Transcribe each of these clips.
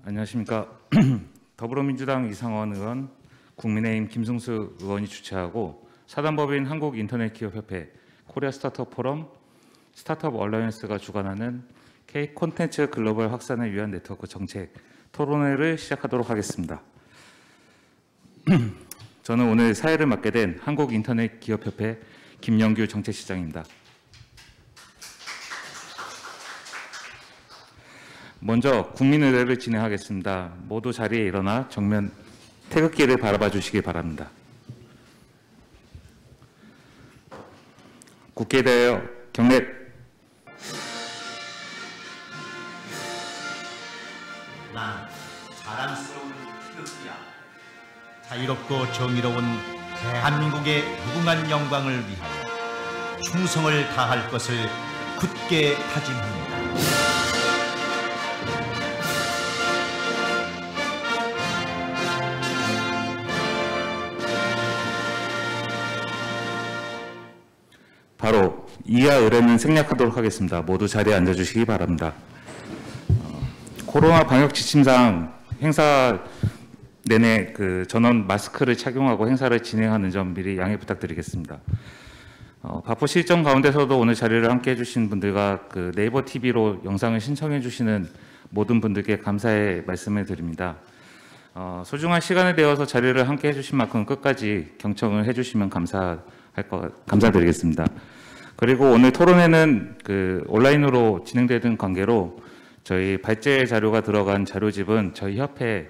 안녕하십니까. 더불어민주당 이상원 의원, 국민의힘 김승수 의원이 주최하고 사단법인 한국인터넷기업협회, 코리아 스타트업 포럼, 스타트업 얼라이언스가 주관하는 K 콘텐츠 글로벌 확산을 위한 네트워크 정책 토론회를 시작하도록 하겠습니다. 저는 오늘 사회를 맡게 된 한국인터넷기업협회 김영규 정책시장입니다. 먼저 국민의례를 진행하겠습니다. 모두 자리에 일어나 정면 태극기를 바라봐 주시기 바랍니다. 국회에 대하여 경례. 난 자랑스러운 태극기야. 자유롭고 정의로운 대한민국의 무궁한 영광을 위하여 충성을 다할 것을 굳게 다짐합니다. 바로 이하 의례는 생략하도록 하겠습니다. 모두 자리에 앉아주시기 바랍니다. 코로나 방역 지침상 행사 내내 전원 마스크를 착용하고 행사를 진행하는 점 미리 양해 부탁드리겠습니다. 바쁘 실정 가운데서도 오늘 자리를 함께 해주신 분들과 네이버 TV로 영상을 신청해 주시는 모든 분들께 감사의 말씀을 드립니다. 소중한 시간을 내어서 자리를 함께 해주신 만큼 끝까지 경청을 해주시면 감사드리겠습니다. 그리고 오늘 토론회는 온라인으로 진행되는 관계로 저희 발제 자료가 들어간 자료집은 저희 협회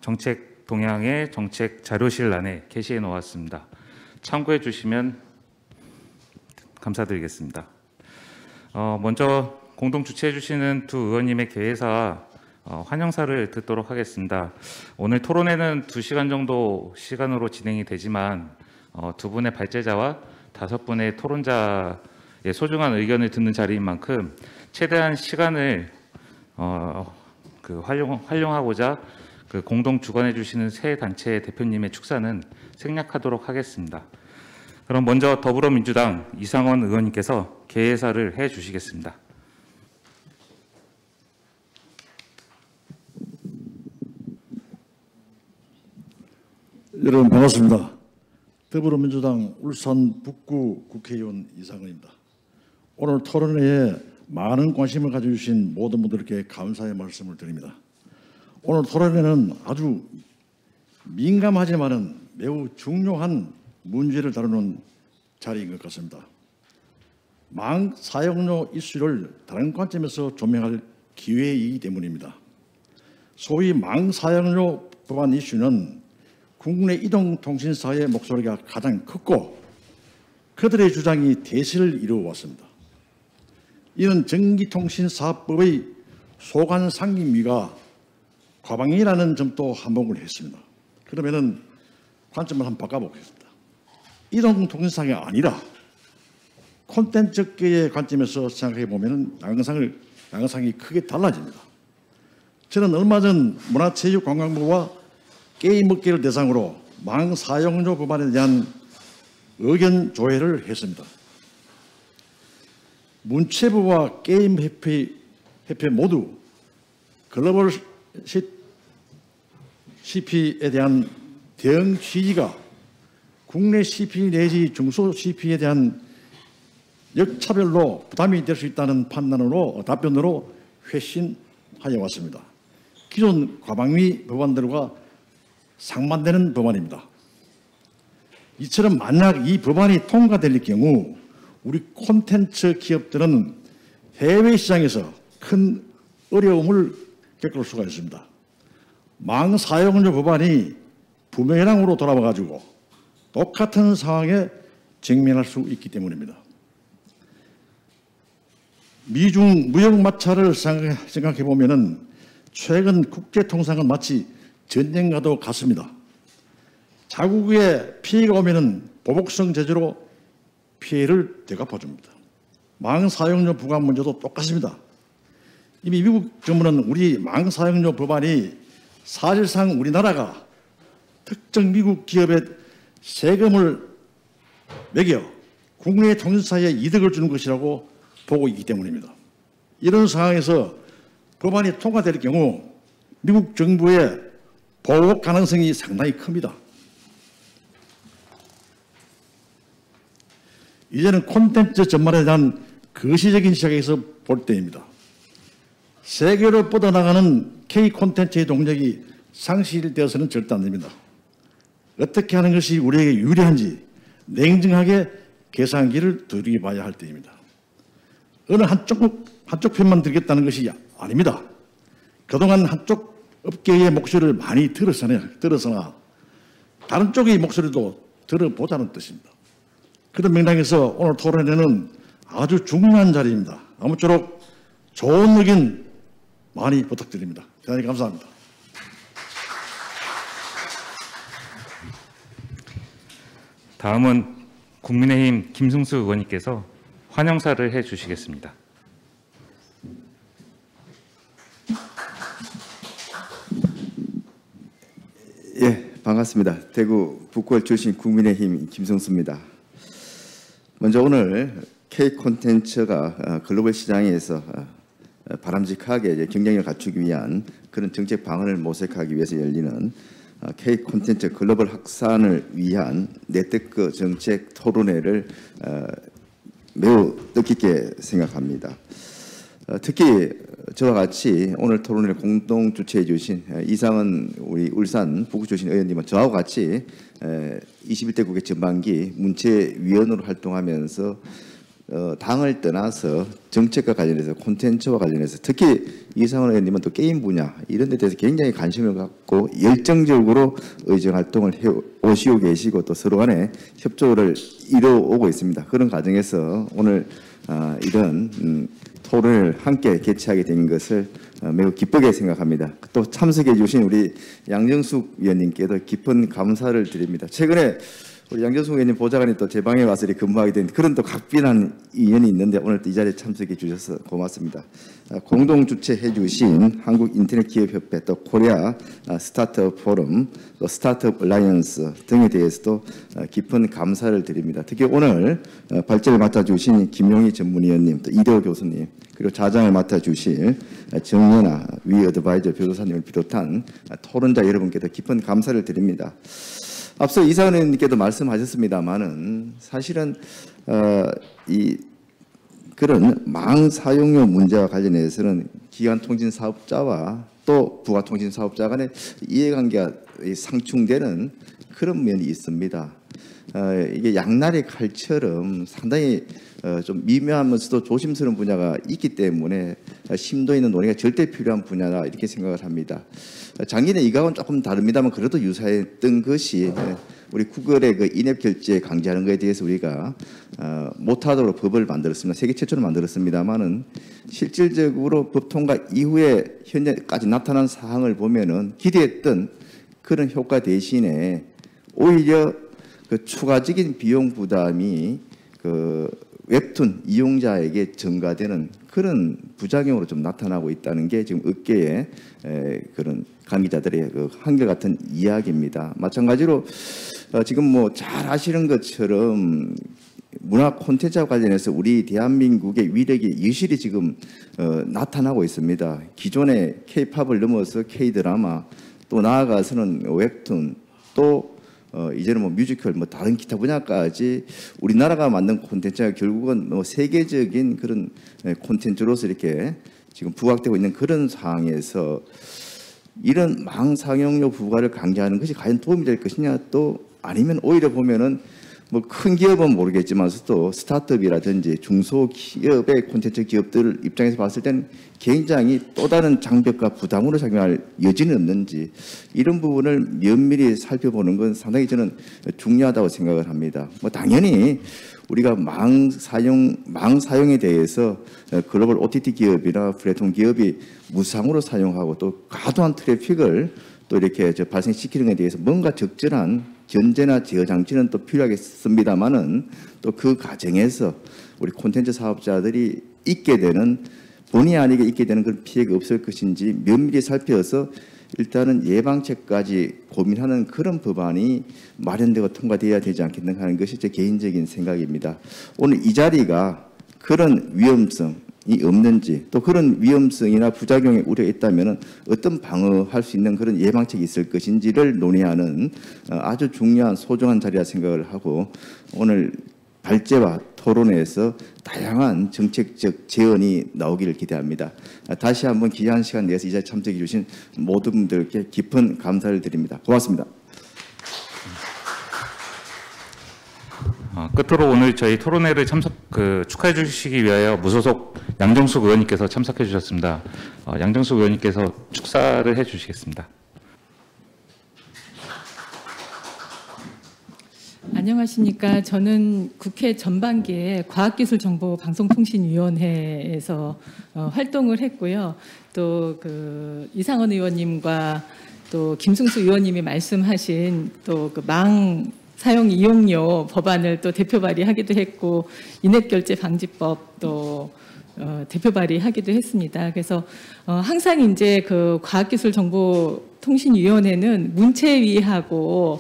정책 동향의 정책 자료실란에 게시해 놓았습니다. 참고해 주시면 감사드리겠습니다. 먼저 공동 주최해 주시는 두 의원님의 개회사 환영사를 듣도록 하겠습니다. 오늘 토론회는 2시간 정도 시간으로 진행이 되지만 두 분의 발제자와 5분의 토론자의 소중한 의견을 듣는 자리인 만큼 최대한 시간을 활용하고자 공동 주관해 주시는 세 단체 대표님의 축사는 생략하도록 하겠습니다. 그럼 먼저 더불어민주당 이상원 의원님께서 개회사를 해 주시겠습니다. 여러분 반갑습니다. 더불어민주당 울산 북구 국회의원 이상원입니다. 오늘 토론회에 많은 관심을 가져주신 모든 분들께 감사의 말씀을 드립니다. 오늘 토론회는 아주 민감하지만은 매우 중요한 문제를 다루는 자리인 것 같습니다. 망 사용료 이슈를 다른 관점에서 조명할 기회이기 때문입니다. 소위 망 사용료 법안 이슈는 국내 이동통신사의 목소리가 가장 컸고 그들의 주장이 대세를 이루어왔습니다. 이는 전기통신사업법의 소관 상임위가 과방이라는 점도 한몫을 했습니다. 그러면은 관점을 한번 바꿔보겠습니다. 이동통신사가 아니라 콘텐츠계의 관점에서 생각해 보면은 양상이 크게 달라집니다. 저는 얼마 전 문화체육관광부와 게임업계를 대상으로 망 사용료 법안에 대한 의견 조회를 했습니다. 문체부와 게임협회 모두 글로벌 CP에 대한 대응 취지가 국내 CP 내지 중소 CP에 대한 역차별로 부담이 될 수 있다는 답변으로 회신하여 왔습니다. 기존 과방위 법안들과 상반되는 법안입니다. 이처럼 만약 이 법안이 통과될 경우 우리 콘텐츠 기업들은 해외 시장에서 큰 어려움을 겪을 수가 있습니다. 망 사용료 법안이 부메랑으로 돌아와가지고 똑같은 상황에 직면할 수 있기 때문입니다. 미중 무역 마찰을 생각해 보면은 최근 국제 통상은 마치 전쟁과도 같습니다. 자국에 피해가 오면은 보복성 제재로 피해를 되갚아줍니다. 망 사용료 부과 문제도 똑같습니다. 이미 미국 정부는 우리 망 사용료 법안이 사실상 우리나라가 특정 미국 기업에 세금을 매겨 국내 통신사에 이득을 주는 것이라고 보고 있기 때문입니다. 이런 상황에서 법안이 통과될 경우 미국 정부의 보복 가능성이 상당히 큽니다. 이제는 콘텐츠 전반에 대한 거시적인 시각에서 볼 때입니다. 세계로 뻗어나가는 K 콘텐츠의 동력이 상실되어서는 절대 안 됩니다. 어떻게 하는 것이 우리에게 유리한지 냉정하게 계산기를 들이봐야 할 때입니다. 어느 한쪽 편만 들겠다는 것이 아닙니다. 그동안 한쪽 업계의 목소리를 많이 들어서나 다른 쪽의 목소리도 들어보자는 뜻입니다. 그런 맥락에서 오늘 토론회는 아주 중요한 자리입니다. 아무쪼록 좋은 의견 많이 부탁드립니다. 대단히 감사합니다. 다음은 국민의힘 김승수 의원님께서 환영사를 해주시겠습니다. 예, 반갑습니다. 대구 북구월 출신 국민의힘 김승수입니다. 먼저 오늘 K 콘텐츠가 글로벌 시장에서 바람직하게 경쟁력을 갖추기 위한 그런 정책 방안을 모색하기 위해서 열리는 K 콘텐츠 글로벌 확산을 위한 네트워크 정책 토론회를 매우 뜻깊게 생각합니다. 특히 저와 같이 오늘 토론회를 공동 주최해 주신 이상은 우리 울산 북구 출신 의원님은 저하고 같이 21대 국회 전반기 문체위원으로 활동하면서 당을 떠나서 정책과 관련해서 콘텐츠와 관련해서 특히 이상은 의원님은 또 게임 분야 이런 데 대해서 굉장히 관심을 갖고 열정적으로 의정 활동을 해오시고 계시고 또 서로 간에 협조를 이루어오고 있습니다. 그런 과정에서 오늘 이런 토론을 함께 개최하게 된 것을 매우 기쁘게 생각합니다. 또 참석해 주신 우리 양정숙 위원님께도 깊은 감사를 드립니다. 최근에 우리 양정숙 의원님 보좌관이 또 제 방에 와서 이렇게 근무하게 된 그런 또 각별한 인연이 있는데 오늘 또 이 자리에 참석해 주셔서 고맙습니다. 공동 주최해 주신 한국인터넷기업협회 또 코리아 스타트업 포럼 또 스타트업 얼라이언스 등에 대해서도 깊은 감사를 드립니다. 특히 오늘 발제를 맡아주신 김용희 전문위원님 또 이대호 교수님 그리고 자장을 맡아주실 정연아 위 어드바이저 변호사님을 비롯한 토론자 여러분께도 깊은 감사를 드립니다. 앞서 이상은 의원님께도 말씀하셨습니다만은 사실은 이 그런 망 사용료 문제와 관련해서는 기관 통신 사업자와 또 부가 통신 사업자 간의 이해관계가 상충되는 그런 면이 있습니다. 이게 양날의 칼처럼 상당히 좀 미묘하면서도 조심스러운 분야가 있기 때문에 심도 있는 논의가 절대 필요한 분야다 이렇게 생각을 합니다. 작년에 이거하고는 조금 다릅니다만 그래도 유사했던 것이 우리 구글의 그 인앱 결제 강제하는 것에 대해서 우리가 못하도록 법을 만들었습니다. 세계 최초로 만들었습니다만은 실질적으로 법 통과 이후에 현재까지 나타난 사항을 보면은 기대했던 그런 효과 대신에 오히려 그 추가적인 비용 부담이 그 웹툰 이용자에게 증가되는 그런 부작용으로 좀 나타나고 있다는 게 지금 업계의 그런 관계자들의 그 한결같은 이야기입니다. 마찬가지로 지금 뭐 잘 아시는 것처럼 문화 콘텐츠와 관련해서 우리 대한민국의 위력이 여실히 지금 나타나고 있습니다. 기존의 K-팝을 넘어서 K-드라마 또 나아가서는 웹툰 또 이제는 뭐 뮤지컬 뭐 다른 기타 분야까지 우리나라가 만든 콘텐츠가 결국은 뭐 세계적인 그런 콘텐츠로서 이렇게 지금 부각되고 있는 그런 상황에서 이런 망상용료 부과를 강제하는 것이 과연 도움이 될 것이냐 또 아니면 오히려 보면은 뭐 큰 기업은 모르겠지만서도 스타트업이라든지 중소기업의 콘텐츠 기업들 입장에서 봤을 때는 굉장히 또 다른 장벽과 부담으로 작용할 여지는 없는지 이런 부분을 면밀히 살펴보는 건 상당히 저는 중요하다고 생각을 합니다. 뭐 당연히 우리가 망 사용에 대해서 글로벌 OTT 기업이나 플랫폼 기업이 무상으로 사용하고 또 과도한 트래픽을 또 이렇게 발생시키는 것에 대해서 뭔가 적절한 견제나 제어 장치는 또 필요하겠습니다만은 또 그 과정에서 우리 콘텐츠 사업자들이 있게 되는 본의 아니게 있게 되는 그런 피해가 없을 것인지 면밀히 살펴서 일단은 예방책까지 고민하는 그런 법안이 마련되고 통과되어야 되지 않겠는가 하는 것이 제 개인적인 생각입니다. 오늘 이 자리가 그런 위험성 없는지, 또 그런 위험성이나 부작용의 우려가 있다면 어떤 방어할 수 있는 그런 예방책이 있을 것인지를 논의하는 아주 중요한 소중한 자리라 생각을 하고, 오늘 발제와 토론회에서 다양한 정책적 제언이 나오기를 기대합니다. 다시 한번 귀한 시간 내서 이 자리에 참석해 주신 모든 분들께 깊은 감사를 드립니다. 고맙습니다. 끝으로 오늘 저희 토론회를 축하해 주시기 위하여 무소속 양정숙 의원님께서 참석해 주셨습니다. 양정숙 의원님께서 축사를 해 주시겠습니다. 안녕하십니까. 저는 국회 전반기에 과학기술정보방송통신위원회에서 활동을 했고요. 또 이상원 의원님과 또 김승수 의원님이 말씀하신 또 망 사용 이용료 법안을 또 대표 발의하기도 했고, 인앱결제 방지법 또 대표 발의하기도 했습니다. 그래서 항상 이제 과학기술정보통신위원회는 문체위하고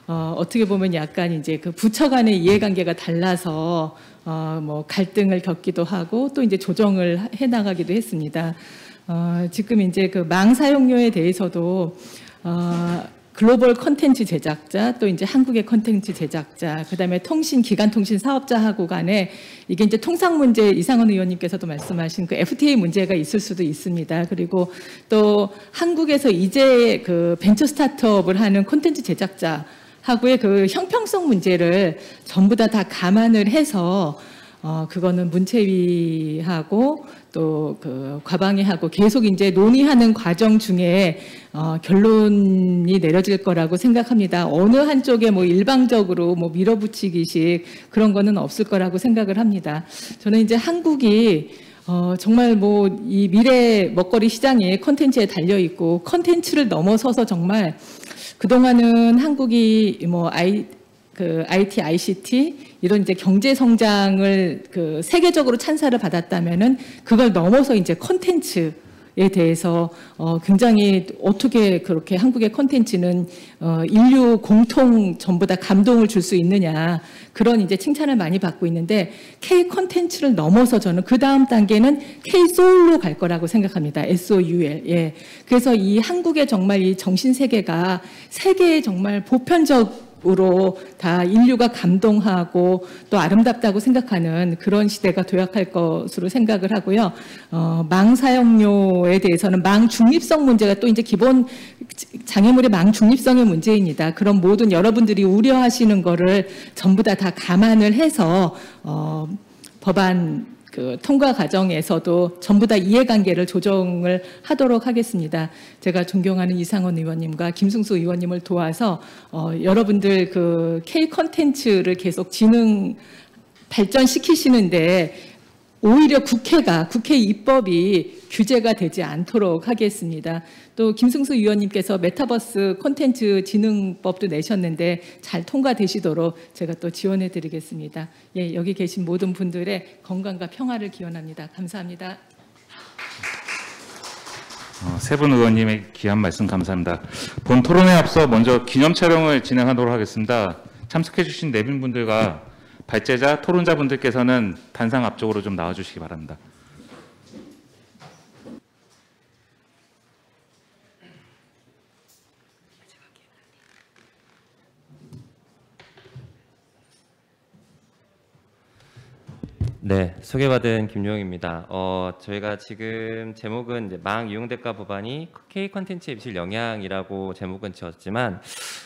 어떻게 보면 약간 이제 부처 간의 이해관계가 달라서 뭐 갈등을 겪기도 하고 또 이제 조정을 해 나가기도 했습니다. 지금 이제 망 사용료에 대해서도 글로벌 콘텐츠 제작자, 또 이제 한국의 콘텐츠 제작자, 그다음에 기간통신 사업자하고 간에 이게 이제 통상 문제, 이상원 의원님께서도 말씀하신 FTA 문제가 있을 수도 있습니다. 그리고 또 한국에서 이제 벤처 스타트업을 하는 콘텐츠 제작자 하고의 형평성 문제를 전부 다 감안을 해서 그거는 문체위하고 또 과방위하고 계속 이제 논의하는 과정 중에 결론이 내려질 거라고 생각합니다. 어느 한쪽에 뭐 일방적으로 뭐 밀어붙이기식 그런 거는 없을 거라고 생각을 합니다. 저는 이제 한국이 정말 뭐 이 미래 먹거리 시장에 콘텐츠에 달려 있고, 콘텐츠를 넘어서서 정말 그동안은 한국이 뭐 IT, ICT 이런 이제 경제 성장을 세계적으로 찬사를 받았다면은 그걸 넘어서 이제 콘텐츠에 대해서 굉장히 어떻게 그렇게 한국의 콘텐츠는 인류 공통 전부 다 감동을 줄 수 있느냐, 그런 이제 칭찬을 많이 받고 있는데, K 콘텐츠를 넘어서 저는 그 다음 단계는 K 소울로 갈 거라고 생각합니다. SOUL. 예. 그래서 이 한국의 정말 이 정신 세계가 세계에 정말 보편적으로 다 인류가 감동하고 또 아름답다고 생각하는 그런 시대가 도약할 것으로 생각을 하고요. 망 사용료에 대해서는 망 중립성 문제가 또 이제 기본 장애물의 망 중립성의 문제입니다. 그런 모든 여러분들이 우려하시는 거를 전부 다 감안을 해서 법안 통과 과정에서도 전부 다 이해관계를 조정을 하도록 하겠습니다. 제가 존경하는 이상원 의원님과 김승수 의원님을 도와서 여러분들 K 콘텐츠를 계속 발전시키시는데 오히려 국회 입법이 규제가 되지 않도록 하겠습니다. 또 김승수 의원님께서 메타버스 콘텐츠 진흥법도 내셨는데 잘 통과되시도록 제가 또 지원해 드리겠습니다. 예, 여기 계신 모든 분들의 건강과 평화를 기원합니다. 감사합니다. 세 분 의원님의 귀한 말씀 감사합니다. 본 토론에 앞서 먼저 기념 촬영을 진행하도록 하겠습니다. 참석해 주신 네 분들과 발제자, 토론자분들께서는 단상 앞쪽으로 좀 나와주시기 바랍니다. 네, 소개받은 김용입니다. 저희가 지금 제목은 이제 망 이용대가 법안이 K 콘텐츠에 미칠 영향이라고 제목은 지었지만,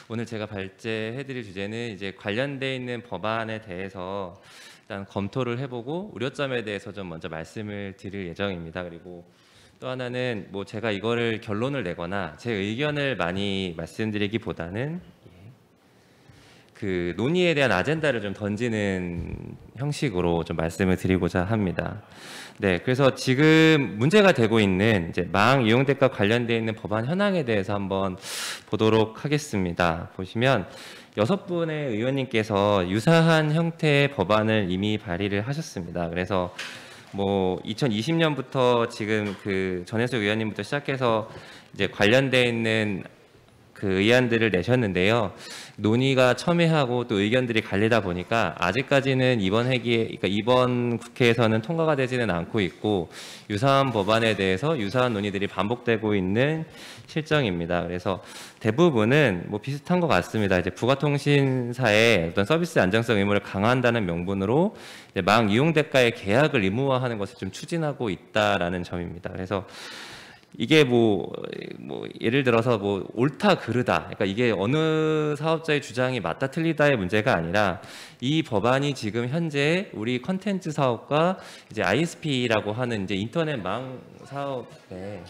오늘 제가 발제해드릴 주제는 이제 관련돼 있는 법안에 대해서 일단 검토를 해보고 우려점에 대해서 좀 먼저 말씀을 드릴 예정입니다. 그리고 또 하나는 뭐 제가 이거를 결론을 내거나 제 의견을 많이 말씀드리기보다는 논의에 대한 아젠다를 좀 던지는 형식으로 좀 말씀을 드리고자 합니다. 네, 그래서 지금 문제가 되고 있는 이제 망 이용대가 관련되어 있는 법안 현황에 대해서 한번 보도록 하겠습니다. 보시면 6분의 의원님께서 유사한 형태의 법안을 이미 발의를 하셨습니다. 그래서 뭐 2020년부터 지금 전혜숙 의원님부터 시작해서 이제 관련되어 있는 그 의안들을 내셨는데요. 논의가 첨예하고 또 의견들이 갈리다 보니까 아직까지는 이번 회기에, 그러니까 이번 국회에서는 통과가 되지는 않고 있고 유사한 법안에 대해서 유사한 논의들이 반복되고 있는 실정입니다. 그래서 대부분은 뭐 비슷한 것 같습니다. 이제 부가통신사의 어떤 서비스 안정성 의무를 강화한다는 명분으로 이제 망 이용 대가의 계약을 의무화하는 것을 좀 추진하고 있다라는 점입니다. 그래서 이게 뭐 예를 들어서 뭐 옳다 그르다, 그러니까 이게 어느 사업자의 주장이 맞다 틀리다의 문제가 아니라 이 법안이 지금 현재 우리 컨텐츠 사업과 이제 ISP라고 하는 이제 인터넷망 사업에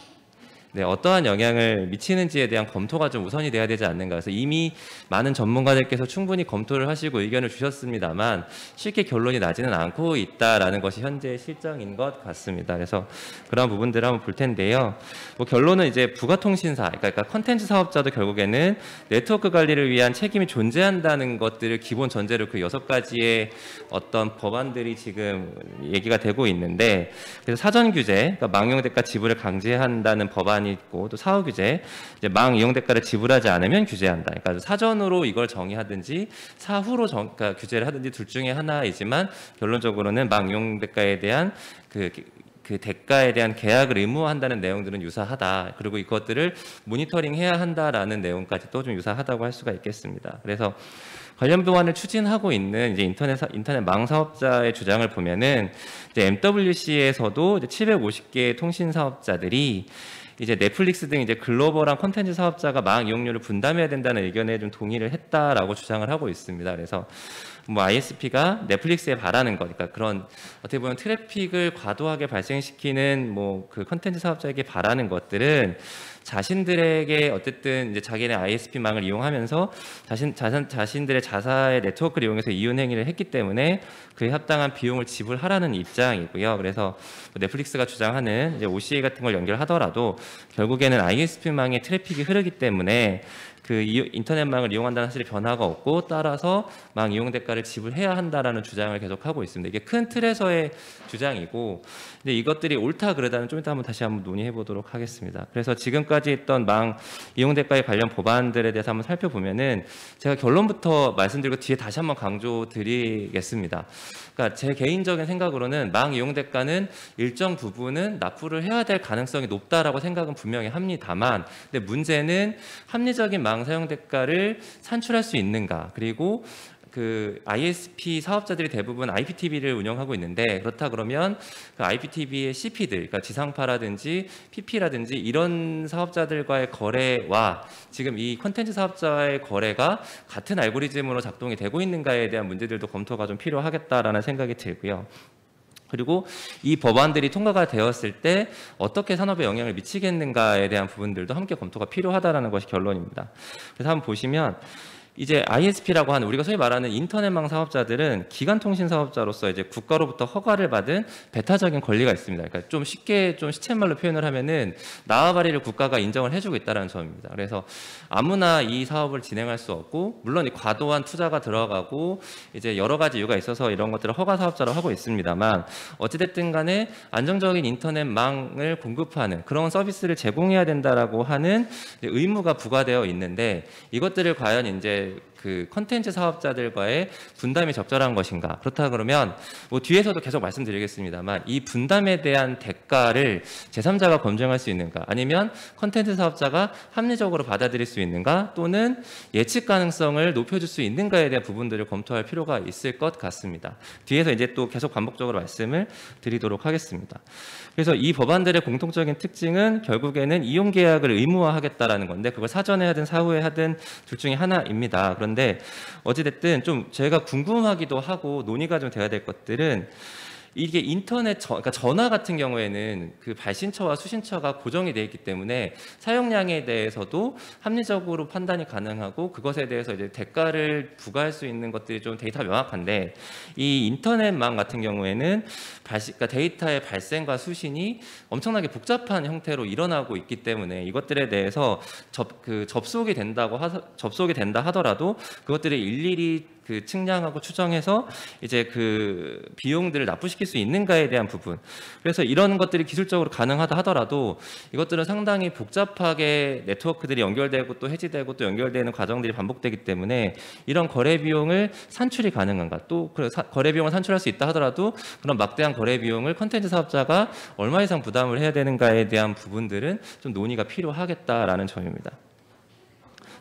어떠한 영향을 미치는지에 대한 검토가 좀 우선이 돼야 되지 않는가. 그래서 이미 많은 전문가들께서 충분히 검토를 하시고 의견을 주셨습니다만 쉽게 결론이 나지는 않고 있다라는 것이 현재 실정인 것 같습니다. 그래서 그런 부분들을 한번 볼 텐데요. 뭐 결론은 이제 부가통신사, 그러니까 컨텐츠 사업자도 결국에는 네트워크 관리를 위한 책임이 존재한다는 것들을 기본 전제로 그 6가지의 어떤 법안들이 지금 얘기가 되고 있는데, 그래서 사전 규제, 그러니까 망용 대가 지불을 강제한다는 법안 있고 또 사후 규제, 이제 망 이용 대가를 지불하지 않으면 규제한다. 그러니까 사전으로 이걸 정의하든지 사후로 그러니까 규제를 하든지 둘 중에 하나이지만 결론적으로는 망 이용 대가에 대한 그 대가에 대한 계약을 의무화한다는 내용들은 유사하다. 그리고 이것들을 모니터링해야 한다라는 내용까지 또 좀 유사하다고 할 수가 있겠습니다. 그래서 관련 법안을 추진하고 있는 이제 인터넷 망 사업자의 주장을 보면은 이제 MWC에서도 이제 750개 통신 사업자들이 이제 넷플릭스 등 이제 글로벌한 콘텐츠 사업자가 망 이용료를 분담해야 된다는 의견에 좀 동의를 했다라고 주장을 하고 있습니다. 그래서 뭐 ISP가 넷플릭스에 바라는 것, 그러니까 그런 어떻게 보면 트래픽을 과도하게 발생시키는 뭐 그 콘텐츠 사업자에게 바라는 것들은 자신들에게 어쨌든 이제 자기네 ISP망을 이용하면서 자신들의 자사의 네트워크를 이용해서 이윤 행위를 했기 때문에 그에 합당한 비용을 지불하라는 입장이고요. 그래서 넷플릭스가 주장하는 이제 OCA 같은 걸 연결하더라도 결국에는 ISP망의 트래픽이 흐르기 때문에 그 인터넷망을 이용한다는 사실에 변화가 없고 따라서 망 이용 대가를 지불해야 한다라는 주장을 계속하고 있습니다. 이게 큰 틀에서의 주장이고, 근데 이것들이 옳다 그르다는 좀 이따 다시 한번 논의해 보도록 하겠습니다. 그래서 지금까지 있던 망 이용 대가에 관련 법안들에 대해서 한번 살펴보면은 제가 결론부터 말씀드리고 뒤에 다시 한번 강조드리겠습니다. 그러니까 제 개인적인 생각으로는 망 이용 대가는 일정 부분은 납부를 해야 될 가능성이 높다라고 생각은 분명히 합니다만, 근데 문제는 합리적인 망 사용 대가를 산출할 수 있는가, 그리고 그 ISP 사업자들이 대부분 IPTV를 운영하고 있는데, 그렇다 그러면 그 IPTV의 CP들, 그러니까 지상파라든지 PP라든지 이런 사업자들과의 거래와 지금 이 콘텐츠 사업자의 거래가 같은 알고리즘으로 작동이 되고 있는가에 대한 문제들도 검토가 좀 필요하겠다라는 생각이 들고요. 그리고 이 법안들이 통과가 되었을 때 어떻게 산업에 영향을 미치겠는가에 대한 부분들도 함께 검토가 필요하다라는 것이 결론입니다. 그래서 한번 보시면 이제 ISP라고 하는 우리가 소위 말하는 인터넷망 사업자들은 기간통신 사업자로서 이제 국가로부터 허가를 받은 배타적인 권리가 있습니다. 그러니까 좀 쉽게 좀 시쳇말로 표현을 하면은 나와바리를 국가가 인정을 해주고 있다는 점입니다. 그래서 아무나 이 사업을 진행할 수 없고, 물론 과도한 투자가 들어가고 이제 여러 가지 이유가 있어서 이런 것들을 허가 사업자로 하고 있습니다만, 어찌됐든 간에 안정적인 인터넷망을 공급하는 그런 서비스를 제공해야 된다라고 하는 의무가 부과되어 있는데, 이것들을 과연 이제 그 컨텐츠 사업자들과의 분담이 적절한 것인가? 그렇다 그러면 뭐 뒤에서도 계속 말씀드리겠습니다만 이 분담에 대한 대가를 제3자가 검증할 수 있는가? 아니면 컨텐츠 사업자가 합리적으로 받아들일 수 있는가? 또는 예측 가능성을 높여줄 수 있는가에 대한 부분들을 검토할 필요가 있을 것 같습니다. 뒤에서 이제 또 계속 반복적으로 말씀을 드리도록 하겠습니다. 그래서 이 법안들의 공통적인 특징은 결국에는 이용 계약을 의무화하겠다라는 건데, 그걸 사전에 하든 사후에 하든 둘 중에 하나입니다. 그런데 어찌됐든 좀 제가 궁금하기도 하고 논의가 좀 돼야 될 것들은, 이게 그러니까 전화 같은 경우에는 그 발신처와 수신처가 고정이 되어 있기 때문에 사용량에 대해서도 합리적으로 판단이 가능하고 그것에 대해서 이제 대가를 부과할 수 있는 것들이 좀 데이터가 명확한데, 이 인터넷망 같은 경우에는 그러니까 데이터의 발생과 수신이 엄청나게 복잡한 형태로 일어나고 있기 때문에 이것들에 대해서 접속이 된다 하더라도 그것들이 일일이 그 측량하고 추정해서 이제 그 비용들을 납부시킬 수 있는가에 대한 부분. 그래서 이런 것들이 기술적으로 가능하다 하더라도 이것들은 상당히 복잡하게 네트워크들이 연결되고 또 해지되고 또 연결되는 과정들이 반복되기 때문에 이런 거래 비용을 산출이 가능한가, 또 거래 비용을 산출할 수 있다 하더라도 그런 막대한 거래 비용을 컨텐츠 사업자가 얼마 이상 부담을 해야 되는가에 대한 부분들은 좀 논의가 필요하겠다라는 점입니다.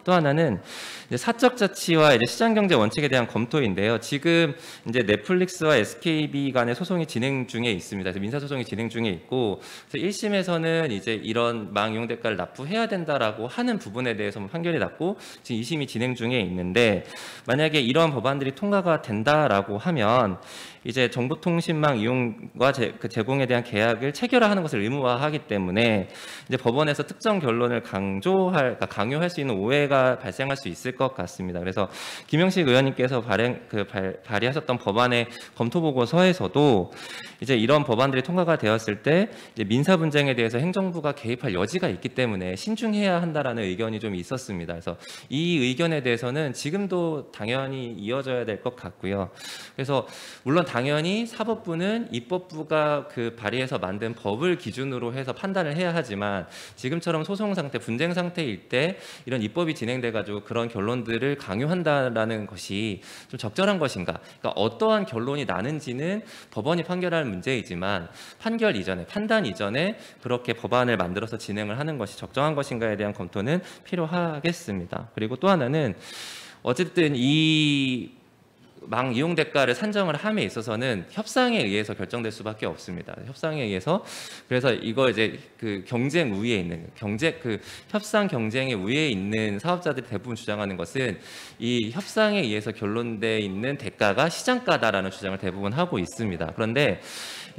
또 하나는 이제 사적 자치와 이제 시장 경제 원칙에 대한 검토인데요. 지금 이제 넷플릭스와 SKB 간의 소송이 진행 중에 있습니다. 그래서 민사 소송이 진행 중에 있고, 그래서 1심에서는 이제 이런 망 이용 대가를 납부해야 된다라고 하는 부분에 대해서 판결이 났고, 지금 2심이 진행 중에 있는데, 만약에 이러한 법안들이 통과가 된다라고 하면 이제 정보통신망 이용과 제공에 대한 계약을 체결화하는 것을 의무화하기 때문에 이제 법원에서 특정 결론을 강요할 수 있는 오해가 발생할 수 있을 것 같습니다. 그래서 김영식 의원님께서 발의하셨던 법안의 검토 보고서에서도 이제 이런 법안들이 통과가 되었을 때 이제 민사 분쟁에 대해서 행정부가 개입할 여지가 있기 때문에 신중해야 한다라는 의견이 좀 있었습니다. 그래서 이 의견에 대해서는 지금도 당연히 이어져야 될 것 같고요. 그래서 물론 당연히 사법부는 입법부가 그 발의해서 만든 법을 기준으로 해서 판단을 해야 하지만, 지금처럼 소송 상태, 분쟁 상태일 때 이런 입법이 진행돼 가지고 그런 결론들을 강요한다라는 것이 좀 적절한 것인가? 그러니까 어떠한 결론이 나는지는 법원이 판결할 문제이지만 판결 이전에, 판단 이전에 그렇게 법안을 만들어서 진행을 하는 것이 적정한 것인가에 대한 검토는 필요하겠습니다. 그리고 또 하나는 어쨌든 이 망 이용 대가를 산정을 함에 있어서는 협상에 의해서 결정될 수밖에 없습니다. 협상에 의해서. 그래서 이거 이제 그 경쟁 우위에 있는 협상 경쟁의 우위에 있는 사업자들이 대부분 주장하는 것은 이 협상에 의해서 결론돼 있는 대가가 시장가다라는 주장을 대부분 하고 있습니다. 그런데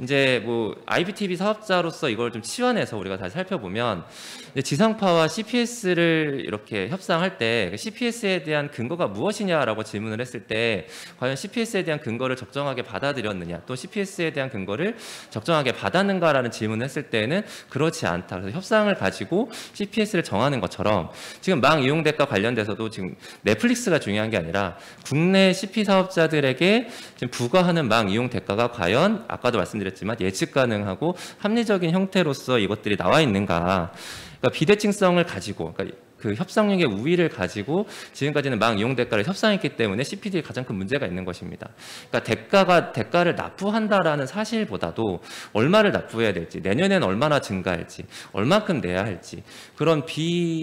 이제 뭐 IPTV 사업자로서 이걸 좀 치환해서 우리가 다시 살펴보면, 이제 지상파와 CPS를 이렇게 협상할 때 CPS에 대한 근거가 무엇이냐라고 질문을 했을 때 과연 CPS에 대한 근거를 적정하게 받아들였느냐, 또 CPS에 대한 근거를 적정하게 받았는가라는 질문을 했을 때는 그렇지 않다. 그래서 협상을 가지고 CPS를 정하는 것처럼 지금 망 이용 대가 관련돼서도 지금 넷플릭스가 중요한 게 아니라 국내 CP 사업자들에게 지금 부과하는 망 이용 대가가 과연 아까도 말씀드렸지만 예측 가능하고 합리적인 형태로서 이것들이 나와 있는가. 그러니까 비대칭성을 가지고, 그러니까 그 협상력의 우위를 가지고 지금까지는 망 이용 대가를 협상했기 때문에 CPD에 가장 큰 문제가 있는 것입니다. 그러니까 대가를 납부한다라는 사실보다도 얼마를 납부해야 될지, 내년에는 얼마나 증가할지, 얼만큼 내야 할지, 그런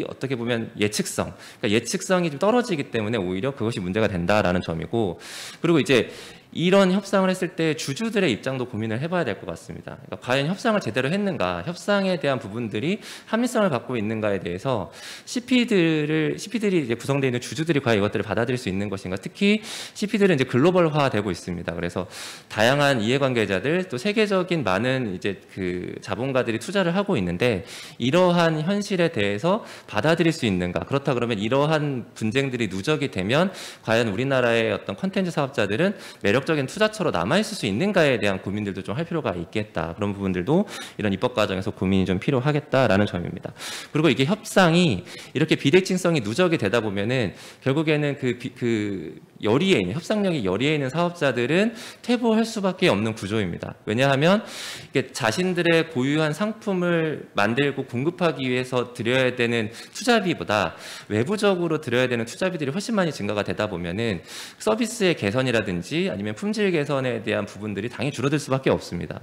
어떻게 보면 예측성, 그러니까 예측성이 좀 떨어지기 때문에 오히려 그것이 문제가 된다라는 점이고, 그리고 이제 이런 협상을 했을 때 주주들의 입장도 고민을 해봐야 될 것 같습니다. 그러니까 과연 협상을 제대로 했는가, 협상에 대한 부분들이 합리성을 갖고 있는가에 대해서 CP들이 이제 구성되어 있는 주주들이 과연 이것들을 받아들일 수 있는 것인가. 특히 CP들은 이제 글로벌화되고 있습니다. 그래서 다양한 이해관계자들, 또 세계적인 많은 이제 그 자본가들이 투자를 하고 있는데 이러한 현실에 대해서 받아들일 수 있는가. 그렇다 그러면 이러한 분쟁들이 누적이 되면 과연 우리나라의 어떤 콘텐츠 사업자들은 매력적인 투자처로 남아있을 수 있는가에 대한 고민들도 좀 할 필요가 있겠다. 그런 부분들도 이런 입법 과정에서 고민이 좀 필요하겠다라는 점입니다. 그리고 이게 협상이 이렇게 비대칭성이 누적이 되다 보면은 결국에는 그 열의에 있는, 협상력이 열의에 있는 사업자들은 퇴보할 수밖에 없는 구조입니다. 왜냐하면 이게 자신들의 고유한 상품을 만들고 공급하기 위해서 들여야 되는 투자비보다 외부적으로 들여야 되는 투자비들이 훨씬 많이 증가가 되다 보면은 서비스의 개선이라든지 아니면 품질 개선에 대한 부분들이 당연히 줄어들 수밖에 없습니다.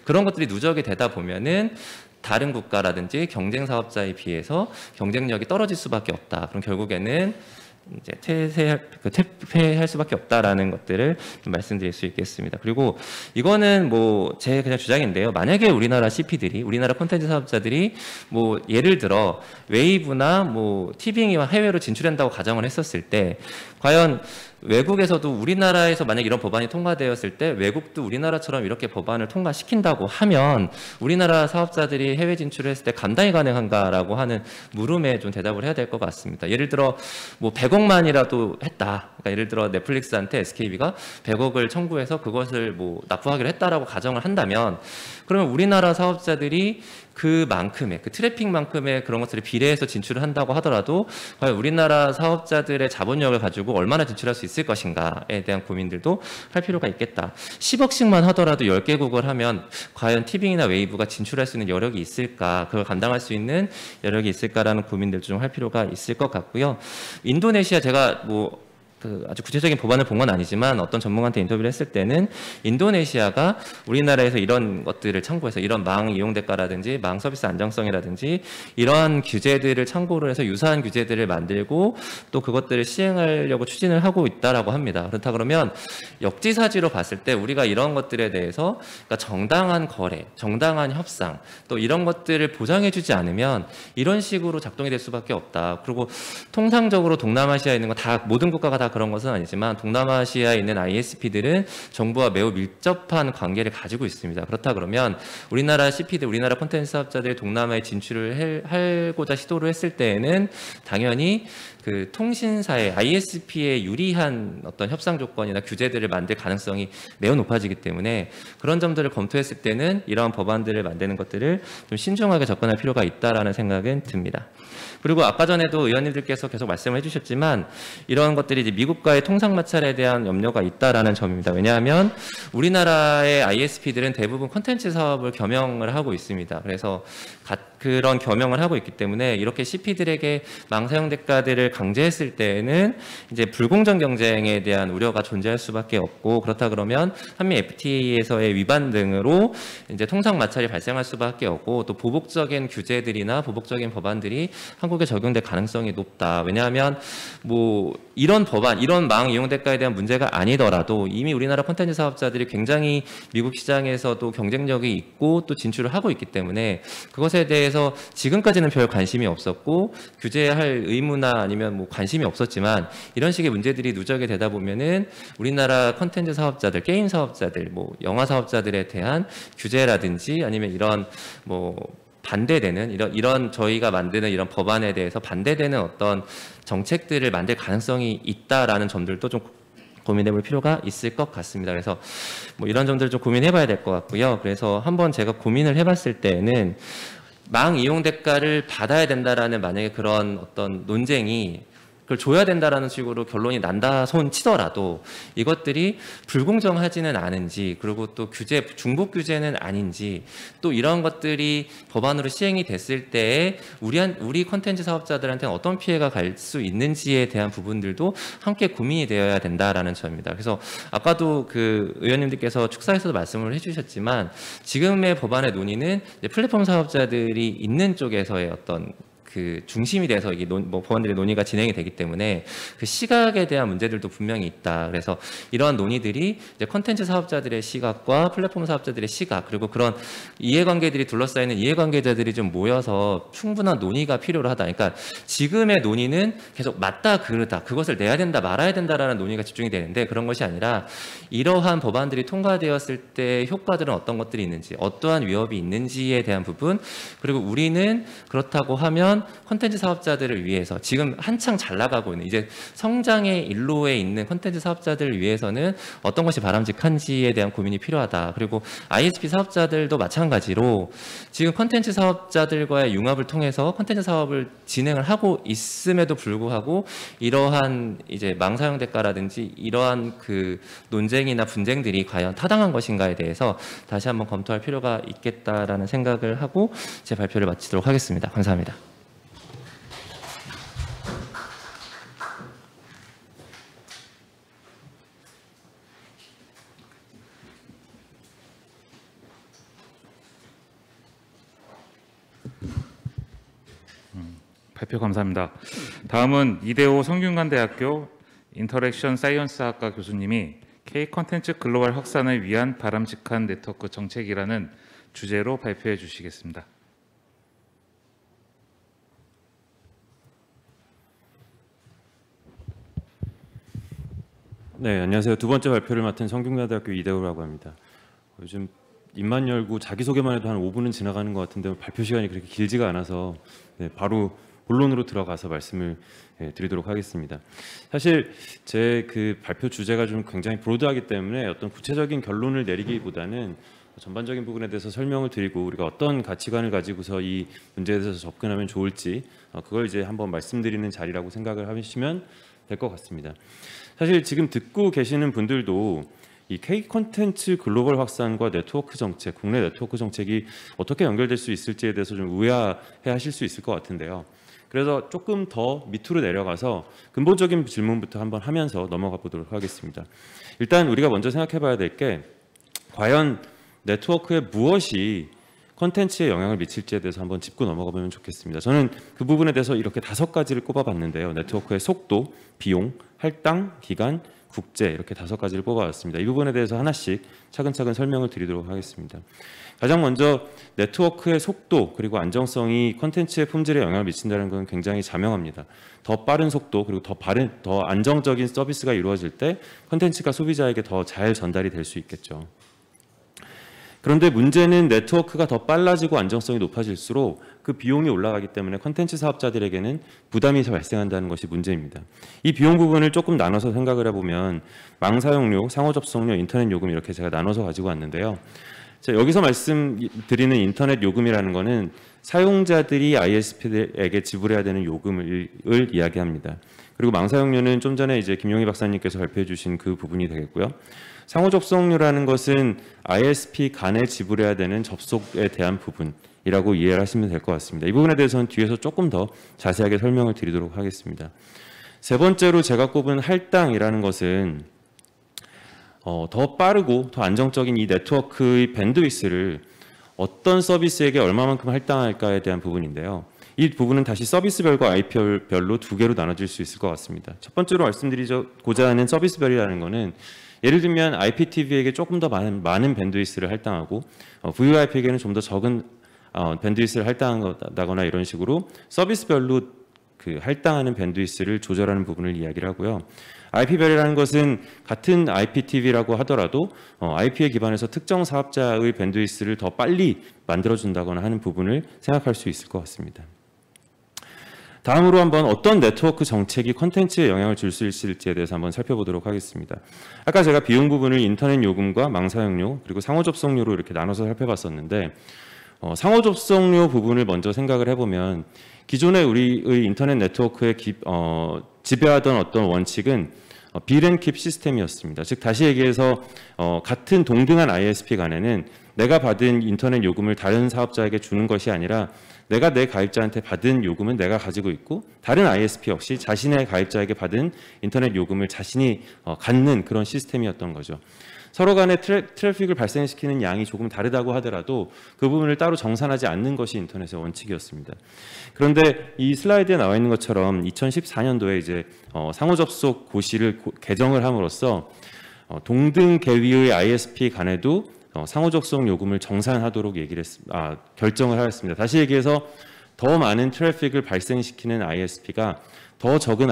그런 것들이 누적이 되다 보면은 다른 국가라든지 경쟁 사업자에 비해서 경쟁력이 떨어질 수밖에 없다. 그럼 결국에는 이제 퇴폐할 수밖에 없다라는 것들을 좀 말씀드릴 수 있겠습니다. 그리고 이거는 뭐 제 그냥 주장인데요. 만약에 우리나라 CP들이, 우리나라 콘텐츠 사업자들이 뭐 예를 들어 웨이브나 뭐 티빙이와 해외로 진출한다고 가정을 했었을 때 과연 외국에서도 우리나라에서 만약 이런 법안이 통과되었을 때 외국도 우리나라처럼 이렇게 법안을 통과시킨다고 하면 우리나라 사업자들이 해외 진출을 했을 때 감당이 가능한가라고 하는 물음에 좀 대답을 해야 될 것 같습니다. 예를 들어 뭐 100억만이라도 했다. 그러니까 예를 들어 넷플릭스한테 SKB가 100억을 청구해서 그것을 뭐 납부하기로 했다라고 가정을 한다면 그러면 우리나라 사업자들이 그만큼의, 그 트래픽만큼의 그런 것들을 비례해서 진출을 한다고 하더라도 과연 우리나라 사업자들의 자본력을 가지고 얼마나 진출할 수 있을 것인가에 대한 고민들도 할 필요가 있겠다. 10억씩만 하더라도 10개국을 하면 과연 티빙이나 웨이브가 진출할 수 있는 여력이 있을까, 그걸 감당할 수 있는 여력이 있을까라는 고민들 좀 할 필요가 있을 것 같고요. 인도네시아, 제가 아주 구체적인 법안을 본 건 아니지만 어떤 전문가한테 인터뷰를 했을 때는 인도네시아가 우리나라에서 이런 것들을 참고해서 이런 망 이용 대가라든지 망 서비스 안정성이라든지 이러한 규제들을 참고로 해서 유사한 규제들을 만들고 또 그것들을 시행하려고 추진을 하고 있다라고 합니다. 그렇다 그러면 역지사지로 봤을 때 우리가 이런 것들에 대해서 그러니까 정당한 거래, 정당한 협상 또 이런 것들을 보장해주지 않으면 이런 식으로 작동이 될 수밖에 없다. 그리고 통상적으로 동남아시아에 있는 거 다 모든 국가가 다 그런 것은 아니지만 동남아시아에 있는 ISP들은 정부와 매우 밀접한 관계를 가지고 있습니다. 그렇다 그러면 우리나라 CP들, 우리나라 콘텐츠 사업자들이 동남아에 진출을 하고자 시도를 했을 때에는 당연히 그 통신사의 ISP에 유리한 어떤 협상 조건이나 규제들을 만들 가능성이 매우 높아지기 때문에 그런 점들을 검토했을 때는 이러한 법안들을 만드는 것들을 좀 신중하게 접근할 필요가 있다라는 생각은 듭니다. 그리고 아까 전에도 의원님들께서 계속 말씀을 해주셨지만 이런 것들이 이제 미국과의 통상 마찰에 대한 염려가 있다라는 점입니다. 왜냐하면 우리나라의 ISP들은 대부분 콘텐츠 사업을 겸용을 하고 있습니다. 그래서 그런 겸용을 하고 있기 때문에 이렇게 CP들에게 망 사용 대가들을 강제했을 때에는 이제 불공정 경쟁에 대한 우려가 존재할 수밖에 없고, 그렇다 그러면 한미 FTA에서의 위반 등으로 이제 통상 마찰이 발생할 수밖에 없고, 또 보복적인 규제들이나 보복적인 법안들이 한국에 적용될 가능성이 높다. 왜냐하면 이런 법안, 이런 망 이용 대가에 대한 문제가 아니더라도 이미 우리나라 콘텐츠 사업자들이 굉장히 미국 시장에서도 경쟁력이 있고 또 진출을 하고 있기 때문에 그것에 대해서 지금까지는 별 관심이 없었고 규제할 의무나 아니면 관심이 없었지만 이런 식의 문제들이 누적이 되다 보면은 우리나라 콘텐츠 사업자들, 게임 사업자들, 영화 사업자들에 대한 규제라든지 아니면 이런 반대되는 이런 저희가 만드는 이런 법안에 대해서 반대되는 어떤 정책들을 만들 가능성이 있다라는 점들도 좀 고민해볼 필요가 있을 것 같습니다. 그래서 이런 점들을 좀 고민해봐야 될 것 같고요. 그래서 한번 제가 고민을 해봤을 때는 망 이용 대가를 받아야 된다라는 만약에 그런 어떤 논쟁이 그걸 줘야 된다라는 식으로 결론이 난다 손 치더라도 이것들이 불공정하지는 않은지, 그리고 또 중복 규제는 아닌지, 또 이런 것들이 법안으로 시행이 됐을 때에 우리 콘텐츠 사업자들한테는 어떤 피해가 갈 수 있는지에 대한 부분들도 함께 고민이 되어야 된다라는 점입니다. 그래서 아까도 그 의원님들께서 축사에서도 말씀을 해주셨지만 지금의 법안의 논의는 이제 플랫폼 사업자들이 있는 쪽에서의 어떤 그 중심이 돼서 이게 법안들의 논의가 진행이 되기 때문에 그 시각에 대한 문제들도 분명히 있다. 그래서 이러한 논의들이 이제 콘텐츠 사업자들의 시각과 플랫폼 사업자들의 시각, 그리고 그런 이해관계들이 둘러싸이는 이해관계자들이 좀 모여서 충분한 논의가 필요하다. 그러니까 지금의 논의는 계속 맞다 그르다, 그것을 내야 된다 말아야 된다라는 논의가 집중이 되는데 그런 것이 아니라 이러한 법안들이 통과되었을 때 효과들은 어떤 것들이 있는지, 어떠한 위협이 있는지에 대한 부분, 그리고 우리는 그렇다고 하면 콘텐츠 사업자들을 위해서 지금 한창 잘 나가고 있는 이제 성장의 일로에 있는 콘텐츠 사업자들을 위해서는 어떤 것이 바람직한지에 대한 고민이 필요하다. 그리고 ISP 사업자들도 마찬가지로 지금 콘텐츠 사업자들과의 융합을 통해서 콘텐츠 사업을 진행을 하고 있음에도 불구하고 이러한 이제 망사용 대가라든지 이러한 그 논쟁이나 분쟁들이 과연 타당한 것인가에 대해서 다시 한번 검토할 필요가 있겠다라는 생각을 하고 제 발표를 마치도록 하겠습니다. 감사합니다. 발표 감사합니다. 다음은 이대호 성균관대학교 인터랙션 사이언스학과 교수님이 K 콘텐츠 글로벌 확산을 위한 바람직한 네트워크 정책이라는 주제로 발표해 주시겠습니다. 네, 안녕하세요. 두 번째 발표를 맡은 성균관대학교 이대호라고 합니다. 요즘 입만 열고 자기소개만 해도 한 5분은 지나가는 것 같은데 발표 시간이 그렇게 길지가 않아서 바로 본론으로 들어가서 말씀을 드리도록 하겠습니다. 사실 제 그 발표 주제가 좀 굉장히 브로드하기 때문에 어떤 구체적인 결론을 내리기보다는 전반적인 부분에 대해서 설명을 드리고 우리가 어떤 가치관을 가지고서 이 문제에 대해서 접근하면 좋을지 그걸 이제 한번 말씀드리는 자리라고 생각을 하시면 될 것 같습니다. 사실 지금 듣고 계시는 분들도 이 K 콘텐츠 글로벌 확산과 네트워크 정책, 국내 네트워크 정책이 어떻게 연결될 수 있을지에 대해서 좀 의아해 하실 수 있을 것 같은데요. 그래서 조금 더 밑으로 내려가서 근본적인 질문부터 한번 하면서 넘어가 보도록 하겠습니다. 일단 우리가 먼저 생각해 봐야 될 게 과연 네트워크에 무엇이 콘텐츠에 영향을 미칠지에 대해서 한번 짚고 넘어가 보면 좋겠습니다. 저는 그 부분에 대해서 이렇게 5가지를 꼽아봤는데요. 네트워크의 속도, 비용, 할당, 기간, 국제 이렇게 5가지를 뽑아왔습니다. 이 부분에 대해서 하나씩 차근차근 설명을 드리도록 하겠습니다. 가장 먼저 네트워크의 속도 그리고 안정성이 콘텐츠의 품질에 영향을 미친다는 건 굉장히 자명합니다. 더 빠른 속도 그리고 더 안정적인 서비스가 이루어질 때 콘텐츠가 소비자에게 더 잘 전달이 될 수 있겠죠. 그런데 문제는 네트워크가 더 빨라지고 안정성이 높아질수록 그 비용이 올라가기 때문에 콘텐츠 사업자들에게는 부담이 발생한다는 것이 문제입니다. 이 비용 부분을 조금 나눠서 생각을 해보면 망 사용료, 상호 접속료, 인터넷 요금 이렇게 제가 나눠서 가지고 왔는데요. 자, 여기서 말씀드리는 인터넷 요금이라는 것은 사용자들이 ISP에게 지불해야 되는 요금을 이야기합니다. 그리고 망 사용료는 좀 전에 이제 김용희 박사님께서 발표해 주신 그 부분이 되겠고요. 상호 접속료라는 것은 ISP 간에 지불해야 되는 접속에 대한 부분이라고 이해를 하시면 될 것 같습니다. 이 부분에 대해서는 뒤에서 조금 더 자세하게 설명을 드리도록 하겠습니다. 세 번째로 제가 꼽은 할당이라는 것은 더 빠르고 더 안정적인 이 네트워크의 밴드위스를 어떤 서비스에게 얼마만큼 할당할까에 대한 부분인데요. 이 부분은 다시 서비스별과 IP별로 2개로 나눠질 수 있을 것 같습니다. 첫 번째로 말씀드리고자 하는 서비스별이라는 것은 예를 들면 IPTV에게 조금 더 많은 밴드위스를 할당하고 VoIP에게는 좀 더 적은 밴드위스를 할당한다거나 이런 식으로 서비스별로 그 할당하는 밴드위스를 조절하는 부분을 이야기를 하고요. IP별이라는 것은 같은 IPTV라고 하더라도 IP에 기반해서 특정 사업자의 밴드위스를 더 빨리 만들어준다거나 하는 부분을 생각할 수 있을 것 같습니다. 다음으로 한번 어떤 네트워크 정책이 콘텐츠에 영향을 줄 수 있을지에 대해서 한번 살펴보도록 하겠습니다. 아까 제가 비용 부분을 인터넷 요금과 망 사용료 그리고 상호 접속료로 이렇게 나눠서 살펴봤었는데 상호 접속료 부분을 먼저 생각을 해보면 기존의 우리의 인터넷 네트워크에 지배하던 어떤 원칙은 빌앤킵 시스템이었습니다. 즉 다시 얘기해서 같은 동등한 ISP 간에는 내가 받은 인터넷 요금을 다른 사업자에게 주는 것이 아니라 내가 내 가입자한테 받은 요금은 내가 가지고 있고 다른 ISP 역시 자신의 가입자에게 받은 인터넷 요금을 자신이 갖는 그런 시스템이었던 거죠. 서로 간에 트래픽을 발생시키는 양이 조금 다르다고 하더라도 그 부분을 따로 정산하지 않는 것이 인터넷의 원칙이었습니다. 그런데 이 슬라이드에 나와 있는 것처럼 2014년도에 이제 상호 접속 고시를 개정을 함으로써 동등 계위의 ISP 간에도 상호 접속 요금을 정산하도록 결정을 하였습니다. 다시 얘기해서 더 많은 트래픽을 발생시키는 ISP가 더 적은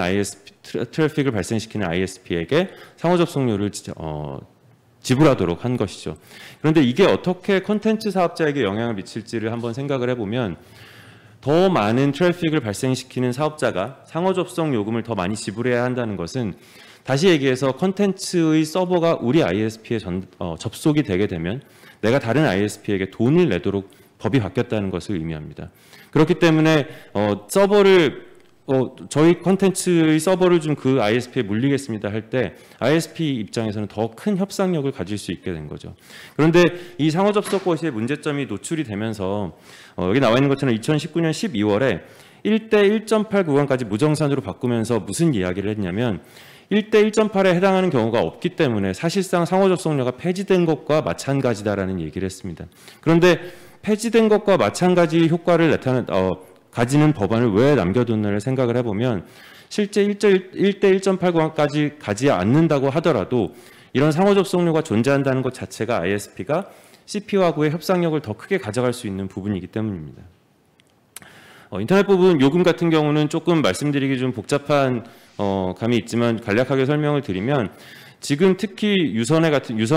트래픽을 발생시키는 ISP에게 상호 접속료를 지불하도록 한 것이죠. 그런데 이게 어떻게 콘텐츠 사업자에게 영향을 미칠지를 한번 생각을 해보면 더 많은 트래픽을 발생시키는 사업자가 상호 접속 요금을 더 많이 지불해야 한다는 것은 다시 얘기해서 콘텐츠의 서버가 우리 ISP에 접속이 되게 되면 내가 다른 ISP에게 돈을 내도록 법이 바뀌었다는 것을 의미합니다. 그렇기 때문에 저희 콘텐츠의 서버를 좀 그 ISP에 물리겠습니다 할 때 ISP 입장에서는 더 큰 협상력을 가질 수 있게 된 거죠. 그런데 이 상호 접속 고시의 문제점이 노출이 되면서 여기 나와 있는 것처럼 2019년 12월에 1대 1.8 구간까지 무정산으로 바꾸면서 무슨 이야기를 했냐면 1대 1.8에 해당하는 경우가 없기 때문에 사실상 상호 접속료가 폐지된 것과 마찬가지다라는 얘기를 했습니다. 그런데 폐지된 것과 마찬가지 효과를 가지는 법안을 왜 남겨뒀나를 생각을 해보면 실제 1대 1.8 구간까지 가지 않는다고 하더라도 이런 상호 접속료가 존재한다는 것 자체가 ISP가 CPU하고의 협상력을 더 크게 가져갈 수 있는 부분이기 때문입니다. 인터넷 부분 요금 같은 경우는 조금 말씀드리기 좀 복잡한 감이 있지만 간략하게 설명을 드리면 지금 특히 유선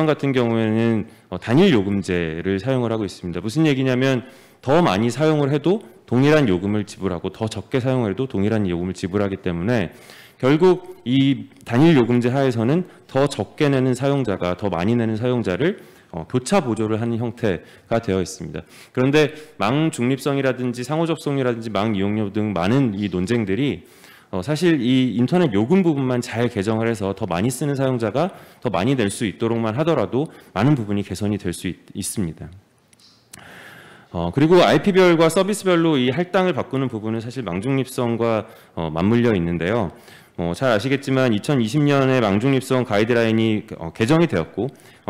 같은 경우에는 단일 요금제를 사용을 하고 있습니다. 무슨 얘기냐면 더 많이 사용을 해도 동일한 요금을 지불하고 더 적게 사용을 해도 동일한 요금을 지불하기 때문에 결국 이 단일 요금제 하에서는 더 적게 내는 사용자가 더 많이 내는 사용자를 교차 보조를 하는 형태가 되어 있습니다. 그런데 망 중립성이라든지 상호 접속료라든지 망 이용료 등 많은 이 논쟁들이 사실 이 인터넷 요금 부분만 잘 개정을 해서 더 많이 쓰는 사용자가 더 많이 낼 수 있도록만 하더라도 많은 부분이 개선이 될 수 있습니다. 그리고 IP별과 서비스별로 이 할당을 바꾸는 부분은 사실 망중립성과 맞물려 있는데요. 잘 아시겠지만 2020년에 망중립성 가이드라인이 개정이 되었고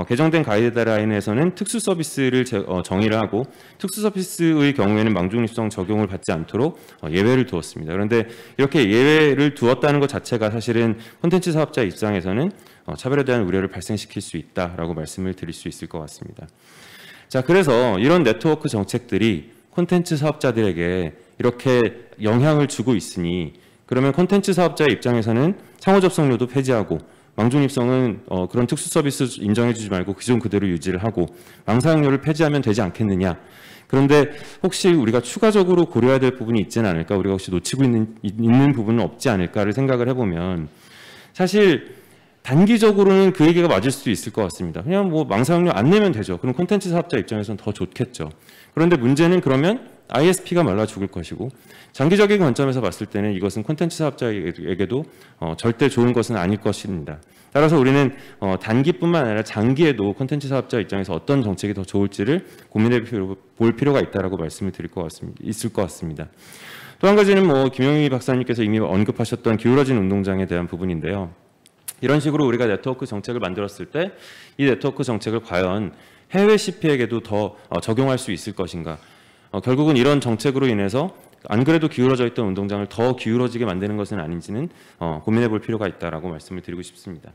개정된 가이드라인에서는 특수 서비스를 정의를 하고 특수 서비스의 경우에는 망중립성 적용을 받지 않도록 예외를 두었습니다. 그런데 이렇게 예외를 두었다는 것 자체가 사실은 콘텐츠 사업자 입장에서는 차별에 대한 우려를 발생시킬 수 있다라고 말씀을 드릴 수 있을 것 같습니다. 자, 그래서 이런 네트워크 정책들이 콘텐츠 사업자들에게 이렇게 영향을 주고 있으니 그러면 콘텐츠 사업자의 입장에서는 상호 접속료도 폐지하고 망중립성은 그런 특수 서비스 인정해주지 말고 기존 그대로 유지를 하고 망사용료를 폐지하면 되지 않겠느냐. 그런데 혹시 우리가 추가적으로 고려해야 될 부분이 있지는 않을까, 우리가 혹시 놓치고 있는 부분은 없지 않을까를 생각을 해보면 사실 단기적으로는 그 얘기가 맞을 수도 있을 것 같습니다. 그냥 뭐 망사용료 안 내면 되죠. 그럼 콘텐츠 사업자 입장에서는 더 좋겠죠. 그런데 문제는 그러면 ISP가 말라 죽을 것이고 장기적인 관점에서 봤을 때는 이것은 콘텐츠 사업자에게도 절대 좋은 것은 아닐 것입니다. 따라서 우리는 단기뿐만 아니라 장기에도 콘텐츠 사업자 입장에서 어떤 정책이 더 좋을지를 고민해 볼 필요가 있다라고 말씀을 드릴 것 같습니다. 있을 것 같습니다. 또 한 가지는 뭐 김영희 박사님께서 이미 언급하셨던 기울어진 운동장에 대한 부분인데요. 이런 식으로 우리가 네트워크 정책을 만들었을 때 이 네트워크 정책을 과연 해외 CP에게도 더 적용할 수 있을 것인가. 결국은 이런 정책으로 인해서 안 그래도 기울어져 있던 운동장을 더 기울어지게 만드는 것은 아닌지는 고민해 볼 필요가 있다라고 말씀을 드리고 싶습니다.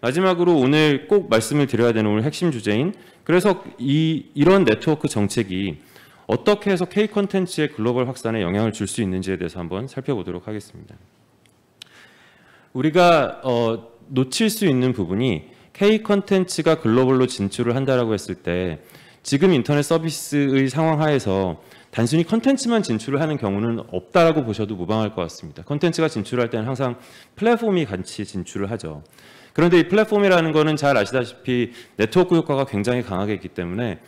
마지막으로 오늘 꼭 말씀을 드려야 되는 오늘 핵심 주제인 그래서 이런 네트워크 정책이 어떻게 해서 K 콘텐츠의 글로벌 확산에 영향을 줄 수 있는지에 대해서 한번 살펴보도록 하겠습니다. 우리가 놓칠 수 있는 부분이 K 콘텐츠가 글로벌로 진출을 한다라고 했을 때 지금 인터넷 서비스의 상황 하에서 단순히 콘텐츠만 진출을 하는 경우는 없다라고 보셔도 무방할 것 같습니다. 콘텐츠가 진출할 때는 항상 플랫폼이 같이 진출을 하죠. 그런데 이 플랫폼이라는 거는 잘 아시다시피 네트워크 효과가 굉장히 강하게 있기 때문에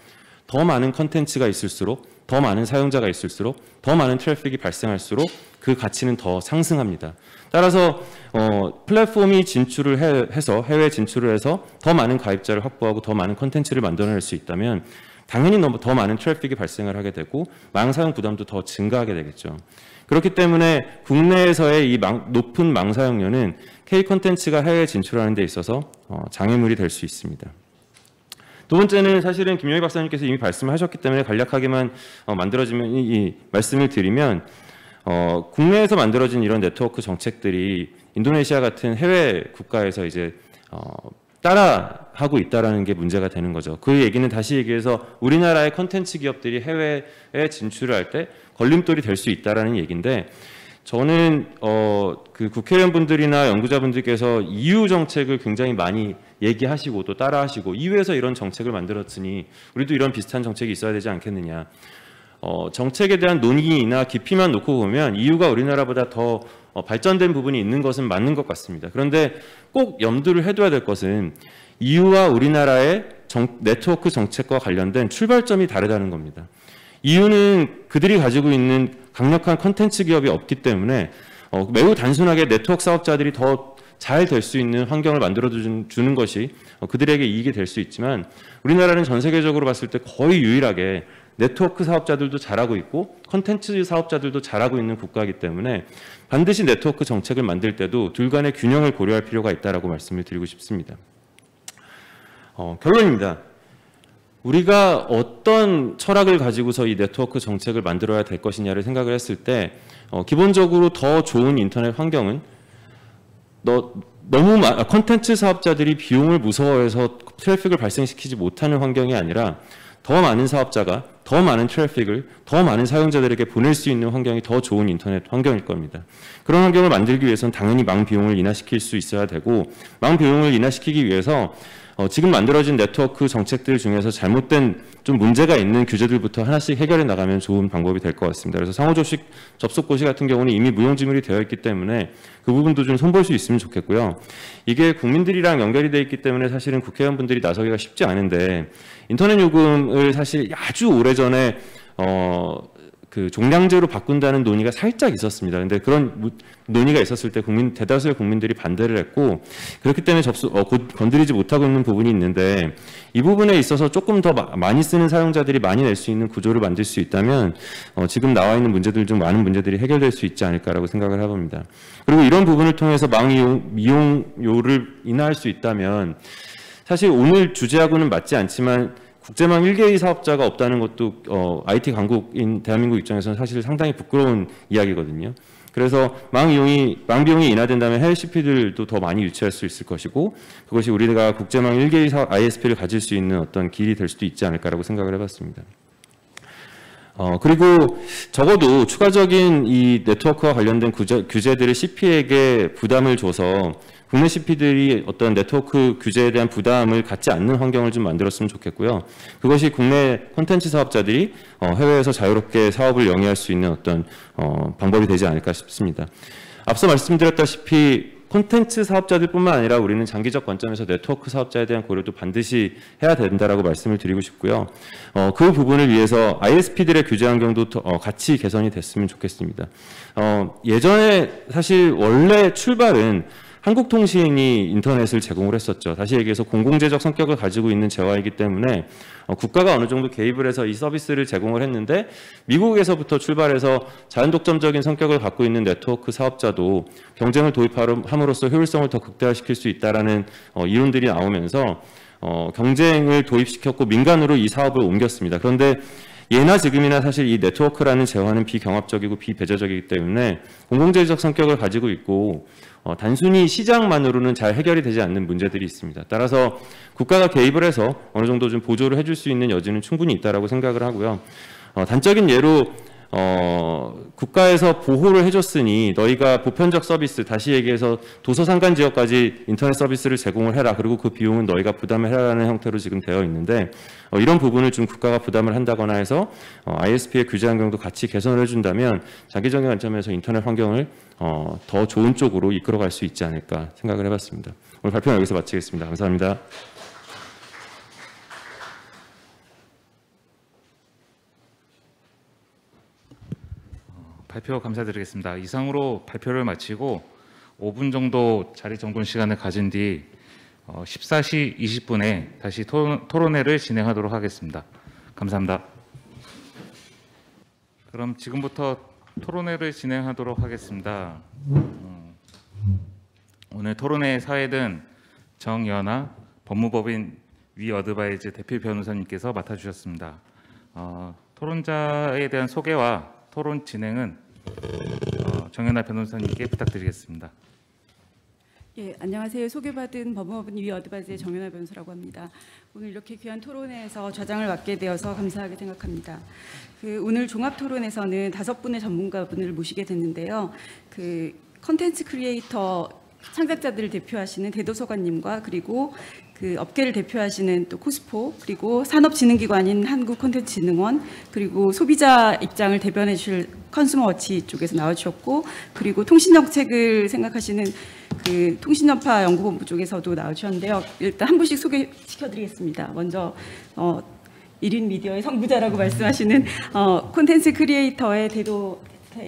더 많은 콘텐츠가 있을수록 더 많은 사용자가 있을수록 더 많은 트래픽이 발생할수록 그 가치는 더 상승합니다. 따라서 플랫폼이 진출을 해서 해외 진출을 해서 더 많은 가입자를 확보하고 더 많은 콘텐츠를 만들어낼 수 있다면 당연히 더 많은 트래픽이 발생을 하게 되고 망사용 부담도 더 증가하게 되겠죠. 그렇기 때문에 국내에서의 이 높은 망사용료는 K 콘텐츠가 해외 진출하는 데 있어서 장애물이 될 수 있습니다. 두 번째는 사실은 김영희 박사님께서 이미 말씀을 하셨기 때문에 간략하게만 만들어지면 이 말씀을 드리면 국내에서 만들어진 이런 네트워크 정책들이 인도네시아 같은 해외 국가에서 이제 따라하고 있다라는 게 문제가 되는 거죠. 그 얘기는 다시 얘기해서 우리나라의 콘텐츠 기업들이 해외에 진출을 할 때 걸림돌이 될 수 있다라는 얘기인데 저는 그 국회의원분들이나 연구자분들께서 EU 정책을 굉장히 많이 얘기하시고 또 따라하시고 EU에서 이런 정책을 만들었으니 우리도 이런 비슷한 정책이 있어야 되지 않겠느냐. 정책에 대한 논의나 깊이만 놓고 보면 EU가 우리나라보다 더 발전된 부분이 있는 것은 맞는 것 같습니다. 그런데 꼭 염두를 해둬야 될 것은 EU와 우리나라의 네트워크 정책과 관련된 출발점이 다르다는 겁니다. EU는 그들이 가지고 있는 강력한 콘텐츠 기업이 없기 때문에 매우 단순하게 네트워크 사업자들이 더 잘 될 수 있는 환경을 만들어 주는 것이 그들에게 이익이 될 수 있지만 우리나라는 전 세계적으로 봤을 때 거의 유일하게 네트워크 사업자들도 잘하고 있고 콘텐츠 사업자들도 잘하고 있는 국가이기 때문에 반드시 네트워크 정책을 만들 때도 둘 간의 균형을 고려할 필요가 있다라고 말씀을 드리고 싶습니다. 결론입니다. 우리가 어떤 철학을 가지고서 이 네트워크 정책을 만들어야 될 것이냐를 생각을 했을 때 기본적으로 더 좋은 인터넷 환경은 너무 콘텐츠 사업자들이 비용을 무서워해서 트래픽을 발생시키지 못하는 환경이 아니라 더 많은 사업자가 더 많은 트래픽을 더 많은 사용자들에게 보낼 수 있는 환경이 더 좋은 인터넷 환경일 겁니다. 그런 환경을 만들기 위해서는 당연히 망 비용을 인하시킬 수 있어야 되고 망 비용을 인하시키기 위해서 지금 만들어진 네트워크 정책들 중에서 잘못된 좀 문제가 있는 규제들부터 하나씩 해결해 나가면 좋은 방법이 될 것 같습니다. 그래서 상호 접속 고시 같은 경우는 이미 무용지물이 되어 있기 때문에 그 부분도 좀 손볼 수 있으면 좋겠고요. 이게 국민들이랑 연결이 되어 있기 때문에 사실은 국회의원분들이 나서기가 쉽지 않은데 인터넷 요금을 사실 아주 오래전에 그 종량제로 바꾼다는 논의가 살짝 있었습니다. 근데 그런 논의가 있었을 때 대다수의 국민들이 반대를 했고, 그렇기 때문에 건드리지 못하고 있는 부분이 있는데, 이 부분에 있어서 조금 더 많이 쓰는 사용자들이 많이 낼 수 있는 구조를 만들 수 있다면 지금 나와 있는 문제들 중 많은 문제들이 해결될 수 있지 않을까라고 생각을 해봅니다. 그리고 이런 부분을 통해서 망 이용료를 인하할 수 있다면, 사실 오늘 주제하고는 맞지 않지만 국제망 1개의 사업자가 없다는 것도 IT 강국인 대한민국 입장에서는 사실 상당히 부끄러운 이야기거든요. 그래서 망 비용이 인하된다면 해외 CP들도 더 많이 유치할 수 있을 것이고, 그것이 우리가 국제망 1개의 ISP를 가질 수 있는 어떤 길이 될 수도 있지 않을까라고 생각을 해봤습니다. 그리고 적어도 추가적인 이 네트워크와 관련된 규제들을 CP에게 부담을 줘서 국내 CP들이 어떤 네트워크 규제에 대한 부담을 갖지 않는 환경을 좀 만들었으면 좋겠고요. 그것이 국내 콘텐츠 사업자들이 해외에서 자유롭게 사업을 영위할 수 있는 어떤 방법이 되지 않을까 싶습니다. 앞서 말씀드렸다시피 콘텐츠 사업자들뿐만 아니라 우리는 장기적 관점에서 네트워크 사업자에 대한 고려도 반드시 해야 된다라고 말씀을 드리고 싶고요. 그 부분을 위해서 ISP들의 규제 환경도 같이 개선이 됐으면 좋겠습니다. 예전에 사실 원래 출발은 한국통신이 인터넷을 제공을 했었죠. 다시 얘기해서 공공재적 성격을 가지고 있는 재화이기 때문에 국가가 어느 정도 개입을 해서 이 서비스를 제공을 했는데, 미국에서부터 출발해서 자연독점적인 성격을 갖고 있는 네트워크 사업자도 경쟁을 도입함으로써 효율성을 더 극대화시킬 수 있다라는 이론들이 나오면서 경쟁을 도입시켰고 민간으로 이 사업을 옮겼습니다. 그런데 예나 지금이나 사실 이 네트워크라는 재화는 비경합적이고 비배제적이기 때문에 공공재적 성격을 가지고 있고 단순히 시장만으로는 잘 해결이 되지 않는 문제들이 있습니다. 따라서 국가가 개입을 해서 어느 정도 좀 보조를 해줄 수 있는 여지는 충분히 있다라고 생각을 하고요. 단적인 예로 국가에서 보호를 해줬으니 너희가 보편적 서비스, 다시 얘기해서 도서 산간 지역까지 인터넷 서비스를 제공을 해라. 그리고 그 비용은 너희가 부담을 해라라는 형태로 지금 되어 있는데, 이런 부분을 좀 국가가 부담을 한다거나 해서 ISP의 규제 환경도 같이 개선을 해준다면 장기적인 관점에서 인터넷 환경을 더 좋은 쪽으로 이끌어갈 수 있지 않을까 생각을 해봤습니다. 오늘 발표는 여기서 마치겠습니다. 감사합니다. 발표 감사드리겠습니다. 이상으로 발표를 마치고 5분 정도 자리 정돈 시간을 가진 뒤 14시 20분에 다시 토론회를 진행하도록 하겠습니다. 감사합니다. 그럼 지금부터 토론회를 진행하도록 하겠습니다. 오늘 토론회 사회는 정연아 법무법인 위어드바이즈 대표 변호사님께서 맡아주셨습니다. 토론자에 대한 소개와 토론 진행은 정연아 변호사님께 부탁드리겠습니다. 예, 안녕하세요. 소개받은 법무법인 위어드바이즈의 정연아 변호사라고 합니다. 오늘 이렇게 귀한 토론회에서 좌장을 맡게 되어서 감사하게 생각합니다. 오늘 종합 토론에서는 5분의 전문가분을 모시게 됐는데요. 컨텐츠 크리에이터 창작자들을 대표하시는 대도서관님과, 그리고 업계를 대표하시는 또 코스포, 그리고 산업진흥기관인 한국콘텐츠진흥원, 그리고 소비자 입장을 대변해 주실 컨슈머워치 쪽에서 나와주셨고, 그리고 통신정책을 생각하시는 통신전파 연구본부 쪽에서도 나와주셨는데요. 일단 한 분씩 소개시켜드리겠습니다. 먼저 1인 미디어의 선구자라고 말씀하시는 콘텐츠 크리에이터의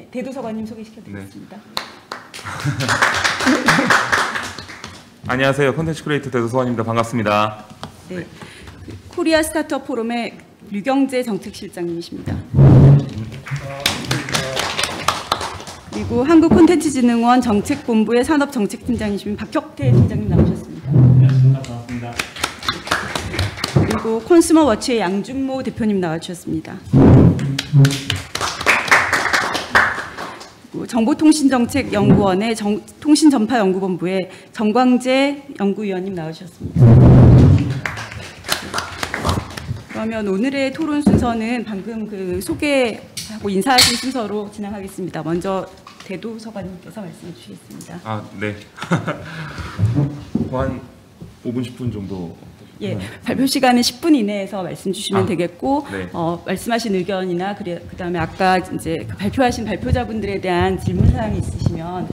대도서관님 소개시켜드리겠습니다. 네. 안녕하세요. 콘텐츠 크리에이터 대도서관입니다. 반갑습니다. 네. 코리아 스타트업 포럼의 류경재 정책실장님이십니다. 그리고 한국콘텐츠진흥원 정책본부의 산업정책팀장이신 박혁태 팀장님 나오셨습니다. 안녕하십니까. 반갑습니다. 그리고 컨슈머워치의 양준모 대표님 나와주셨습니다. 정보통신정책연구원의 통신전파연구본부의 정광재 연구위원님 나오셨습니다. 그러면 오늘의 토론 순서는 방금 소개하고 인사하신 순서로 진행하겠습니다. 먼저 대도서관님께서 말씀해 주시겠습니다. 네. 한 5분, 10분 정도. 예, 발표 시간은 10분 이내에서 말씀 주시면 되겠고, 네. 말씀하신 의견이나 그다음에 아까 이제 발표하신 발표자분들에 대한 질문 사항이 있으시면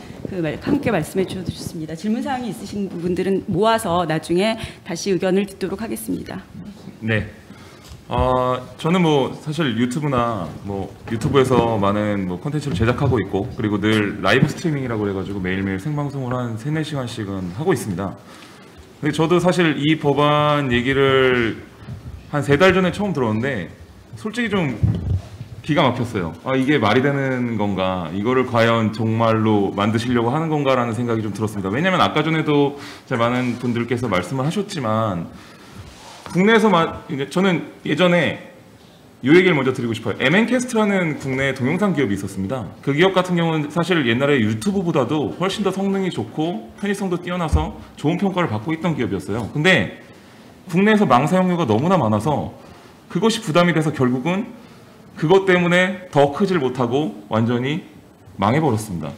함께 말씀해 주셔도 좋습니다. 질문 사항이 있으신 부분들은 모아서 나중에 다시 의견을 듣도록 하겠습니다. 네. 저는 뭐 사실 유튜브나 뭐 유튜브에서 많은 뭐 콘텐츠를 제작하고 있고, 그리고 늘 라이브 스트리밍이라고 해가지고 매일매일 생방송을 한 3-4시간씩은 하고 있습니다. 근데 저도 사실 이 법안 얘기를 한 3달 전에 처음 들었는데 솔직히 좀 기가 막혔어요. 이게 말이 되는 건가? 이거를 과연 정말로 만드시려고 하는 건가라는 생각이 좀 들었습니다. 왜냐하면 아까 전에도 많은 분들께서 말씀을 하셨지만 국내에서 저는 예전에 이 얘기를 먼저 드리고 싶어요. MN캐스트라는 국내 동영상 기업이 있었습니다. 그 기업 같은 경우는 사실 옛날에 유튜브보다도 훨씬 더 성능이 좋고 편의성도 뛰어나서 좋은 평가를 받고 있던 기업이었어요. 근데 국내에서 망 사용료가 너무나 많아서 그것이 부담이 돼서 결국은 그것 때문에 더 크질 못하고 완전히 망해버렸습니다.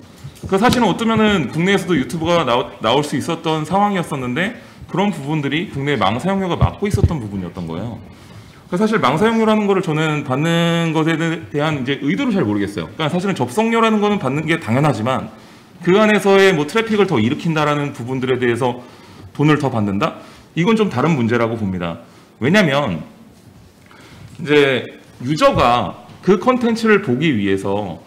그 사실은 어쩌면은 국내에서도 유튜브가 나올 수 있었던 상황이었었는데 그런 부분들이 국내 망 사용료가 막고 있었던 부분이었던 거예요. 사실 망 사용료라는 거를 저는 받는 것에 대한 이제 의도를 잘 모르겠어요. 그러니까 사실은 접속료라는 거는 받는 게 당연하지만 그 안에서의 뭐 트래픽을 더 일으킨다라는 부분들에 대해서 돈을 더 받는다? 이건 좀 다른 문제라고 봅니다. 왜냐면 이제 유저가 그 컨텐츠를 보기 위해서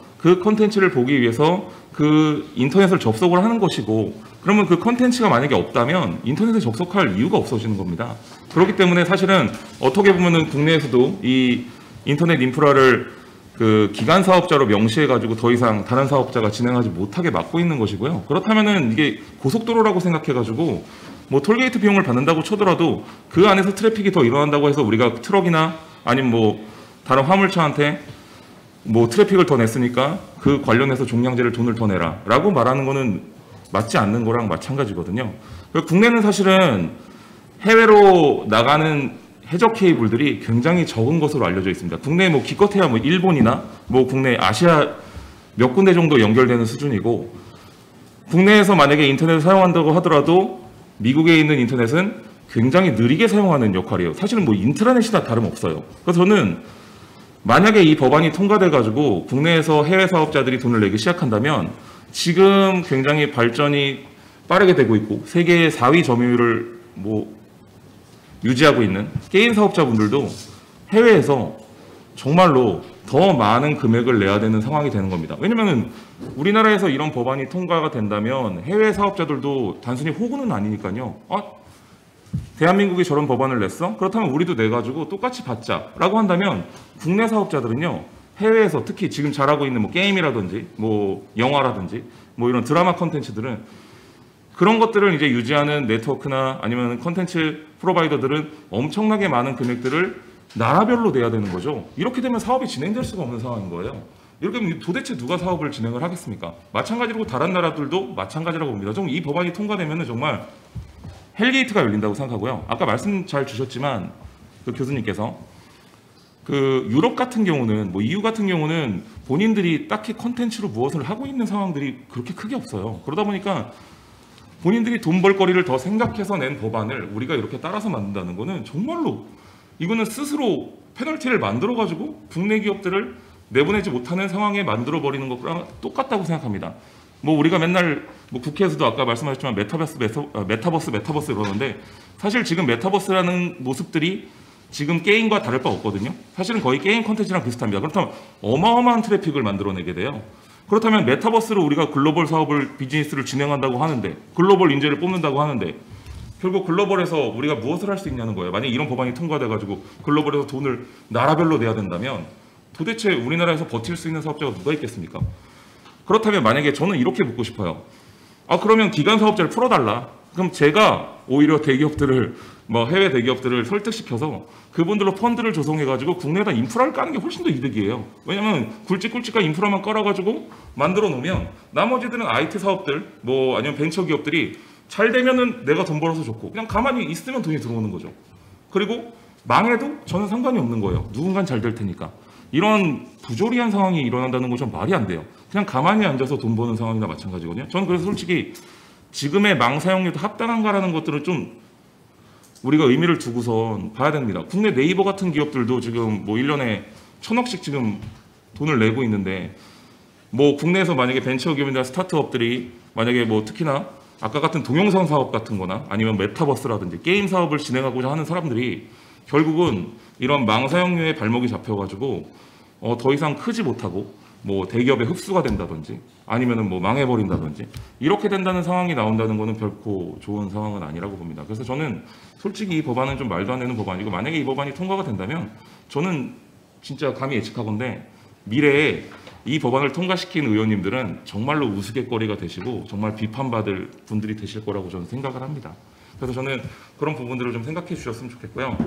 그 인터넷을 접속을 하는 것이고, 그러면 그 컨텐츠가 만약에 없다면 인터넷에 접속할 이유가 없어지는 겁니다. 그렇기 때문에 사실은 어떻게 보면은 국내에서도 이 인터넷 인프라를 그 기간 사업자로 명시해가지고 더 이상 다른 사업자가 진행하지 못하게 막고 있는 것이고요. 그렇다면은 이게 고속도로라고 생각해가지고 뭐 톨게이트 비용을 받는다고 쳐더라도 그 안에서 트래픽이 더 일어난다고 해서 우리가 트럭이나 아니면 뭐 다른 화물차한테 뭐 트래픽을 더 냈으니까 그 관련해서 종량제를 돈을 더 내라 라고 말하는 거는 맞지 않는 거랑 마찬가지거든요. 국내는 사실은 해외로 나가는 해적 케이블들이 굉장히 적은 것으로 알려져 있습니다. 국내 뭐 기껏해야 뭐 일본이나 뭐 국내 아시아 몇 군데 정도 연결되는 수준이고, 국내에서 만약에 인터넷을 사용한다고 하더라도 미국에 있는 인터넷은 굉장히 느리게 사용하는 역할이에요. 사실은 뭐 인트라넷이나 다름없어요. 그래서 저는 만약에 이 법안이 통과돼가지고 국내에서 해외 사업자들이 돈을 내기 시작한다면 지금 굉장히 발전이 빠르게 되고 있고 세계 4위 점유율을 뭐 유지하고 있는 게임 사업자분들도 해외에서 정말로 더 많은 금액을 내야 되는 상황이 되는 겁니다. 왜냐면은 우리나라에서 이런 법안이 통과가 된다면 해외 사업자들도 단순히 호구는 아니니까요. 대한민국이 저런 법안을 냈어? 그렇다면 우리도 내가지고 똑같이 받자라고 한다면 국내 사업자들은요, 해외에서 특히 지금 잘하고 있는 뭐 게임이라든지 뭐 영화라든지 뭐 이런 드라마 콘텐츠들은 그런 것들을 이제 유지하는 네트워크나 아니면 콘텐츠 프로바이더들은 엄청나게 많은 금액들을 나라별로 내야 되는 거죠. 이렇게 되면 사업이 진행될 수가 없는 상황인 거예요. 이렇게 되면 도대체 누가 사업을 진행을 하겠습니까? 마찬가지로 다른 나라들도 마찬가지라고 봅니다. 좀 이 법안이 통과되면 정말 헬게이트가 열린다고 생각하고요. 아까 말씀 잘 주셨지만 그 교수님께서 그 유럽 같은 경우는 뭐 EU 같은 경우는 본인들이 딱히 컨텐츠로 무엇을 하고 있는 상황들이 그렇게 크게 없어요. 그러다 보니까 본인들이 돈 벌거리를 더 생각해서 낸 법안을 우리가 이렇게 따라서 만든다는 거는 정말로 이거는 스스로 페널티를 만들어 가지고 국내 기업들을 내보내지 못하는 상황에 만들어 버리는 것과 똑같다고 생각합니다. 뭐 우리가 맨날 뭐 국회에서도 아까 말씀하셨지만 메타버스 이러는데 사실 지금 메타버스라는 모습들이 지금 게임과 다를 바 없거든요. 사실은 거의 게임 콘텐츠랑 비슷합니다. 그렇다면 어마어마한 트래픽을 만들어내게 돼요. 그렇다면 메타버스로 우리가 글로벌 사업을 비즈니스를 진행한다고 하는데 글로벌 인재를 뽑는다고 하는데 결국 글로벌에서 우리가 무엇을 할 수 있냐는 거예요. 만약에 이런 법안이 통과돼가지고 글로벌에서 돈을 나라별로 내야 된다면 도대체 우리나라에서 버틸 수 있는 사업자가 누가 있겠습니까? 그렇다면 만약에 저는 이렇게 묻고 싶어요. 그러면 기간 사업자를 풀어달라. 그럼 제가 오히려 대기업들을 뭐 해외 대기업들을 설득시켜서 그분들로 펀드를 조성해가지고 국내에다 인프라를 까는 게 훨씬 더 이득이에요. 왜냐면 굵직굵직한 인프라만 깔아가지고 만들어 놓으면 나머지들은 IT 사업들 뭐 아니면 벤처 기업들이 잘 되면은 내가 돈 벌어서 좋고 그냥 가만히 있으면 돈이 들어오는 거죠. 그리고 망해도 저는 상관이 없는 거예요. 누군간 잘 될 테니까. 이런 부조리한 상황이 일어난다는 건 좀 말이 안 돼요. 그냥 가만히 앉아서 돈 버는 상황이나 마찬가지거든요. 저는 그래서 솔직히 지금의 망 사용료도 합당한가라는 것들을 좀 우리가 의미를 두고선 봐야 됩니다. 국내 네이버 같은 기업들도 지금 뭐 1년에 1,000억씩 지금 돈을 내고 있는데 뭐 국내에서 만약에 벤처 기업이나 스타트업들이 만약에 뭐 특히나 아까 같은 동영상 사업 같은 거나 아니면 메타버스라든지 게임 사업을 진행하고자 하는 사람들이 결국은 이런 망 사용료의 발목이 잡혀가지고 더 이상 크지 못하고 뭐 대기업에 흡수가 된다든지 아니면은 뭐 망해버린다든지 이렇게 된다는 상황이 나온다는 거는 결코 좋은 상황은 아니라고 봅니다. 그래서 저는 솔직히 이 법안은 좀 말도 안 되는 법안이고, 만약에 이 법안이 통과가 된다면 저는 진짜 감히 예측하건대 미래에 이 법안을 통과시킨 의원님들은 정말로 우스갯거리가 되시고 정말 비판받을 분들이 되실 거라고 저는 생각을 합니다. 그래서 저는 그런 부분들을 좀 생각해 주셨으면 좋겠고요.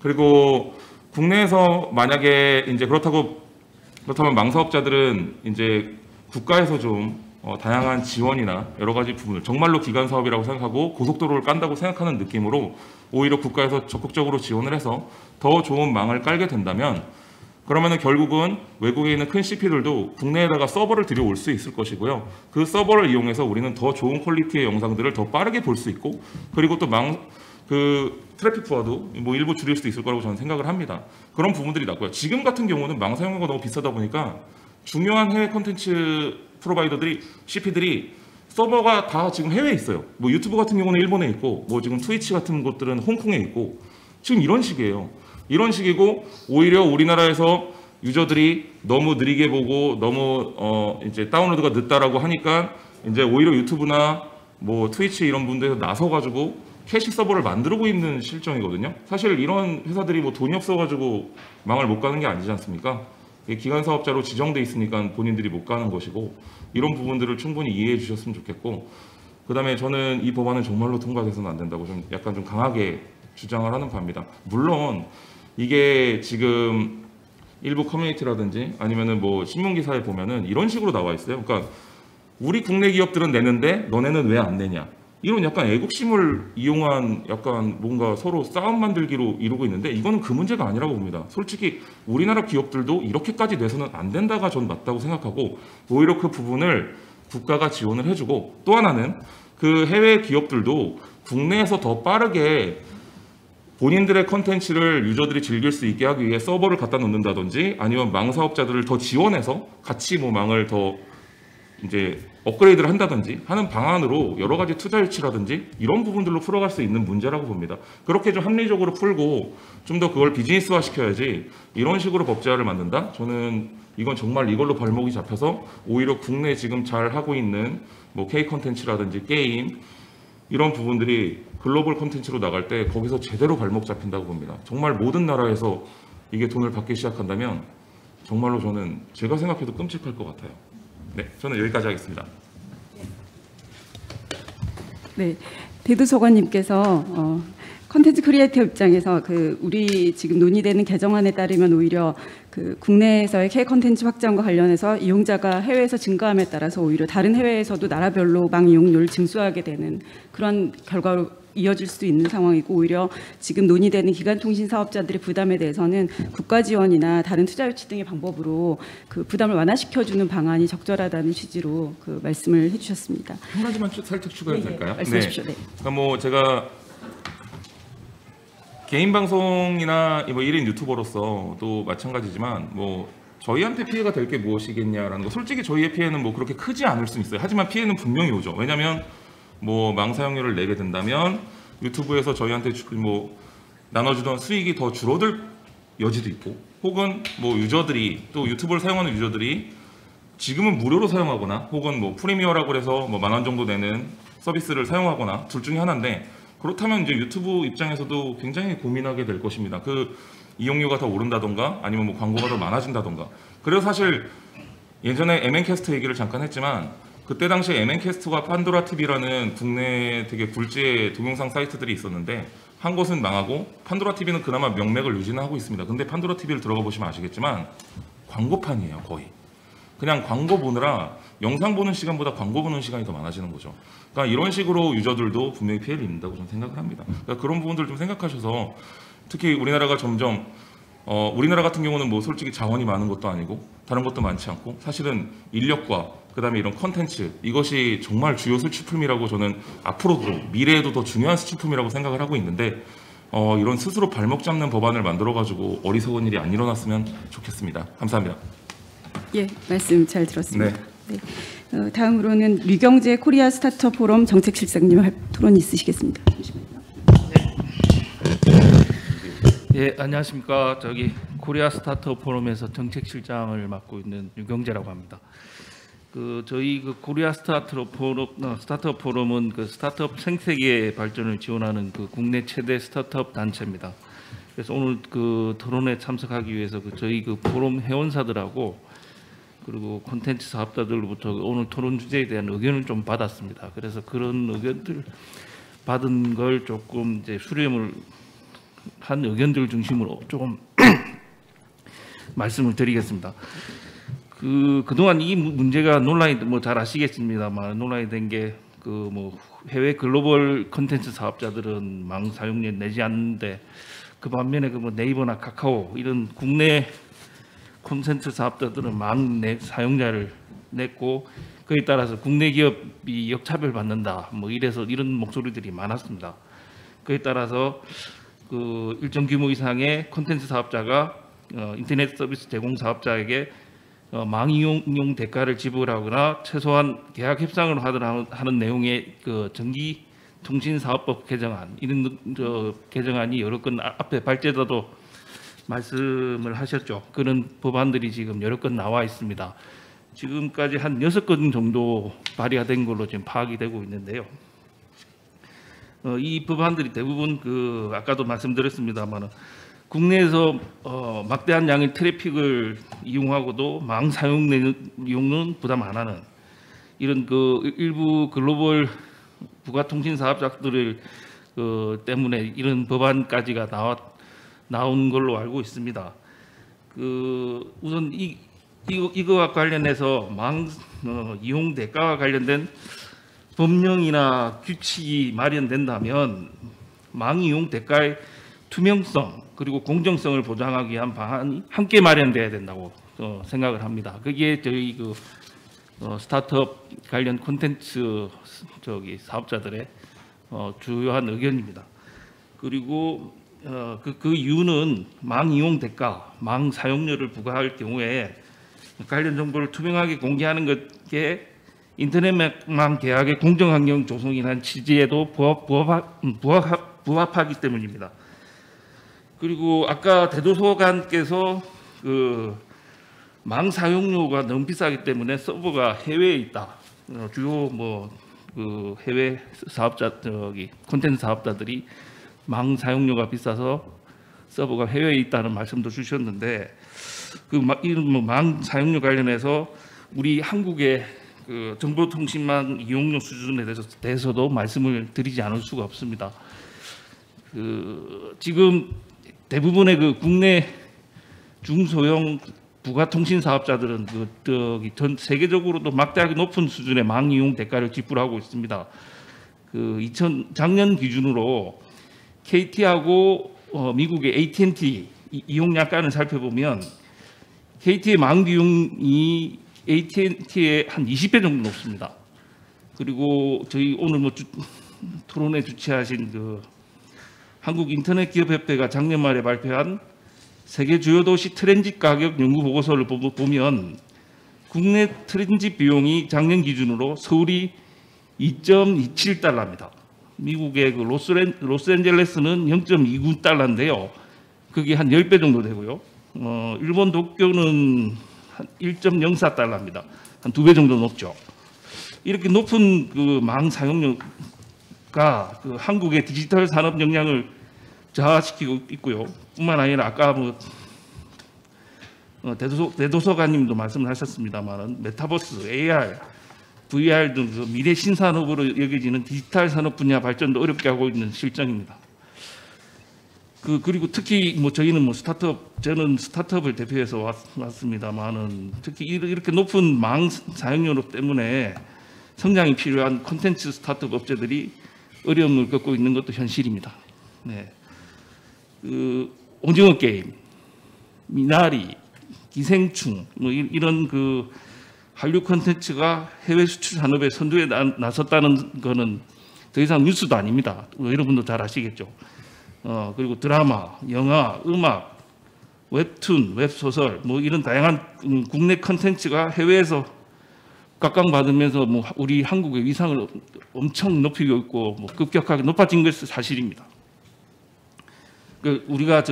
그리고 국내에서 만약에 이제 그렇다면 망사업자들은 이제 국가에서 좀 다양한 지원이나 여러 가지 부분을 정말로 기간 사업이라고 생각하고 고속도로를 깐다고 생각하는 느낌으로 오히려 국가에서 적극적으로 지원을 해서 더 좋은 망을 깔게 된다면, 그러면은 결국은 외국에 있는 큰 CP들도 국내에다가 서버를 들여올 수 있을 것이고요. 그 서버를 이용해서 우리는 더 좋은 퀄리티의 영상들을 더 빠르게 볼 수 있고, 그리고 또 트래픽 부하도 뭐 일부 줄일 수도 있을 거라고 저는 생각을 합니다. 그런 부분들이 났고요. 지금 같은 경우는 망 사용료가 너무 비싸다 보니까 중요한 해외 콘텐츠 프로바이더들이, CP들이 서버가 다 지금 해외에 있어요. 뭐 유튜브 같은 경우는 일본에 있고, 뭐 지금 트위치 같은 곳들은 홍콩에 있고, 지금 이런 식이에요. 이런 식이고, 오히려 우리나라에서 유저들이 너무 느리게 보고 너무 이제 다운로드가 늦다라고 하니까 이제 오히려 유튜브나 뭐 트위치 이런 분들에서 나서가지고 캐시 서버를 만들고 있는 실정이거든요. 사실 이런 회사들이 뭐 돈이 없어가지고 망을 못 가는 게 아니지 않습니까? 기간 사업자로 지정돼 있으니까 본인들이 못 가는 것이고, 이런 부분들을 충분히 이해해 주셨으면 좋겠고, 그다음에 저는 이 법안은 정말로 통과돼서는 안 된다고 좀 약간 좀 강하게 주장을 하는 바입니다. 물론 이게 지금 일부 커뮤니티라든지 아니면은 뭐 신문 기사에 보면은 이런 식으로 나와 있어요. 그러니까 우리 국내 기업들은 내는데 너네는 왜 안 내냐, 이런 약간 애국심을 이용한 약간 뭔가 서로 싸움 만들기로 이루고 있는데, 이거는 그 문제가 아니라고 봅니다. 솔직히 우리나라 기업들도 이렇게까지 내서는 안 된다가 전 맞다고 생각하고, 오히려 그 부분을 국가가 지원을 해주고, 또 하나는 그 해외 기업들도 국내에서 더 빠르게 본인들의 컨텐츠를 유저들이 즐길 수 있게 하기 위해 서버를 갖다 놓는다든지 아니면 망 사업자들을 더 지원해서 같이 뭐 망을 더 이제 업그레이드를 한다든지 하는 방안으로 여러 가지 투자 유치라든지 이런 부분들로 풀어갈 수 있는 문제라고 봅니다. 그렇게 좀 합리적으로 풀고 좀 더 그걸 비즈니스화 시켜야지 이런 식으로 법제화를 만든다? 저는 이건 정말 이걸로 발목이 잡혀서 오히려 국내 지금 잘 하고 있는 뭐 K 콘텐츠라든지 게임 이런 부분들이 글로벌 콘텐츠로 나갈 때 거기서 제대로 발목 잡힌다고 봅니다. 정말 모든 나라에서 이게 돈을 받기 시작한다면 정말로 저는 제가 생각해도 끔찍할 것 같아요. 네, 저는 여기까지 하겠습니다. 네, 대두소관님께서 컨텐츠 크리에이터 입장에서 우리 지금 논의되는 개정안에 따르면 오히려 국내에서의 K 컨텐츠 확장과 관련해서 이용자가 해외에서 증가함에 따라서 오히려 다른 해외에서도 나라별로 망 이용료를 징수하게 되는 그런 결과로 이어질 수도 있는 상황이고, 오히려 지금 논의되는 기간통신 사업자들의 부담에 대해서는 국가 지원이나 다른 투자 유치 등의 방법으로 그 부담을 완화시켜주는 방안이 적절하다는 취지로 말씀을 해주셨습니다. 한 가지만 살짝 추가해도 될까요? 말씀해 주십시오. 네. 그러니까 뭐 제가 개인 방송이나 뭐 1인 유튜버로서도 마찬가지지만 뭐 저희한테 피해가 될 게 무엇이겠냐라는 거, 솔직히 저희의 피해는 뭐 그렇게 크지 않을 수 있어요. 하지만 피해는 분명히 오죠. 왜냐하면 뭐 망 사용료를 내게 된다면 유튜브에서 저희한테 뭐 나눠주던 수익이 더 줄어들 여지도 있고, 혹은 뭐 유저들이 또 유튜브를 사용하는 유저들이 지금은 무료로 사용하거나 혹은 뭐 프리미어라고 해서 뭐 10,000원 정도 내는 서비스를 사용하거나 둘 중에 하나인데, 그렇다면 이제 유튜브 입장에서도 굉장히 고민하게 될 것입니다. 이용료가 더 오른다던가 아니면 뭐 광고가 더 많아진다던가. 그래서 사실 예전에 MN캐스트 얘기를 잠깐 했지만, 그때 당시에 MN캐스트와 판도라 TV라는 국내 되게 굴지의 동영상 사이트들이 있었는데 한 곳은 망하고 판도라 TV는 그나마 명맥을 유지는 하고 있습니다. 근데 판도라 TV를 들어가 보시면 아시겠지만 광고판이에요, 거의. 그냥 광고 보느라 영상 보는 시간보다 광고 보는 시간이 더 많아지는 거죠. 그러니까 이런 식으로 유저들도 분명히 피해를 입는다고 저는 생각을 합니다. 그러니까 그런 부분들을 좀 생각하셔서, 특히 우리나라가 점점 우리나라 같은 경우는 뭐 솔직히 자원이 많은 것도 아니고 다른 것도 많지 않고, 사실은 인력과 그다음에 이런 컨텐츠, 이것이 정말 주요 수출품이라고 저는 앞으로도 미래에도 더 중요한 수출품이라고 생각을 하고 있는데, 이런 스스로 발목 잡는 법안을 만들어 가지고 어리석은 일이 안 일어났으면 좋겠습니다. 감사합니다. 예, 말씀 잘 들었습니다. 네. 다음으로는 류경재 코리아 스타트업 포럼 정책실장님 토론 있으시겠습니다. 잠시만요. 예, 안녕하십니까. 코리아 스타트업 포럼에서 정책실장을 맡고 있는 유경재라고 합니다. 저희 코리아 스타트업 포럼은 스타트업 생태계 발전을 지원하는 국내 최대 스타트업 단체입니다. 그래서 오늘 토론에 참석하기 위해서 저희 포럼 회원사들하고 그리고 콘텐츠 사업자들로부터 오늘 토론 주제에 대한 의견을 좀 받았습니다. 그래서 그런 의견들 받은 걸 조금 이제 수렴을 한 의견들 중심으로 조금 말씀을 드리겠습니다. 그동안 이 문제가 논란이 잘 아시겠습니다만 논란이 된 게 해외 글로벌 콘텐츠 사업자들은 망 사용료 내지 않는데 그 반면에 네이버나 카카오 이런 국내 콘텐츠 사업자들은 망 사용자를 냈고 그에 따라서 국내 기업이 역차별 받는다 이래서 이런 목소리들이 많았습니다. 그에 따라서 일정 규모 이상의 콘텐츠 사업자가 인터넷 서비스 제공 사업자에게 망 이용 대가를 지불하거나 최소한 계약 협상을 하는 내용의 전기통신사업법 개정안 이런 개정안이 여러 건 앞에 발제자도 말씀을 하셨죠. 그런 법안들이 지금 여러 건 나와 있습니다. 지금까지 한 6건 정도 발의가 된 걸로 지금 파악이 되고 있는데요. 이 법안들이 대부분 아까도 말씀드렸습니다만 국내에서 막대한 양의 트래픽을 이용하고도 망 사용료는 부담 안 하는 이런 일부 글로벌 부가통신 사업자들을 때문에 이런 법안까지가 나온 걸로 알고 있습니다. 우선 이거와 관련해서 망 이용 대가와 관련된 법령이나 규칙이 마련된다면 망 이용 대가의 투명성 그리고 공정성을 보장하기 위한 방안이 함께 마련돼야 된다고 생각을 합니다. 그게 저희 스타트업 관련 콘텐츠 사업자들의 주요한 의견입니다. 그리고 그 이유는 망 이용 대가, 망 사용료를 부과할 경우에 관련 정보를 투명하게 공개하는 것에 인터넷망 계약의 공정환경 조성이라는 취지에도 부합하기 때문입니다. 그리고 아까 대도서관께서 망 사용료가 너무 비싸기 때문에 서버가 해외에 있다. 주요 해외 사업자 콘텐츠 사업자들이 망 사용료가 비싸서 서버가 해외에 있다는 말씀도 주셨는데 이런 망 사용료 관련해서 우리 한국의 정보통신망 이용료 수준에 대해서도 말씀을 드리지 않을 수가 없습니다. 지금 대부분의 국내 중소형 부가통신 사업자들은 전 세계적으로도 막대하게 높은 수준의 망 이용 대가를 지불하고 있습니다. 작년 기준으로 KT하고 미국의 AT&T 이용 약관을 살펴보면 KT의 망 비용이 AT&T의 한 20배 정도 높습니다. 그리고 저희 오늘 토론회 주최하신 한국인터넷기업협회가 작년 말에 발표한 세계 주요 도시 트랜짓 가격 연구 보고서를 보면 국내 트랜짓 비용이 작년 기준으로 서울이 2.27달러입니다. 미국의 로스앤젤레스는 0.29달러인데요. 그게 한 10배 정도 되고요. 일본 도쿄는 한 1.04달러입니다. 한 2배 정도 높죠. 이렇게 높은 망 사용료가 한국의 디지털 산업 역량을 저하시키고 있고요. 뿐만 아니라 아까 대도서관님도 말씀을 하셨습니다만 메타버스, AR, VR 등 미래 신산업으로 여겨지는 디지털 산업 분야 발전도 어렵게 하고 있는 실정입니다. 그리고 특히 저희는 저는 스타트업을 대표해서 왔습니다만은 특히 이렇게 높은 망 사용료 때문에 성장이 필요한 콘텐츠 스타트업 업체들이 어려움을 겪고 있는 것도 현실입니다. 네. 오징어 게임, 미나리, 기생충 이런 한류 콘텐츠가 해외 수출 산업의 선두에 나섰다는 것은 더 이상 뉴스도 아닙니다. 여러분도 잘 아시겠죠. 그리고 드라마, 영화, 음악, 웹툰, 웹소설 이런 다양한 국내 콘텐츠가 해외에서 각광받으면서 우리 한국의 위상을 엄청 높이고 있고 급격하게 높아진 것이 사실입니다. 우리가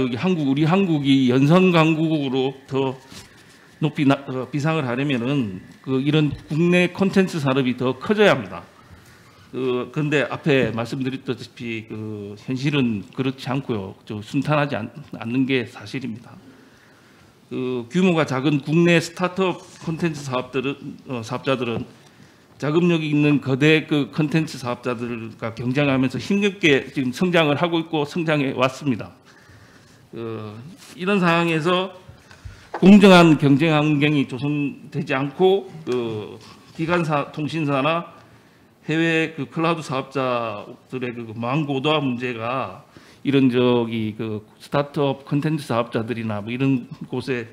우리 한국이 연성 강국으로 더 높이 비상을 하려면은 이런 국내 콘텐츠 산업이 더 커져야 합니다. 그런데 앞에 말씀드렸다시피 현실은 그렇지 않고요. 순탄하지 않는 게 사실입니다. 규모가 작은 국내 스타트업 콘텐츠 사업자들은 자금력이 있는 거대 콘텐츠 사업자들과 경쟁하면서 힘겹게 지금 성장을 하고 있고 성장해 왔습니다. 이런 상황에서 공정한 경쟁 환경이 조성되지 않고 기관사, 통신사나 해외 클라우드 사업자들의 망고도화 문제가 이런 스타트업 콘텐츠 사업자들이나 뭐 이런 곳에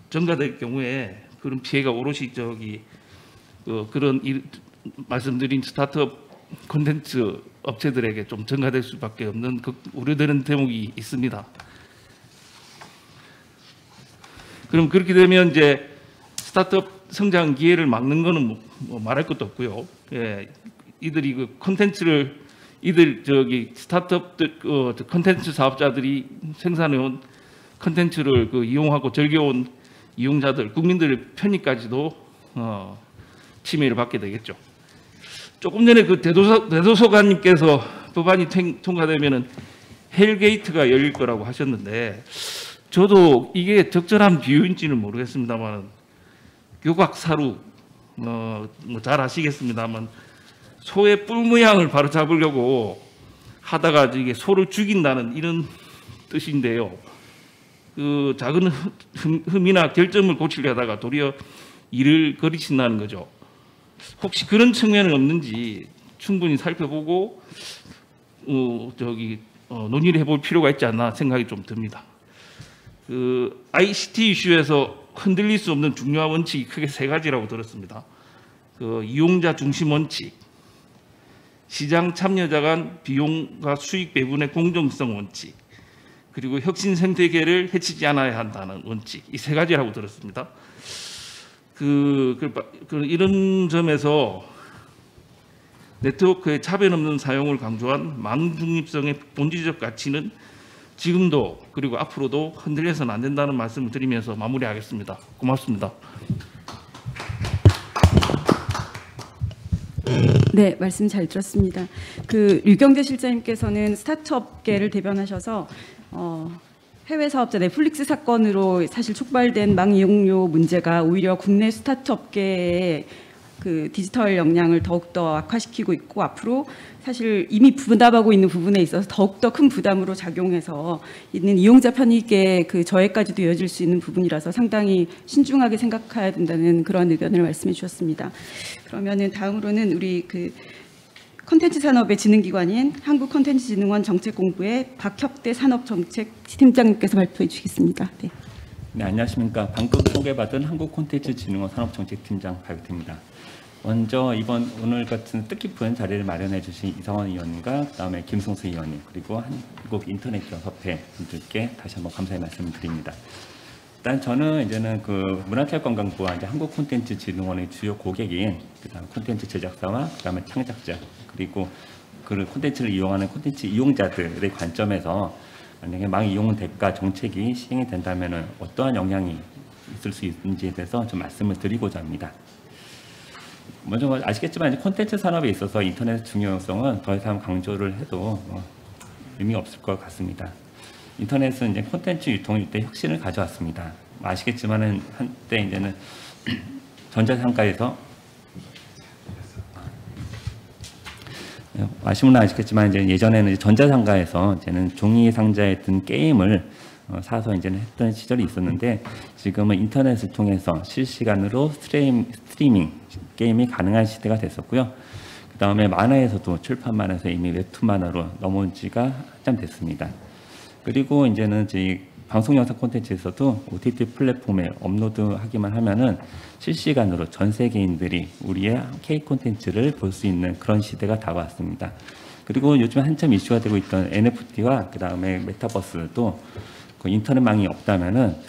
전가될 경우에 그런 피해가 오롯이 그런 말씀드린 스타트업 콘텐츠 업체들에게 좀 전가될 수밖에 없는 우려되는 대목이 있습니다. 그럼 그렇게 되면 이제 스타트업 성장 기회를 막는 거는 뭐 말할 것도 없고요. 예, 이들이 콘텐츠를 스타트업들 콘텐츠 사업자들이 생산해온 콘텐츠를 이용하고 즐겨온 이용자들, 국민들의 편의까지도 침해를 받게 되겠죠. 조금 전에 대도서관님께서 법안이 통과되면은 헬게이트가 열릴 거라고 하셨는데, 저도 이게 적절한 비유인지는 모르겠습니다만 교각사루 잘 아시겠습니다만 소의 뿔 모양을 바로 잡으려고 하다가 이게 소를 죽인다는 이런 뜻인데요. 작은 흠이나 결점을 고치려다가 도리어 일을 거르친다는 거죠. 혹시 그런 측면은 없는지 충분히 살펴보고 논의를 해볼 필요가 있지 않나 생각이 좀 듭니다. ICT 이슈에서 흔들릴 수 없는 중요한 원칙이 크게 세 가지라고 들었습니다. 이용자 중심 원칙, 시장 참여자 간 비용과 수익 배분의 공정성 원칙, 그리고 혁신 생태계를 해치지 않아야 한다는 원칙, 이 세 가지라고 들었습니다. 이런 점에서 네트워크의 차별 없는 사용을 강조한 망 중립성의 본질적 가치는 지금도 그리고 앞으로도 흔들려서는 안 된다는 말씀을 드리면서 마무리하겠습니다. 고맙습니다. 네, 말씀 잘 들었습니다. 류경재 실장님께서는 스타트업계를 대변하셔서 해외 사업자 넷플릭스 사건으로 사실 촉발된 망 이용료 문제가 오히려 국내 스타트업계의 디지털 역량을 더욱더 악화시키고 있고, 앞으로 사실 이미 부담하고 있는 부분에 있어서 더욱더 큰 부담으로 작용해서 있는 이용자 편익의 저해까지도 이어질 수 있는 부분이라서 상당히 신중하게 생각해야 된다는 그런 의견을 말씀해 주셨습니다. 그러면은 다음으로는 우리 콘텐츠 산업의 진흥기관인 한국콘텐츠진흥원 정책본부의 박혁대 산업정책팀장님께서 발표해 주시겠습니다. 네. 네, 안녕하십니까. 방금 소개받은 한국콘텐츠진흥원 산업정책팀장 박혁대입니다. 먼저 오늘 같은 뜻깊은 자리를 마련해 주신 이상원 의원님과 그다음에 김성수 의원님, 그리고 한국인터넷협회 분들께 다시 한번 감사의 말씀을 드립니다. 일단 저는 이제는 문화체육관광부와 한국콘텐츠진흥원의 주요 고객인 그다음 콘텐츠 제작사와 그다음에 창작자, 그리고 그 콘텐츠를 이용하는 콘텐츠 이용자들의 관점에서 만약에 망 이용 대가 정책이 시행이 된다면 어떠한 영향이 있을 수 있는지에 대해서 좀 말씀을 드리고자 합니다. 먼저 아시겠지만 콘텐츠 산업에 있어서 인터넷의 중요성은 더 이상 강조를 해도 의미가 없을 것 같습니다. 인터넷은 콘텐츠 유통일 때 혁신을 가져왔습니다. 아시겠지만은 한때 이제는 전자상가에서 아시면 아시겠지만 예전에는 전자상가에서 종이 상자에 든 게임을 사서 했던 시절이 있었는데, 지금은 인터넷을 통해서 실시간으로 스트리밍 게임이 가능한 시대가 됐었고요. 그 다음에 만화에서도 출판만에서 이미 웹툰 만화로 넘어온 지가 한참 됐습니다. 그리고 이제는 방송 영상 콘텐츠에서도 OTT 플랫폼에 업로드하기만 하면은 실시간으로 전 세계인들이 우리의 K 콘텐츠를 볼 수 있는 그런 시대가 다가왔습니다. 그리고 요즘 한참 이슈가 되고 있던 NFT와 그 다음에 메타버스도 인터넷망이 없다면은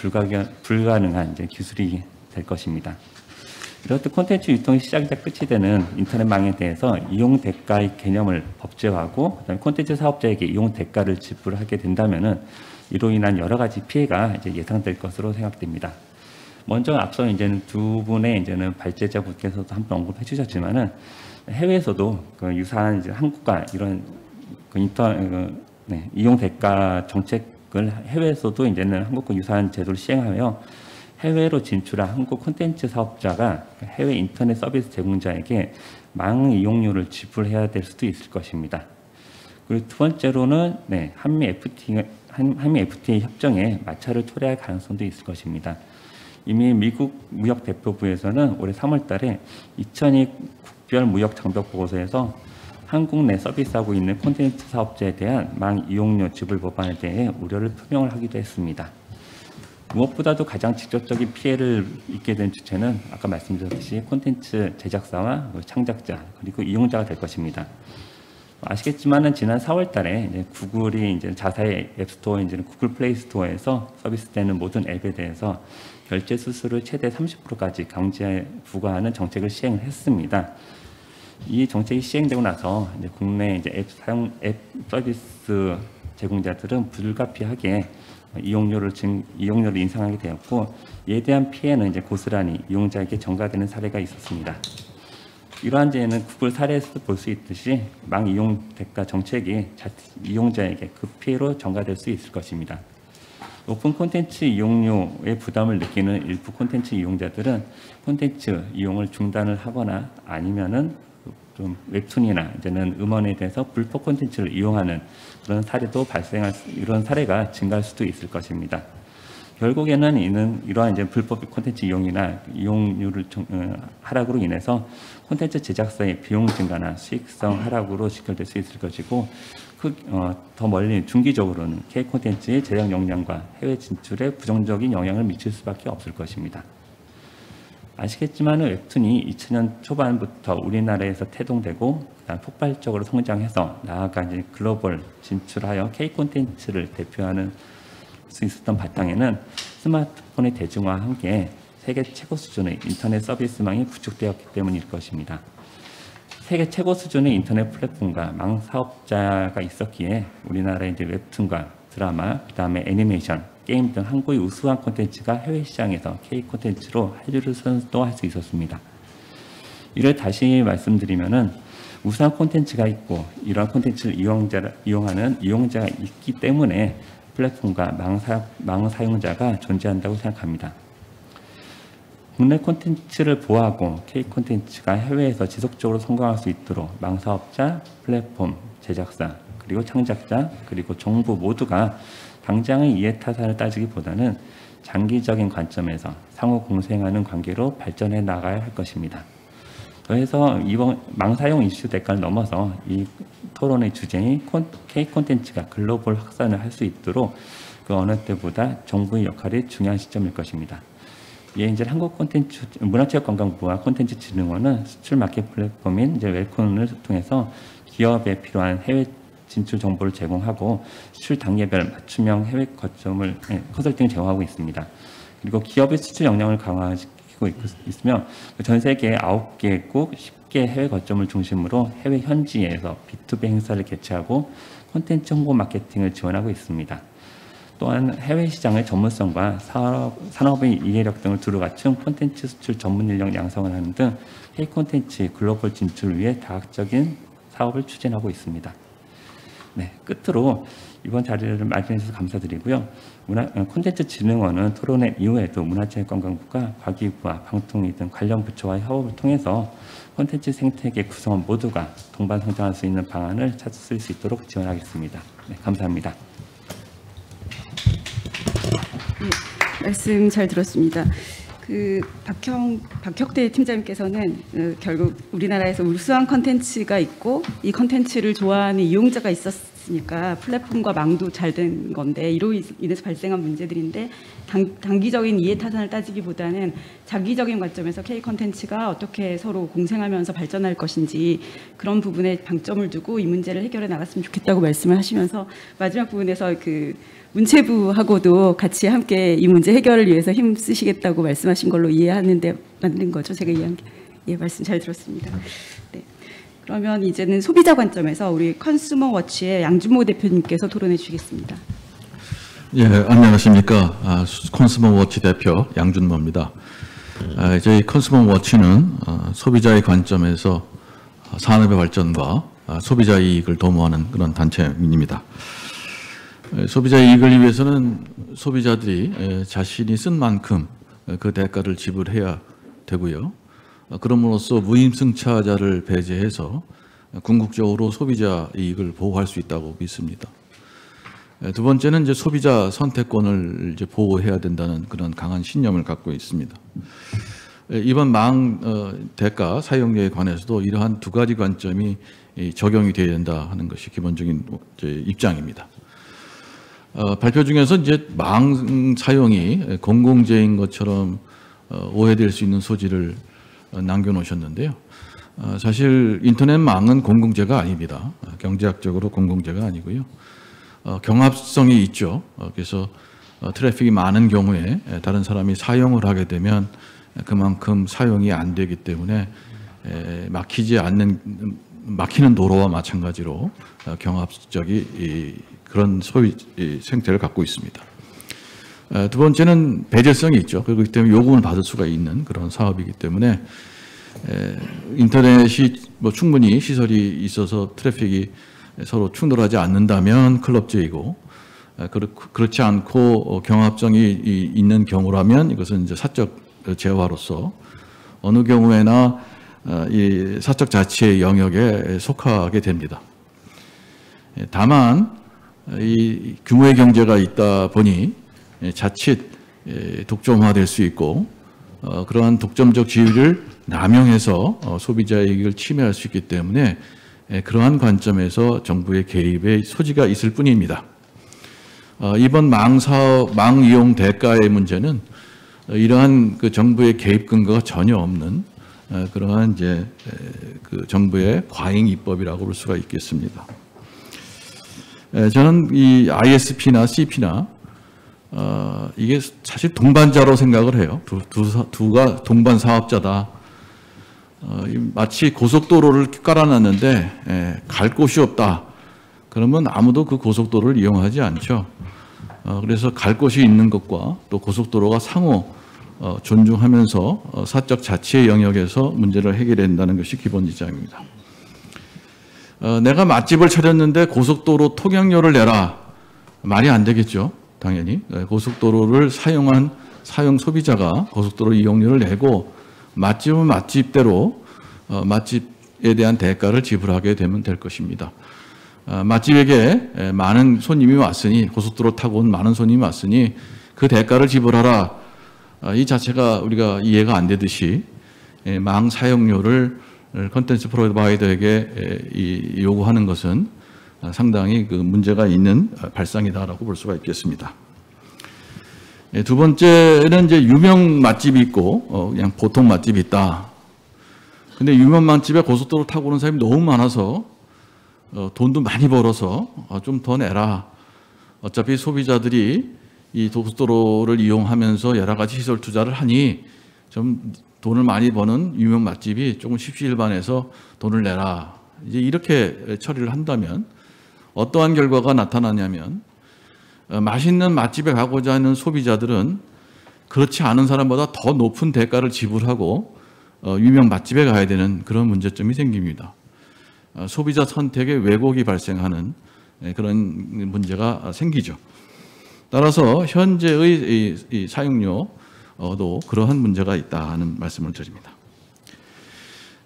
불가능한 기술이 될 것입니다. 이렇듯 콘텐츠 유통이 시작이자 끝이 되는 인터넷망에 대해서 이용 대가의 개념을 법제화하고 그다음에 콘텐츠 사업자에게 이용 대가를 지불하게 된다면은 이로 인한 여러 가지 피해가 이제 예상될 것으로 생각됩니다. 먼저 앞서 이제는 두 분의 이제는 발제자 분께서도 한번 언급해 주셨지만은 해외에서도 그 유사한 이제 한국과 이런 그 이용 대가 정책을 해외에서도 이제는 한국과 유사한 제도를 시행하며 해외로 진출한 한국 콘텐츠 사업자가 해외 인터넷 서비스 제공자에게 망 이용료를 지불해야 될 수도 있을 것입니다. 그리고 두 번째로는 한미 FTA 협정에 마찰을 초래할 가능성도 있을 것입니다. 이미 미국 무역대표부에서는 올해 3월달에 2002 국별 무역장벽 보고서에서 한국 내 서비스하고 있는 콘텐츠 사업자에 대한 망 이용료 지불 법안에 대해 우려를 표명을 하기도 했습니다. 무엇보다도 가장 직접적인 피해를 입게 된 주체는 아까 말씀드렸듯이 콘텐츠 제작사와 창작자 그리고 이용자가 될 것입니다. 아시겠지만은 지난 4월달에 이제 구글이 이제 자사의 앱스토어 이제 구글 플레이 스토어에서 서비스되는 모든 앱에 대해서 결제 수수료를 최대 30%까지 강제 부과하는 정책을 시행을 했습니다. 이 정책이 시행되고 나서 이제 국내 이제 앱 서비스 제공자들은 불가피하게 이용료를 인상하게 되었고, 이에 대한 피해는 이제 고스란히 이용자에게 전가되는 사례가 있었습니다. 이러한 예는 구글 사례에서도 볼 수 있듯이 망 이용 대가 정책이 이용자에게 그 피해로 전가될 수 있을 것입니다. 높은 콘텐츠 이용료의 부담을 느끼는 일부 콘텐츠 이용자들은 콘텐츠 이용을 중단을 하거나 아니면은 좀 웹툰이나 이제는 음원에 대해서 불법 콘텐츠를 이용하는 그런 사례도 이런 사례가 증가할 수도 있을 것입니다. 결국에는 이러한 이제 불법 콘텐츠 이용이나 이용료를 하락으로 인해서 콘텐츠 제작사의 비용 증가나 수익성 하락으로 직결될 수 있을 것이고, 더 멀리 중기적으로는 K 콘텐츠의 제작 역량과 해외 진출에 부정적인 영향을 미칠 수밖에 없을 것입니다. 아시겠지만 웹툰이 2000년 초반부터 우리나라에서 태동되고 그다음 폭발적으로 성장해서 나아가 이제 글로벌 진출하여 K 콘텐츠를 대표하는 수 있었던 바탕에는 스마트폰의 대중화와 함께 세계 최고 수준의 인터넷 서비스망이 구축되었기 때문일 것입니다. 세계 최고 수준의 인터넷 플랫폼과 망 사업자가 있었기에 우리나라의 이제 웹툰과 드라마, 그다음에 애니메이션, 게임 등 한국의 우수한 콘텐츠가 해외 시장에서 K 콘텐츠로 한류를 선도할 수 있었습니다. 이를 다시 말씀드리면은 우수한 콘텐츠가 있고 이러한 콘텐츠를 이용하는 이용자가 있기 때문에 플랫폼과 망 사용자가 존재한다고 생각합니다. 국내 콘텐츠를 보호하고 K 콘텐츠가 해외에서 지속적으로 성공할 수 있도록 망 사업자, 플랫폼, 제작사, 그리고 창작자, 그리고 정부 모두가 당장의 이해타산을 따지기보다는 장기적인 관점에서 상호 공생하는 관계로 발전해 나가야 할 것입니다. 그래서 이번 망사용 이슈 대가를 넘어서 이 토론의 주제인 K 콘텐츠가 글로벌 확산을 할 수 있도록 그 어느 때보다 정부의 역할이 중요한 시점일 것입니다. 이에 이제 한국 콘텐츠 문화체육관광부와 콘텐츠진흥원은 수출 마켓 플랫폼인 이제 웰콘을 통해서 기업에 필요한 해외 진출 정보를 제공하고 수출 단계별 맞춤형 해외 거점을 컨설팅을 제공하고 있습니다. 그리고 기업의 수출 역량을 강화시키고 있으며 전 세계 9개국 10개 해외 거점을 중심으로 해외 현지에서 B2B 행사를 개최하고 콘텐츠 홍보 마케팅을 지원하고 있습니다. 또한 해외 시장의 전문성과 산업의 이해력 등을 두루 갖춘 콘텐츠 수출 전문 인력 양성을 하는 등 K 콘텐츠 글로벌 진출을 위해 다각적인 사업을 추진하고 있습니다. 네, 끝으로 이번 자리를 마련해 주셔서 감사드리고요. 콘텐츠진흥원은 토론회 이후에도 문화체육관광부가 과기부와 방통위 등 관련 부처와의 협업을 통해서 콘텐츠 생태계 구성원 모두가 동반 성장할 수 있는 방안을 찾을 수 있도록 지원하겠습니다. 네, 감사합니다. 네, 말씀 잘 들었습니다. 박혁대 팀장님께서는 결국 우리나라에서 우수한 컨텐츠가 있고 이 컨텐츠를 좋아하는 이용자가 있으니까 플랫폼과 망도 잘 된 건데 이로 인해서 발생한 문제들인데 단기적인 이해 타산을 따지기보다는 장기적인 관점에서 K 콘텐츠가 어떻게 서로 공생하면서 발전할 것인지 그런 부분에 방점을 두고 이 문제를 해결해 나갔으면 좋겠다고 말씀을 하시면서 마지막 부분에서 그 문체부하고도 같이 함께 이 문제 해결을 위해서 힘쓰시겠다고 말씀하신 걸로 이해하는데 맞는 거죠? 제가 이해한 게. 예, 말씀 잘 들었습니다. 네. 그러면 이제는 소비자 관점에서 우리 컨슈머 워치의 양준모 대표님께서 토론해 주시겠습니다. 예, 안녕하십니까. 컨슈머 워치 대표 양준모입니다. 저희 컨슈머 워치는 소비자의 관점에서 산업의 발전과 소비자 이익을 도모하는 그런 단체입니다. 소비자 이익을 위해서는 소비자들이 자신이 쓴 만큼 그 대가를 지불해야 되고요. 그럼으로써 무임승차자를 배제해서 궁극적으로 소비자 이익을 보호할 수 있다고 믿습니다. 두 번째는 이제 소비자 선택권을 이제 보호해야 된다는 그런 강한 신념을 갖고 있습니다. 이번 망 대가 사용료에 관해서도 이러한 두 가지 관점이 적용이 되어야 된다 하는 것이 기본적인 입장입니다. 발표 중에서 이제 망 사용이 공공재인 것처럼 오해될 수 있는 소지를 남겨놓으셨는데요. 사실 인터넷 망은 공공재가 아닙니다. 경제학적으로 공공재가 아니고요. 경합성이 있죠. 그래서 트래픽이 많은 경우에 다른 사람이 사용을 하게 되면 그만큼 사용이 안 되기 때문에 막히는 도로와 마찬가지로 경합적인 그런 소위 생태를 갖고 있습니다. 두 번째는 배제성이 있죠. 그렇기 때문에 요금을 받을 수가 있는 그런 사업이기 때문에 인터넷이 충분히 시설이 있어서 트래픽이 서로 충돌하지 않는다면 클럽제이고 그렇지 않고 경합성이 있는 경우라면 이것은 이제 사적 재화로서 어느 경우에나 이 사적 자치의 영역에 속하게 됩니다. 다만 이 규모의 경제가 있다 보니 자칫 독점화될 수 있고 그러한 독점적 지위를 남용해서 소비자의 이익을 침해할 수 있기 때문에 그러한 관점에서 정부의 개입의 소지가 있을 뿐입니다. 이번 망 이용 대가의 문제는 이러한 그 정부의 개입 근거가 전혀 없는 그러한 이제 그 정부의 과잉 입법이라고 볼 수가 있겠습니다. 저는 이 ISP나 CP나 이게 사실 동반자로 생각을 해요. 두가 동반 사업자다. 마치 고속도로를 깔아놨는데 갈 곳이 없다. 그러면 아무도 그 고속도로를 이용하지 않죠. 그래서 갈 곳이 있는 것과 또 고속도로가 상호 존중하면서 사적 자치의 영역에서 문제를 해결한다는 것이 기본 지장입니다. 내가 맛집을 차렸는데 고속도로 통행료를 내라. 말이 안 되겠죠. 당연히. 고속도로를 사용한 사용 소비자가 고속도로 이용료를 내고 맛집은 맛집대로 맛집에 대한 대가를 지불하게 되면 될 것입니다. 맛집에게 많은 손님이 왔으니 고속도로 타고 온 많은 손님이 왔으니 그 대가를 지불하라. 이 자체가 우리가 이해가 안 되듯이 망 사용료를 콘텐츠 프로바이더에게 요구하는 것은 상당히 그 문제가 있는 발상이다라고 볼 수가 있겠습니다. 두 번째는 이제 유명 맛집이 있고 그냥 보통 맛집이 있다. 근데 유명 맛집에 고속도로 타고 오는 사람이 너무 많아서 돈도 많이 벌어서 좀 더 내라. 어차피 소비자들이 이 고속도로를 이용하면서 여러 가지 시설 투자를 하니 좀 돈을 많이 버는 유명 맛집이 조금 십시일반해서 돈을 내라. 이제 이렇게 처리를 한다면 어떠한 결과가 나타나냐면 맛있는 맛집에 가고자 하는 소비자들은 그렇지 않은 사람보다 더 높은 대가를 지불하고 유명 맛집에 가야 되는 그런 문제점이 생깁니다. 소비자 선택에 왜곡이 발생하는 그런 문제가 생기죠. 따라서 현재의 이 사용료도 그러한 문제가 있다는 말씀을 드립니다.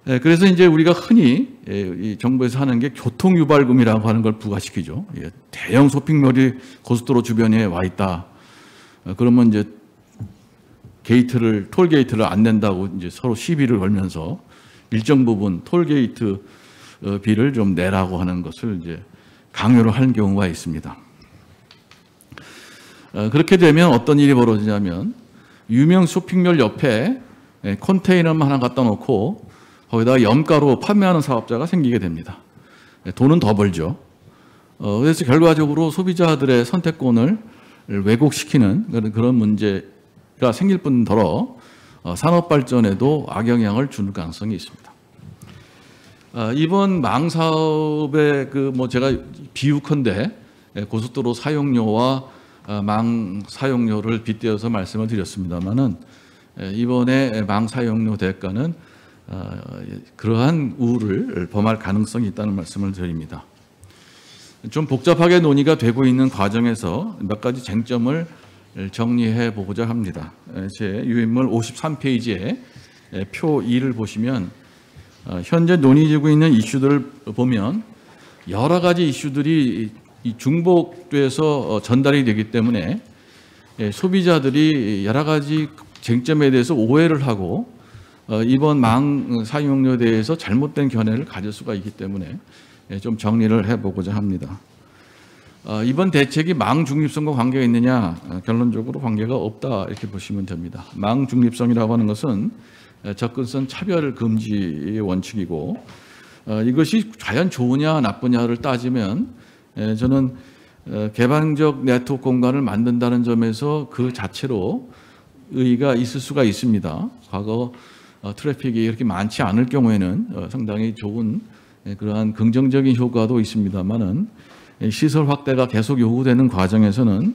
그래서 이제 우리가 흔히 이 정부에서 하는 게 교통유발금이라고 하는 걸 부과시키죠. 대형 쇼핑몰이 고속도로 주변에 와 있다. 그러면 이제 톨게이트를 안 낸다고 이제 서로 시비를 걸면서 일정 부분 톨게이트 비를 좀 내라고 하는 것을 이제 강요를 하는 경우가 있습니다. 그렇게 되면 어떤 일이 벌어지냐면 유명 쇼핑몰 옆에 컨테이너만 하나 갖다 놓고 거기다가 염가로 판매하는 사업자가 생기게 됩니다. 돈은 더 벌죠. 그래서 결과적으로 소비자들의 선택권을 왜곡시키는 그런 문제가 생길 뿐더러 산업 발전에도 악영향을 줄 가능성이 있습니다. 이번 망 사업의 제가 비유컨대 고속도로 사용료와 망 사용료를 빗대어서 말씀을 드렸습니다만은 이번에 망 사용료 대가는 그러한 우를 범할 가능성이 있다는 말씀을 드립니다. 좀 복잡하게 논의가 되고 있는 과정에서 몇 가지 쟁점을 정리해 보고자 합니다. 제 유인물 53페이지에 표 2를 보시면 현재 논의되고 있는 이슈들을 보면 여러 가지 이슈들이 중복돼서 전달이 되기 때문에 소비자들이 여러 가지 쟁점에 대해서 오해를 하고 이번 망 사용료에 대해서 잘못된 견해를 가질 수가 있기 때문에 좀 정리를 해보고자 합니다. 이번 대책이 망 중립성과 관계가 있느냐? 결론적으로 관계가 없다 이렇게 보시면 됩니다. 망 중립성이라고 하는 것은 접근성 차별 금지의 원칙이고 이것이 과연 좋으냐 나쁘냐를 따지면 저는 개방적 네트워크 공간을 만든다는 점에서 그 자체로 의의가 있을 수가 있습니다. 과거 트래픽이 이렇게 많지 않을 경우에는 상당히 좋은 그러한 긍정적인 효과도 있습니다만은 시설 확대가 계속 요구되는 과정에서는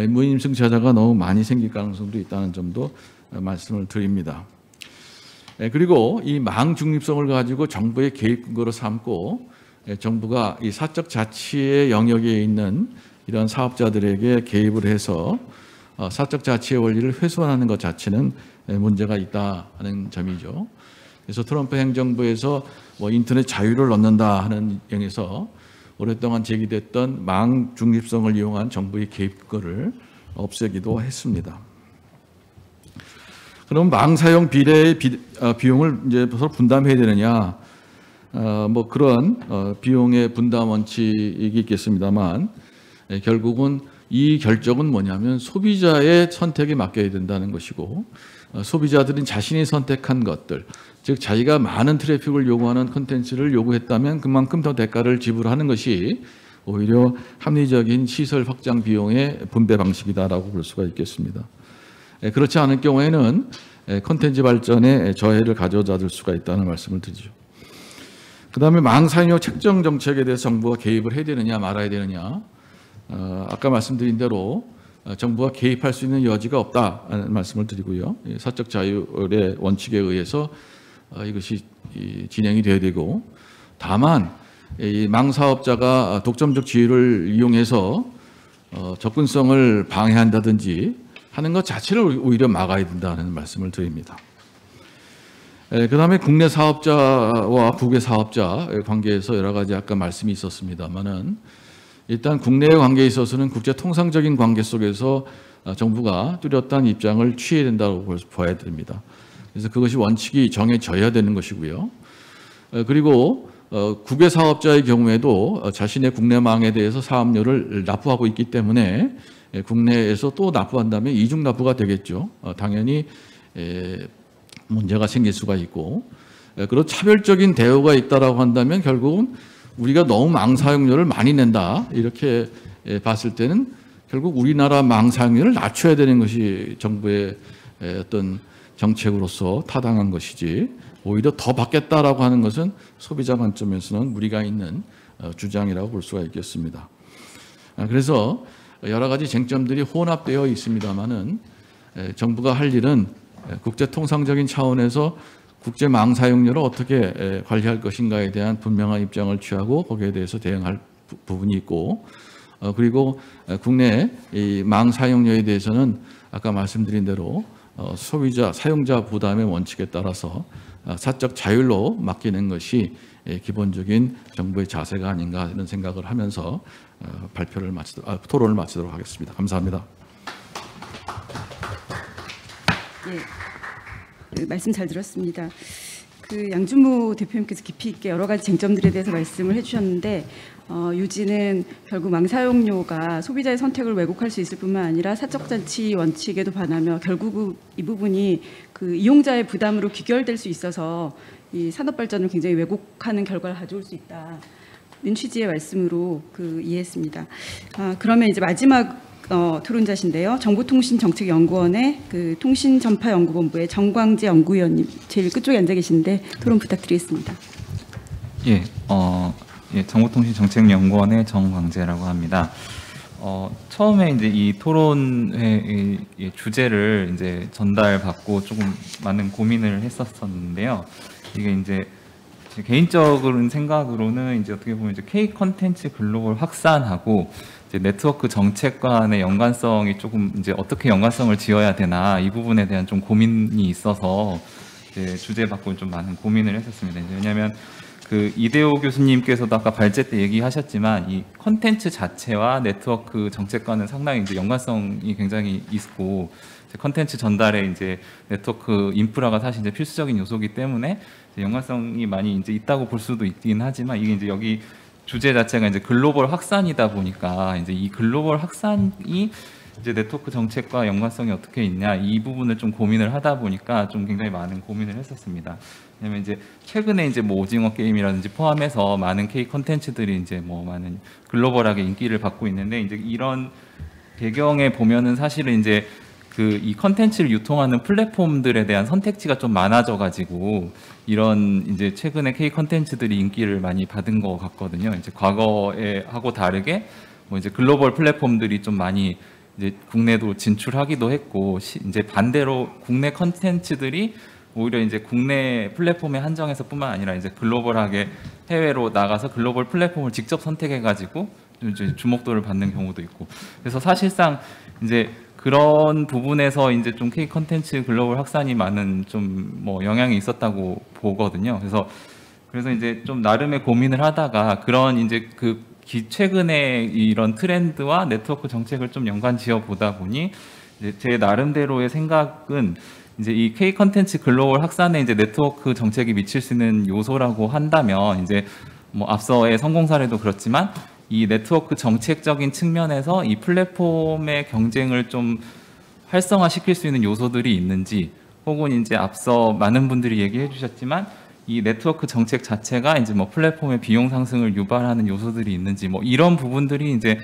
무임승차자가 너무 많이 생길 가능성도 있다는 점도 말씀을 드립니다. 그리고 이 망 중립성을 가지고 정부의 개입 근거로 삼고 정부가 이 사적 자치의 영역에 있는 이런 사업자들에게 개입을 해서 사적 자치의 원리를 훼손하는 것 자체는 문제가 있다는 점이죠. 그래서 트럼프 행정부에서 인터넷 자유를 넣는다 하는 영에서 오랫동안 제기됐던 망 중립성을 이용한 정부의 개입 근거를 없애기도 했습니다. 그럼 망 사용 비례의 비용을 이제 서로 분담해야 되느냐? 그런 비용의 분담 원칙이 있겠습니다만 결국은 이 결정은 뭐냐면 소비자의 선택에 맡겨야 된다는 것이고 소비자들은 자신이 선택한 것들, 즉 자기가 많은 트래픽을 요구하는 콘텐츠를 요구했다면 그만큼 더 대가를 지불하는 것이 오히려 합리적인 시설 확장 비용의 분배 방식이다라고 볼 수가 있겠습니다. 그렇지 않을 경우에는 콘텐츠 발전에 저해를 가져다 줄 수가 있다는 말씀을 드리죠. 그다음에 망 사용료 책정 정책에 대해서 정부가 개입을 해야 되느냐 말아야 되느냐. 아까 말씀드린 대로 정부가 개입할 수 있는 여지가 없다는 말씀을 드리고요. 사적 자율의 원칙에 의해서 이것이 진행이 되어야 되고 다만 이 망 사업자가 독점적 지위를 이용해서 접근성을 방해한다든지 하는 것 자체를 오히려 막아야 된다는 말씀을 드립니다. 그다음에 국내 사업자와 국외 사업자의 관계에서 여러 가지 아까 말씀이 있었습니다만은 일단 국내의 관계에 있어서는 국제 통상적인 관계 속에서 정부가 뚜렷한 입장을 취해야 된다고 봐야 됩니다. 그래서 그것이 원칙이 정해져야 되는 것이고요. 그리고 국외 사업자의 경우에도 자신의 국내망에 대해서 사업료를 납부하고 있기 때문에 국내에서 또 납부한다면 이중 납부가 되겠죠. 당연히 문제가 생길 수가 있고 그런 차별적인 대우가 있다라고 한다면 결국은 우리가 너무 망 사용료를 많이 낸다 이렇게 봤을 때는 결국 우리나라 망 사용료를 낮춰야 되는 것이 정부의 어떤 정책으로서 타당한 것이지 오히려 더 받겠다라고 하는 것은 소비자 관점에서는 무리가 있는 주장이라고 볼 수가 있겠습니다. 그래서 여러 가지 쟁점들이 혼합되어 있습니다만은 정부가 할 일은 국제 통상적인 차원에서 국제 망 사용료를 어떻게 관리할 것인가에 대한 분명한 입장을 취하고 거기에 대해서 대응할 부분이 있고 그리고 국내 이 망 사용료에 대해서는 아까 말씀드린 대로 소비자 사용자 부담의 원칙에 따라서 사적 자율로 맡기는 것이 기본적인 정부의 자세가 아닌가 이런 생각을 하면서 토론을 마치도록 하겠습니다. 감사합니다. 네, 말씀 잘 들었습니다. 그 양준모 대표님께서 깊이 있게 여러 가지 쟁점들에 대해서 말씀을 해주셨는데 유지는 결국 망사용료가 소비자의 선택을 왜곡할 수 있을 뿐만 아니라 사적잔치 원칙에도 반하며 결국 이 부분이 그 이용자의 부담으로 귀결될 수 있어서 이 산업 발전을 굉장히 왜곡하는 결과를 가져올 수 있다는 취지의 말씀으로 그 이해했습니다. 그러면 이제 마지막 토론자신데요. 정보통신정책연구원의 그 통신전파연구본부의 정광재 연구위원님 제일 끝쪽에 앉아 계신데 토론 부탁드리겠습니다. 정보통신정책연구원의 정광재라고 합니다. 처음에 이제 이 토론회 주제를 이제 전달받고 조금 많은 고민을 했었었는데요. 이게 이제 제 개인적인 생각으로는 이제 어떻게 보면 이제 K 콘텐츠 글로벌 확산하고 이제 네트워크 정책 간의 연관성이 조금 이제 어떻게 연관성을 지어야 되나 이 부분에 대한 좀 고민이 있어서 이제 주제 받고 좀 많은 고민을 했었습니다. 왜냐하면 그 이대호 교수님께서도 아까 발제 때 얘기하셨지만 이 콘텐츠 자체와 네트워크 정책과는 상당히 이제 연관성이 굉장히 있고 콘텐츠 전달에 이제 네트워크 인프라가 사실 이제 필수적인 요소이기 때문에 이제 연관성이 많이 이제 있다고 볼 수도 있긴 하지만 이게 이제 여기 주제 자체가 이제 글로벌 확산이다 보니까 이제 이 글로벌 확산이 이제 네트워크 정책과 연관성이 어떻게 있냐 이 부분을 좀 고민을 하다 보니까 좀 굉장히 많은 고민을 했었습니다. 왜냐면 이제 최근에 이제 뭐 오징어 게임이라든지 포함해서 많은 K 콘텐츠들이 이제 뭐 많은 글로벌하게 인기를 받고 있는데 이제 이런 배경에 보면은 사실은 이제 그 이 콘텐츠를 유통하는 플랫폼들에 대한 선택지가 좀 많아져 가지고 이런 이제 최근에 K 콘텐츠들이 인기를 많이 받은 것 같거든요. 이제 과거에 하고 다르게 뭐 이제 글로벌 플랫폼들이 좀 많이 이제 국내도 진출하기도 했고 이제 반대로 국내 콘텐츠들이 오히려 이제 국내 플랫폼에 한정해서뿐만 아니라 이제 글로벌하게 해외로 나가서 글로벌 플랫폼을 직접 선택해 가지고 이제 주목도를 받는 경우도 있고 그래서 사실상 이제 그런 부분에서 이제 좀 K 콘텐츠 글로벌 확산이 많은 좀 뭐 영향이 있었다고 보거든요. 그래서 이제 좀 나름의 고민을 하다가 그런 이제 그 최근에 이런 트렌드와 네트워크 정책을 좀 연관지어 보다 보니 이제 제 나름대로의 생각은 이제 이 K 콘텐츠 글로벌 확산에 이제 네트워크 정책이 미칠 수 있는 요소라고 한다면 이제 뭐 앞서의 성공 사례도 그렇지만 이 네트워크 정책적인 측면에서 이 플랫폼의 경쟁을 좀 활성화시킬 수 있는 요소들이 있는지 혹은 이제 앞서 많은 분들이 얘기해 주셨지만 이 네트워크 정책 자체가 이제 뭐 플랫폼의 비용 상승을 유발하는 요소들이 있는지 뭐 이런 부분들이 이제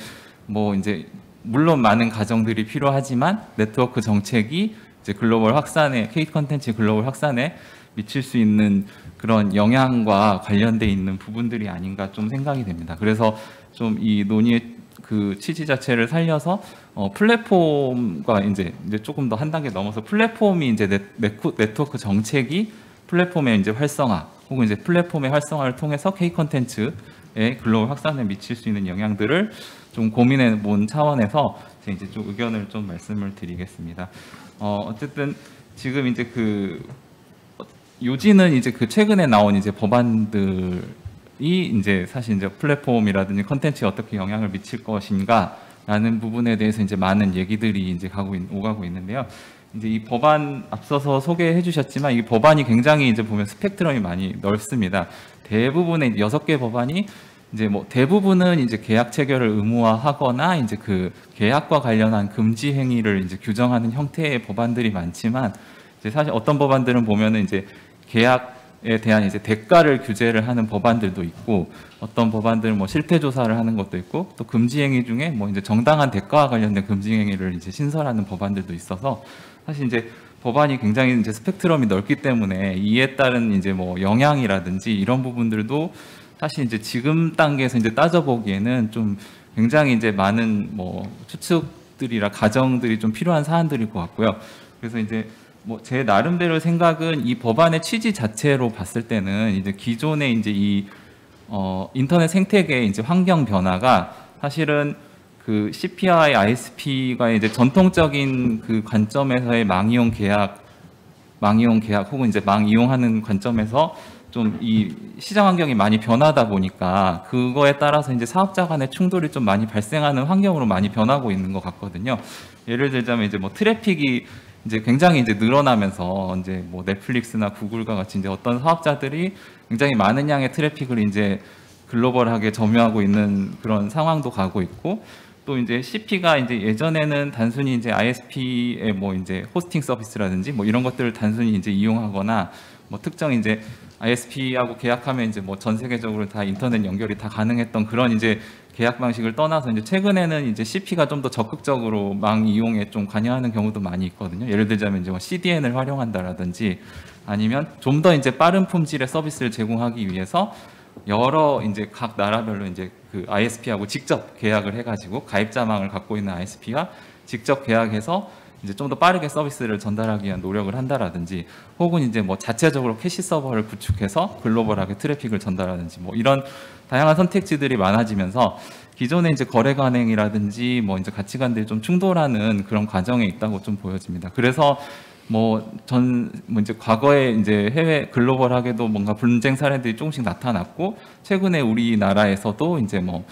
뭐 이제 물론 많은 가정들이 필요하지만 네트워크 정책이 이제 글로벌 확산에 K 콘텐츠 글로벌 확산에 미칠 수 있는 그런 영향과 관련돼 있는 부분들이 아닌가 좀 생각이 됩니다. 그래서 좀 이 논의의 그 취지 자체를 살려서 플랫폼과 이제 조금 더 한 단계 넘어서 플랫폼이 이제 네트워크 정책이 플랫폼의 이제 활성화 혹은 이제 플랫폼의 활성화를 통해서 K 콘텐츠의 글로벌 확산에 미칠 수 있는 영향들을 좀 고민해 본 차원에서 제가 이제 좀 의견을 좀 말씀을 드리겠습니다. 어쨌든 지금 이제 그 요지는 이제 그 최근에 나온 이제 법안들이 이제 사실 이제 플랫폼이라든지 콘텐츠에 어떻게 영향을 미칠 것인가라는 부분에 대해서 이제 많은 얘기들이 이제 오가고 있는데요. 이제 이 법안 앞서서 소개해 주셨지만 이 법안이 굉장히 이제 보면 스펙트럼이 많이 넓습니다. 대부분의 6개 법안이 이제 뭐 대부분은 이제 계약 체결을 의무화하거나 이제 그 계약과 관련한 금지 행위를 이제 규정하는 형태의 법안들이 많지만 이제 사실 어떤 법안들은 보면은 이제 계약에 대한 이제 대가를 규제를 하는 법안들도 있고 어떤 법안들은 뭐 실태 조사를 하는 것도 있고 또 금지 행위 중에 뭐 이제 정당한 대가와 관련된 금지 행위를 이제 신설하는 법안들도 있어서 사실 이제 법안이 굉장히 이제 스펙트럼이 넓기 때문에 이에 따른 이제 뭐 영향이라든지 이런 부분들도 사실 이제 지금 단계에서 이제 따져보기에는 좀 굉장히 이제 많은 뭐 추측들이라 가정들이 좀 필요한 사안들일 것 같고요. 그래서 이제 뭐 제 나름대로 생각은 이 법안의 취지 자체로 봤을 때는 이제 기존의 이제 이 인터넷 생태계의 이제 환경 변화가 사실은 그 CPI, ISP가 이제 전통적인 그 관점에서의 망이용 계약 혹은 이제 망 이용하는 관점에서 좀 이 시장 환경이 많이 변하다 보니까 그거에 따라서 이제 사업자 간의 충돌이 좀 많이 발생하는 환경으로 많이 변하고 있는 것 같거든요. 예를 들자면 이제 뭐 트래픽이 이제 굉장히 이제 늘어나면서 이제 뭐 넷플릭스나 구글과 같이 이제 어떤 사업자들이 굉장히 많은 양의 트래픽을 이제 글로벌하게 점유하고 있는 그런 상황도 가고 있고, 또 이제 CP가 이제 예전에는 단순히 이제 ISP의 뭐 이제 호스팅 서비스라든지 뭐 이런 것들을 단순히 이제 이용하거나 뭐 특정 이제 ISP하고 계약하면 이제 뭐 전 세계적으로 다 인터넷 연결이 다 가능했던 그런 이제 계약 방식을 떠나서 이제 최근에는 이제 CP가 좀 더 적극적으로 망 이용에 좀 관여하는 경우도 많이 있거든요. 예를 들자면 이제 뭐 CDN을 활용한다라든지 아니면 좀 더 이제 빠른 품질의 서비스를 제공하기 위해서 여러 이제 각 나라별로 이제 그 ISP하고 직접 계약을 해가지고 가입자망을 갖고 있는 ISP와 직접 계약해서 이제 좀 더 빠르게 서비스를 전달하기 위한 노력을 한다라든지, 혹은 이제 뭐 자체적으로 캐시 서버를 구축해서 글로벌하게 트래픽을 전달하든지 뭐 이런 다양한 선택지들이 많아지면서 기존의 이제 거래 관행이라든지 뭐 이제 가치관들이 좀 충돌하는 그런 과정에 있다고 좀 보여집니다. 그래서 뭐 이제 과거에 이제 해외 글로벌하게도 뭔가 분쟁 사례들이 조금씩 나타났고, 최근에 우리나라에서도 이제 뭐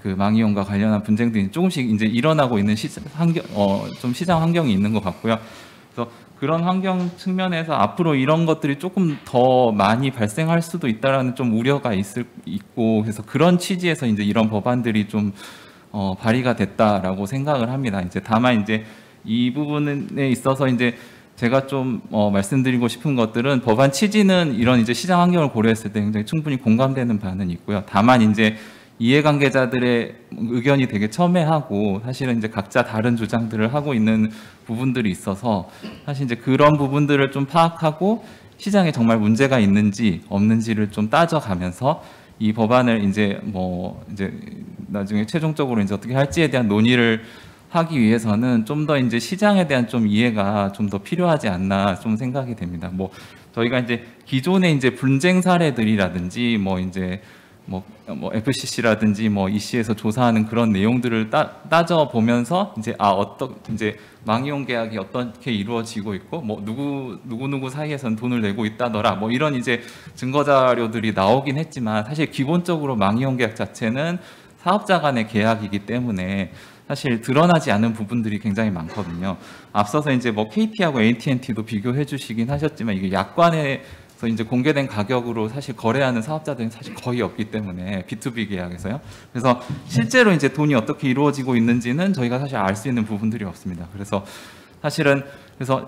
그 망이용과 관련한 분쟁들이 조금씩 이제 일어나고 있는 시장 환경이 있는 것 같고요. 그래서 그런 환경 측면에서 앞으로 이런 것들이 조금 더 많이 발생할 수도 있다라는 좀 우려가 있고, 그래서 그런 취지에서 이제 이런 법안들이 좀 발의가 됐다라고 생각을 합니다. 이제 다만 이제 이 부분에 있어서 이제 제가 좀 말씀드리고 싶은 것들은, 법안 취지는 이런 이제 시장 환경을 고려했을 때 굉장히 충분히 공감되는 바는 있고요. 다만 이제 이해관계자들의 의견이 되게 첨예하고 사실은 이제 각자 다른 주장들을 하고 있는 부분들이 있어서, 사실 이제 그런 부분들을 좀 파악하고 시장에 정말 문제가 있는지 없는지를 좀 따져가면서 이 법안을 이제 뭐 이제 나중에 최종적으로 이제 어떻게 할지에 대한 논의를 하기 위해서는 좀 더 이제 시장에 대한 좀 이해가 좀 더 필요하지 않나 좀 생각이 됩니다. 뭐 저희가 이제 기존의 이제 분쟁 사례들이라든지 뭐 이제 뭐 FCC라든지 뭐 EC에서 조사하는 그런 내용들을 따져 보면서 이제 이제 망이용 계약이 어떻게 이루어지고 있고 뭐 누구 사이에선 돈을 내고 있다더라 뭐 이런 이제 증거 자료들이 나오긴 했지만, 사실 기본적으로 망이용 계약 자체는 사업자 간의 계약이기 때문에 사실 드러나지 않은 부분들이 굉장히 많거든요. 앞서서 이제 뭐 KT하고 AT&T도 비교해 주시긴 하셨지만, 이게 약관에서 이제 공개된 가격으로 사실 거래하는 사업자들은 사실 거의 없기 때문에, B2B 계약에서요. 그래서 실제로 이제 돈이 어떻게 이루어지고 있는지는 저희가 사실 알 수 있는 부분들이 없습니다. 그래서 사실은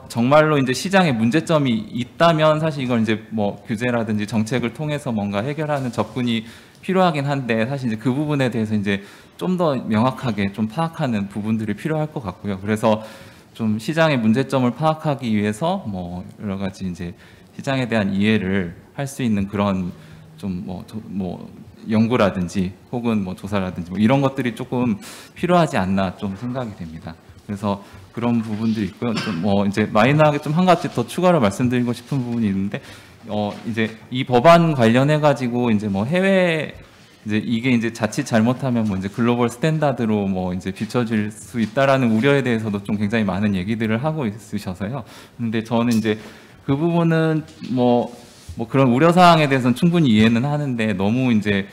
정말로 이제 시장에 문제점이 있다면 사실 이걸 이제 뭐 규제라든지 정책을 통해서 뭔가 해결하는 접근이 필요하긴 한데, 사실 이제 그 부분에 대해서 이제 좀 더 명확하게 좀 파악하는 부분들이 필요할 것 같고요. 그래서 좀 시장의 문제점을 파악하기 위해서 뭐 여러 가지 이제 시장에 대한 이해를 할 수 있는 그런 좀 뭐 연구라든지 혹은 뭐 조사라든지 뭐 이런 것들이 조금 필요하지 않나 좀 생각이 됩니다. 그래서 그런 부분들이 있고요. 좀 뭐 이제 마이너하게 좀 한 가지 더 추가로 말씀드리고 싶은 부분이 있는데, 이제 이 법안 관련해 가지고 이제 뭐 해외 이제 이게 이제 자칫 잘못하면 뭐 이제 글로벌 스탠다드로 뭐 이제 비춰질 수 있다라는 우려에 대해서도 좀 굉장히 많은 얘기들을 하고 있으셔서요. 근데 저는 이제 그 부분은 뭐 그런 우려 사항에 대해서는 충분히 이해는 하는데, 너무 이제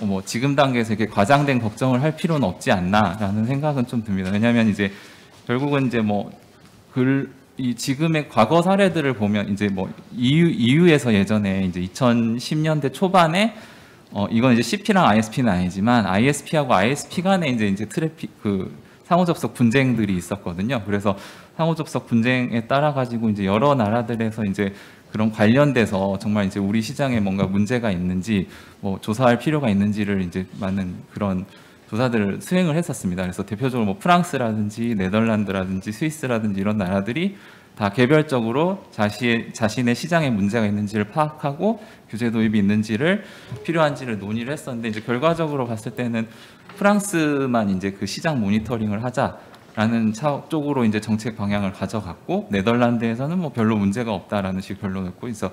뭐 지금 단계에서 이렇게 과장된 걱정을 할 필요는 없지 않나라는 생각은 좀 듭니다. 왜냐하면 이제 결국은 이제 이 지금의 과거 사례들을 보면 이제 뭐 EU에서 예전에 이제 2010년대 초반에 이건 이제 CP랑 ISP는 아니지만 ISP하고 ISP 간에 이제 트래픽 상호 접속 분쟁들이 있었거든요. 그래서 상호 접속 분쟁에 따라 가지고 이제 여러 나라들에서 이제 그런 관련돼서 정말 이제 우리 시장에 뭔가 문제가 있는지 뭐 조사할 필요가 있는지를 이제 많은 그런 조사들을 수행을 했었습니다. 그래서 대표적으로 뭐 프랑스라든지 네덜란드라든지 스위스라든지 이런 나라들이 다 개별적으로 자신의 시장에 문제가 있는지를 파악하고 규제 도입이 있는지를 필요한지를 논의를 했었는데, 이제 결과적으로 봤을 때는 프랑스만 이제 그 시장 모니터링을 하자라는 쪽으로 이제 정책 방향을 가져갔고, 네덜란드에서는 뭐 별로 문제가 없다라는 식 결론을 내고, 그래서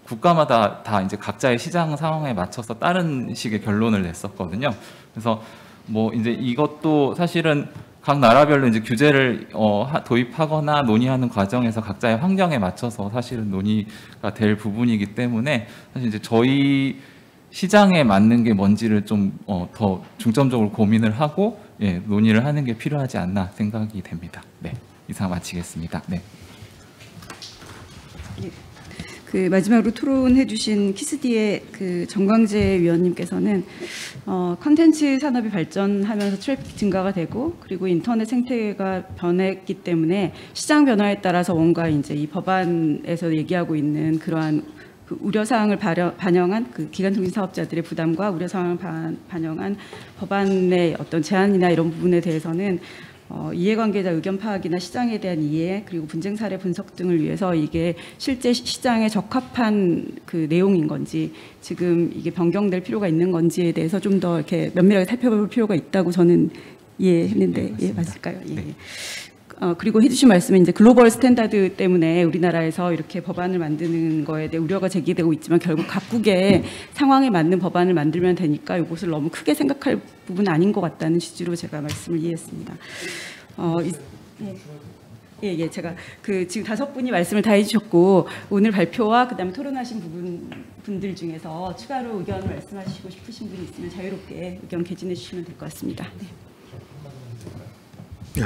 국가마다 다 이제 각자의 시장 상황에 맞춰서 다른 식의 결론을 냈었거든요. 그래서 뭐 이제 이것도 사실은 각 나라별로 이제 규제를 도입하거나 논의하는 과정에서 각자의 환경에 맞춰서 사실은 논의가 될 부분이기 때문에, 사실 이제 저희 시장에 맞는 게 뭔지를 좀 더 중점적으로 고민을 하고 논의를 하는 게 필요하지 않나 생각이 됩니다. 네, 이상 마치겠습니다. 네. 그 마지막으로 토론해주신 키스디의 그 정광재 위원님께서는 컨텐츠 산업이 발전하면서 트래픽 증가가 되고 그리고 인터넷 생태계가 변했기 때문에 시장 변화에 따라서 뭔가 이제 이 법안에서 얘기하고 있는 그러한 그 우려사항을 반영한 그 기간통신 사업자들의 부담과 우려사항을 반영한 법안의 어떤 제안이나 이런 부분에 대해서는 이해관계자 의견 파악이나 시장에 대한 이해 그리고 분쟁 사례 분석 등을 위해서 이게 실제 시장에 적합한 그 내용인 건지 지금 이게 변경될 필요가 있는 건지에 대해서 좀 더 이렇게 면밀하게 살펴볼 필요가 있다고 저는 이해했는데 예, 맞을까요? 예. 네. 그리고 해주신 말씀은 이제 글로벌 스탠다드 때문에 우리나라에서 이렇게 법안을 만드는 거에 대해 우려가 제기되고 있지만 결국 각국의 상황에 맞는 법안을 만들면 되니까 이것을 너무 크게 생각할 부분은 아닌 것 같다는 취지로 제가 말씀을 이해했습니다. 예, 제가 그 지금 5분이 말씀을 다 해주셨고 오늘 발표와 그다음에 토론하신 분들 중에서 추가로 의견을 말씀하시고 싶으신 분이 있으면 자유롭게 의견 개진해 주시면 될 것 같습니다. 네.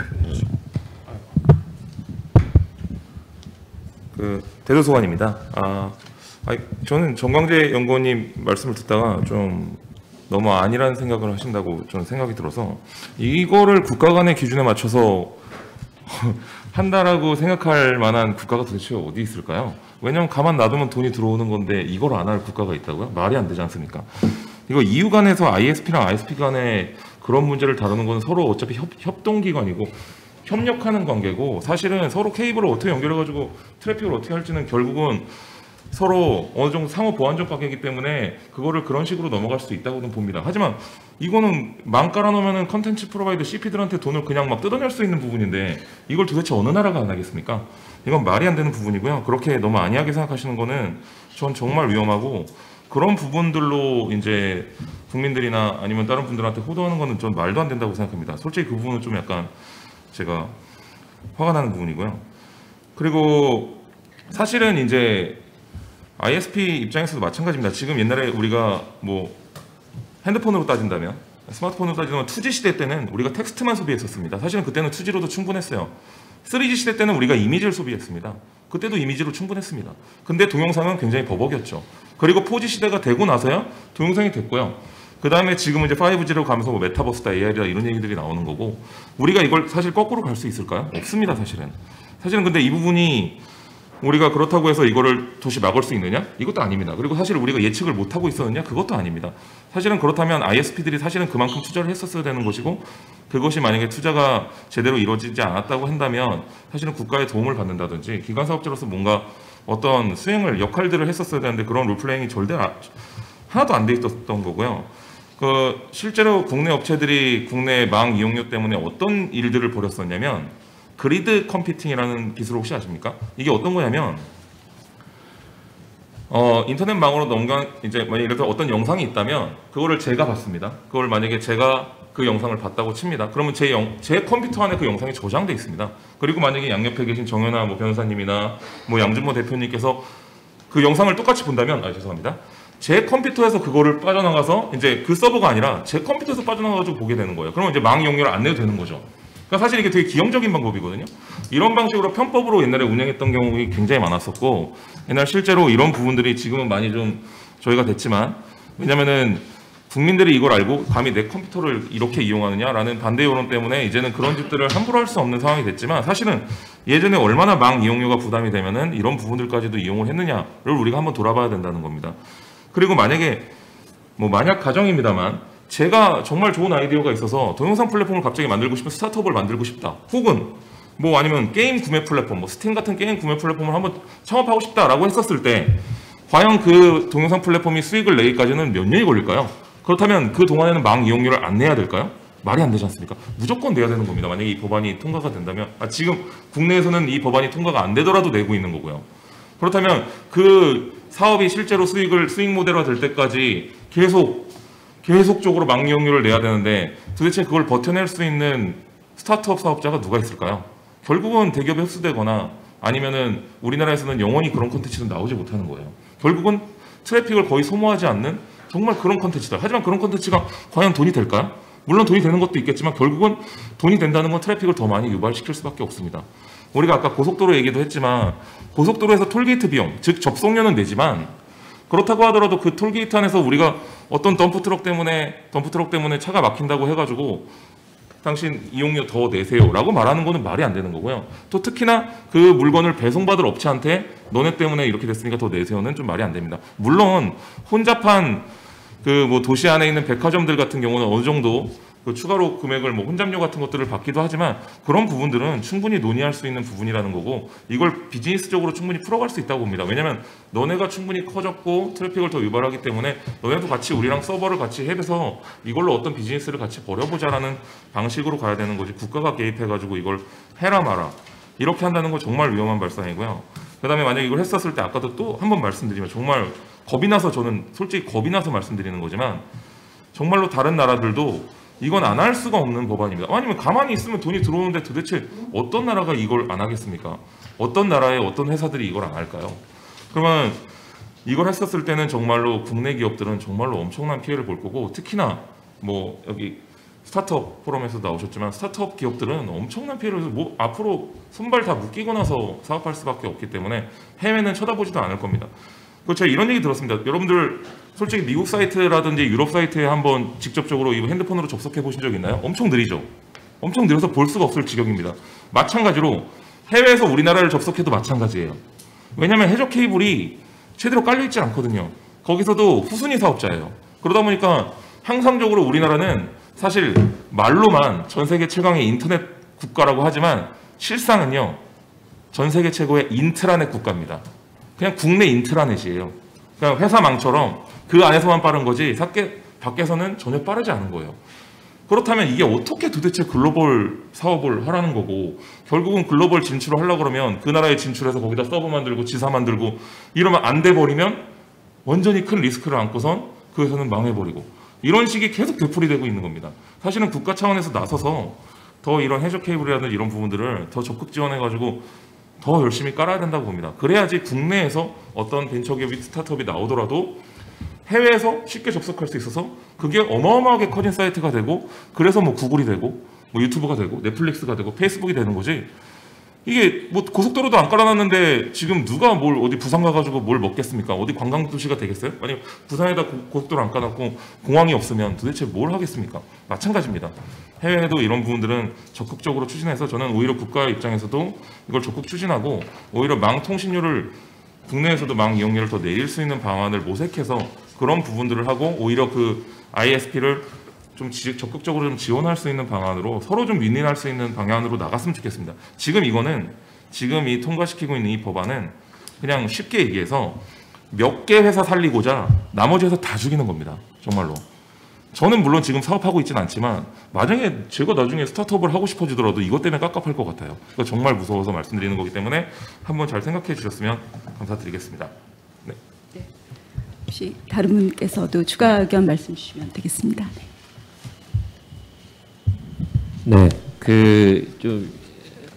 그 대도서관입니다. 저는 정광재 연구원님 말씀을 듣다가 좀 너무 아니라는 생각을 하신다고 저는 생각이 들어서 이거를 국가 간의 기준에 맞춰서 한다라고 생각할 만한 국가가 도대체 어디 있을까요? 왜냐하면 가만 놔두면 돈이 들어오는 건데 이걸 안 할 국가가 있다고요? 말이 안 되지 않습니까? 이거 EU 간에서 ISP랑 ISP 간에 그런 문제를 다루는 건 서로 어차피 협동기관이고 협력하는 관계고 사실은 서로 케이블을 어떻게 연결해가지고 트래픽을 어떻게 할지는 결국은 서로 어느 정도 상호 보완적 관계이기 때문에 그거를 그런 식으로 넘어갈 수도 있다고는 봅니다. 하지만 이거는 망 깔아놓으면 컨텐츠 프로바이더 CP들한테 돈을 그냥 막 뜯어낼 수 있는 부분인데 이걸 도대체 어느 나라가 안 하겠습니까? 이건 말이 안 되는 부분이고요. 그렇게 너무 안이하게 생각하시는 거는 전 정말 위험하고 그런 부분들로 이제 국민들이나 아니면 다른 분들한테 호도하는 거는 전 말도 안 된다고 생각합니다. 솔직히 그 부분은 좀 약간 제가 화가 나는 부분이고요. 그리고 사실은 이제 ISP 입장에서도 마찬가지입니다. 지금 옛날에 우리가 뭐 핸드폰으로 따진다면 스마트폰으로 따지면 2G 시대 때는 우리가 텍스트만 소비했었습니다. 사실은 그때는 2G로도 충분했어요. 3G 시대 때는 우리가 이미지를 소비했습니다. 그때도 이미지로 충분했습니다. 근데 동영상은 굉장히 버벅였죠. 그리고 4G 시대가 되고 나서야 동영상이 됐고요. 그 다음에 지금은 이제 5G로 가면서 뭐 메타버스다, AR이다 이런 얘기들이 나오는 거고 우리가 이걸 사실 거꾸로 갈 수 있을까요? 없습니다, 사실은. 사실은 근데 이 부분이 우리가 그렇다고 해서 이거를 도시 막을 수 있느냐? 이것도 아닙니다. 그리고 사실 우리가 예측을 못하고 있었느냐? 그것도 아닙니다. 사실은 그렇다면 ISP들이 사실은 그만큼 투자를 했었어야 되는 것이고 그것이 만약에 투자가 제대로 이루어지지 않았다고 한다면 사실은 국가의 도움을 받는다든지 기관 사업자로서 뭔가 어떤 수행을 역할들을 했었어야 되는데 그런 롤플레잉이 절대 하나도 안 돼 있었던 거고요. 실제로 국내 업체들이 국내 망 이용료 때문에 어떤 일들을 벌였었냐면 그리드 컴퓨팅이라는 기술 혹시 아십니까? 이게 어떤 거냐면 인터넷 망으로 이제 만약에 이렇게 어떤 영상이 있다면 그거를 제가 봤습니다. 그걸 만약에 제가 그 영상을 봤다고 칩니다. 그러면 제 컴퓨터 안에 그 영상이 저장돼 있습니다. 그리고 만약에 양옆에 계신 정연아 변호사님이나 양준모 대표님께서 그 영상을 똑같이 본다면 죄송합니다. 제 컴퓨터에서 그거를 빠져나가서 이제 그 서버가 아니라 제 컴퓨터에서 빠져나가가지고 보게 되는 거예요. 그러면 이제 망 이용료를 안 내도 되는 거죠. 그러니까 사실 이게 되게 기형적인 방법이거든요. 이런 방식으로 편법으로 옛날에 운영했던 경우가 굉장히 많았었고 옛날 실제로 이런 부분들이 지금은 많이 좀 저희가 됐지만 왜냐면은 국민들이 이걸 알고 감히 내 컴퓨터를 이렇게 이용하느냐라는 반대 여론 때문에 이제는 그런 짓들을 함부로 할 수 없는 상황이 됐지만 사실은 예전에 얼마나 망 이용료가 부담이 되면은 이런 부분들까지도 이용을 했느냐를 우리가 한번 돌아봐야 된다는 겁니다. 그리고 만약에 만약 가정입니다만 제가 정말 좋은 아이디어가 있어서 동영상 플랫폼을 갑자기 만들고 싶은 스타트업을 만들고 싶다. 혹은 아니면 게임 구매 플랫폼, 스팀 같은 게임 구매 플랫폼을 한번 창업하고 싶다라고 했었을 때 과연 그 동영상 플랫폼이 수익을 내기까지는 몇 년이 걸릴까요? 그렇다면 그 동안에는 망 이용료를 안 내야 될까요? 말이 안 되지 않습니까? 무조건 내야 되는 겁니다. 만약에 이 법안이 통과가 된다면 지금 국내에서는 이 법안이 통과가 안 되더라도 내고 있는 거고요. 그렇다면 그 사업이 실제로 수익 모델화 될 때까지 계속적으로 망 이용료를 내야 되는데 도대체 그걸 버텨낼 수 있는 스타트업 사업자가 누가 있을까요? 결국은 대기업에 흡수되거나 아니면은 우리나라에서는 영원히 그런 콘텐츠는 나오지 못하는 거예요. 결국은 트래픽을 거의 소모하지 않는 정말 그런 콘텐츠다. 하지만 그런 콘텐츠가 과연 돈이 될까요? 물론 돈이 되는 것도 있겠지만 결국은 돈이 된다는 건 트래픽을 더 많이 유발시킬 수밖에 없습니다. 우리가 아까 고속도로 얘기도 했지만 고속도로에서 톨게이트 비용, 즉 접속료는 내지만 그렇다고 하더라도 그 톨게이트 안에서 우리가 어떤 덤프트럭 때문에 차가 막힌다고 해가지고 당신 이용료 더 내세요라고 말하는 거는 말이 안 되는 거고요. 또 특히나 그 물건을 배송받을 업체한테 너네 때문에 이렇게 됐으니까 더 내세요는 좀 말이 안 됩니다. 물론 혼잡한 그 뭐 도시 안에 있는 백화점들 같은 경우는 어느 정도 그 추가로 금액을 뭐 혼잡료 같은 것들을 받기도 하지만 그런 부분들은 충분히 논의할 수 있는 부분이라는 거고 이걸 비즈니스적으로 충분히 풀어갈 수 있다고 봅니다. 왜냐하면 너네가 충분히 커졌고 트래픽을 더 유발하기 때문에 너네도 같이 우리랑 서버를 같이 해서 이걸로 어떤 비즈니스를 같이 벌여보자라는 방식으로 가야 되는 거지 국가가 개입해가지고 이걸 해라 마라 이렇게 한다는 건 정말 위험한 발상이고요. 그 다음에 만약에 이걸 했었을 때 아까도 또 한 번 말씀드리면 정말 겁이 나서 저는 솔직히 겁이 나서 말씀드리는 거지만 정말로 다른 나라들도 이건 안 할 수가 없는 법안입니다. 아니면 가만히 있으면 돈이 들어오는데 도대체 어떤 나라가 이걸 안 하겠습니까? 어떤 나라의 어떤 회사들이 이걸 안 할까요? 그러면 이걸 했었을 때는 정말로 국내 기업들은 정말로 엄청난 피해를 볼 거고 특히나 뭐 여기 스타트업 포럼에서 나오셨지만 스타트업 기업들은 엄청난 피해를 해서 뭐 앞으로 손발 다 묶이고 나서 사업할 수밖에 없기 때문에 해외는 쳐다보지도 않을 겁니다. 그 제가 이런 얘기 들었습니다. 여러분들 솔직히 미국 사이트라든지 유럽 사이트에 한번 직접적으로 이 핸드폰으로 접속해 보신 적 있나요? 엄청 느리죠. 엄청 느려서 볼 수가 없을 지경입니다. 마찬가지로 해외에서 우리나라를 접속해도 마찬가지예요. 왜냐하면 해저 케이블이 제대로 깔려 있지 않거든요. 거기서도 후순위 사업자예요. 그러다 보니까 항상적으로 우리나라는 사실 말로만 전 세계 최강의 인터넷 국가라고 하지만 실상은요 전 세계 최고의 인트라넷 국가입니다. 그냥 국내 인트라넷이에요. 그냥 회사망처럼 그 안에서만 빠른 거지 밖에서는 전혀 빠르지 않은 거예요. 그렇다면 이게 어떻게 도대체 글로벌 사업을 하라는 거고 결국은 글로벌 진출을 하려고 그러면 그 나라에 진출해서 거기다 서버 만들고 지사 만들고 이러면 안 돼 버리면 완전히 큰 리스크를 안고선 그 회사는 망해버리고 이런 식이 계속 되풀이되고 있는 겁니다. 사실은 국가 차원에서 나서서 더 이런 해저 케이블이라든지 이런 부분들을 더 적극 지원해가지고 더 열심히 깔아야 된다고 봅니다. 그래야지 국내에서 어떤 벤처기업이 스타트업이 나오더라도 해외에서 쉽게 접속할 수 있어서 그게 어마어마하게 커진 사이트가 되고 그래서 뭐 구글이 되고 뭐 유튜브가 되고 넷플릭스가 되고 페이스북이 되는 거지 이게 뭐 고속도로도 안 깔아놨는데 지금 누가 뭘 어디 부산 가가지고 뭘 먹겠습니까? 어디 관광도시가 되겠어요? 아니 부산에다 고속도로 안 깔아놓고 공항이 없으면 도대체 뭘 하겠습니까? 마찬가지입니다. 해외에도 이런 부분들은 적극적으로 추진해서 저는 오히려 국가 입장에서도 이걸 적극 추진하고 오히려 망통신료를 국내에서도 망 이용료를 더 내릴 수 있는 방안을 모색해서 그런 부분들을 하고 오히려 그 ISP를 좀 적극적으로 좀 지원할 수 있는 방안으로 서로 좀 윈윈할 수 있는 방향으로 나갔으면 좋겠습니다. 지금 이 통과시키고 있는 이 법안은 그냥 쉽게 얘기해서 몇 개 회사 살리고자 나머지 회사 다 죽이는 겁니다. 정말로. 저는 물론 지금 사업하고 있지는 않지만 만약에 제가 나중에 스타트업을 하고 싶어지더라도 이것 때문에 깝깝할 것 같아요. 그러니까 정말 무서워서 말씀드리는 거기 때문에 한번 잘 생각해 주셨으면 감사드리겠습니다. 네. 네. 혹시 다른 분께서도 추가 의견 말씀 주시면 되겠습니다. 네, 좀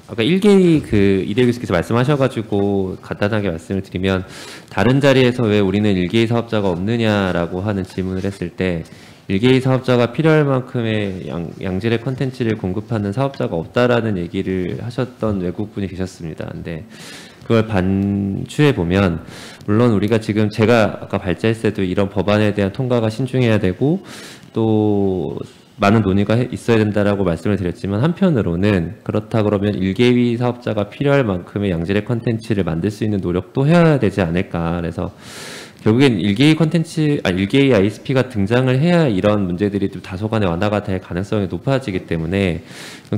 아까 1개의 이대 교수께서 말씀하셔가지고 간단하게 말씀을 드리면 다른 자리에서 왜 우리는 1개의 사업자가 없느냐라고 하는 질문을 했을 때 1개의 사업자가 필요할 만큼의 양질의 콘텐츠를 공급하는 사업자가 없다라는 얘기를 하셨던 외국분이 계셨습니다. 근데 그걸 반추해 보면 물론 우리가 지금 제가 아까 발제했을 때도 이런 법안에 대한 통과가 신중해야 되고 또 많은 논의가 있어야 된다라고 말씀을 드렸지만 한편으로는 그렇다 그러면 1개의 사업자가 필요할 만큼의 양질의 콘텐츠를 만들 수 있는 노력도 해야 되지 않을까. 그래서 결국엔 1개의 ISP가 등장을 해야 이런 문제들이 좀 다소간에 완화가 될 가능성이 높아지기 때문에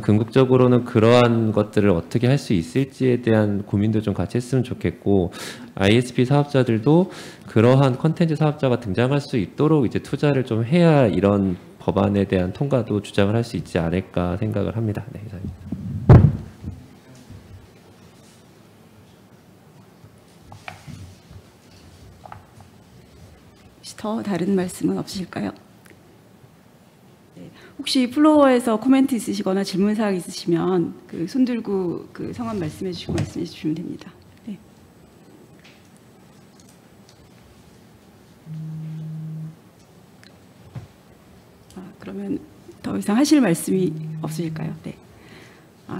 궁극적으로는 그러한 것들을 어떻게 할 수 있을지에 대한 고민도 좀 같이 했으면 좋겠고 ISP 사업자들도 그러한 콘텐츠 사업자가 등장할 수 있도록 이제 투자를 좀 해야 이런 법안에 대한 통과도 주장을 할 수 있지 않을까 생각을 합니다. 네, 이상입니다. 더 다른 말씀은 없으실까요? 네. 혹시 플로어에서 코멘트 있으시거나 질문사항 있으시면 손 들고 성함 말씀해 주시면 됩니다. 네. 그러면 더 이상 하실 말씀이 없으실까요? 네.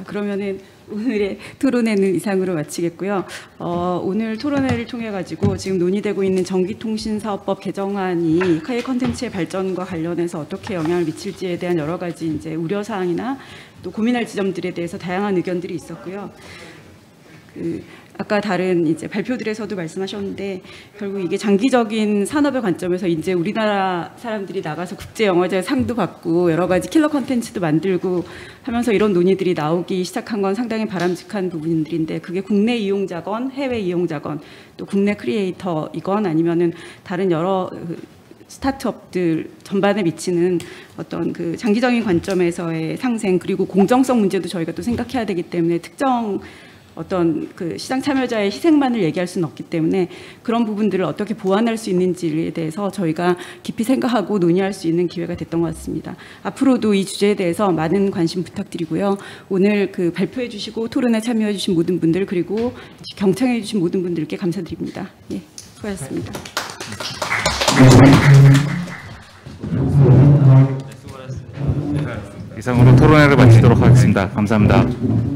그러면은 오늘의 토론회는 이상으로 마치겠고요. 오늘 토론회를 통해 가지고 지금 논의되고 있는 전기통신사업법 개정안이 K 콘텐츠의 발전과 관련해서 어떻게 영향을 미칠지에 대한 여러 가지 이제 우려 사항이나 또 고민할 지점들에 대해서 다양한 의견들이 있었고요. 아까 다른 이제 발표들에서도 말씀하셨는데 결국 이게 장기적인 산업의 관점에서 이제 우리나라 사람들이 나가서 국제 영화제 상도 받고 여러 가지 킬러 콘텐츠도 만들고 하면서 이런 논의들이 나오기 시작한 건 상당히 바람직한 부분들인데 그게 국내 이용자건 해외 이용자건 또 국내 크리에이터이건 아니면은 다른 여러 스타트업들 전반에 미치는 어떤 그 장기적인 관점에서의 상생 그리고 공정성 문제도 저희가 또 생각해야 되기 때문에 특정 어떤 그 시장 참여자의 희생만을 얘기할 수는 없기 때문에 그런 부분들을 어떻게 보완할 수 있는지에 대해서 저희가 깊이 생각하고 논의할 수 있는 기회가 됐던 것 같습니다. 앞으로도 이 주제에 대해서 많은 관심 부탁드리고요. 오늘 그 발표해 주시고 토론에 참여해 주신 모든 분들 그리고 경청해 주신 모든 분들께 감사드립니다. 예, 수고하셨습니다. 이상으로 토론회를 마치도록 하겠습니다. 감사합니다.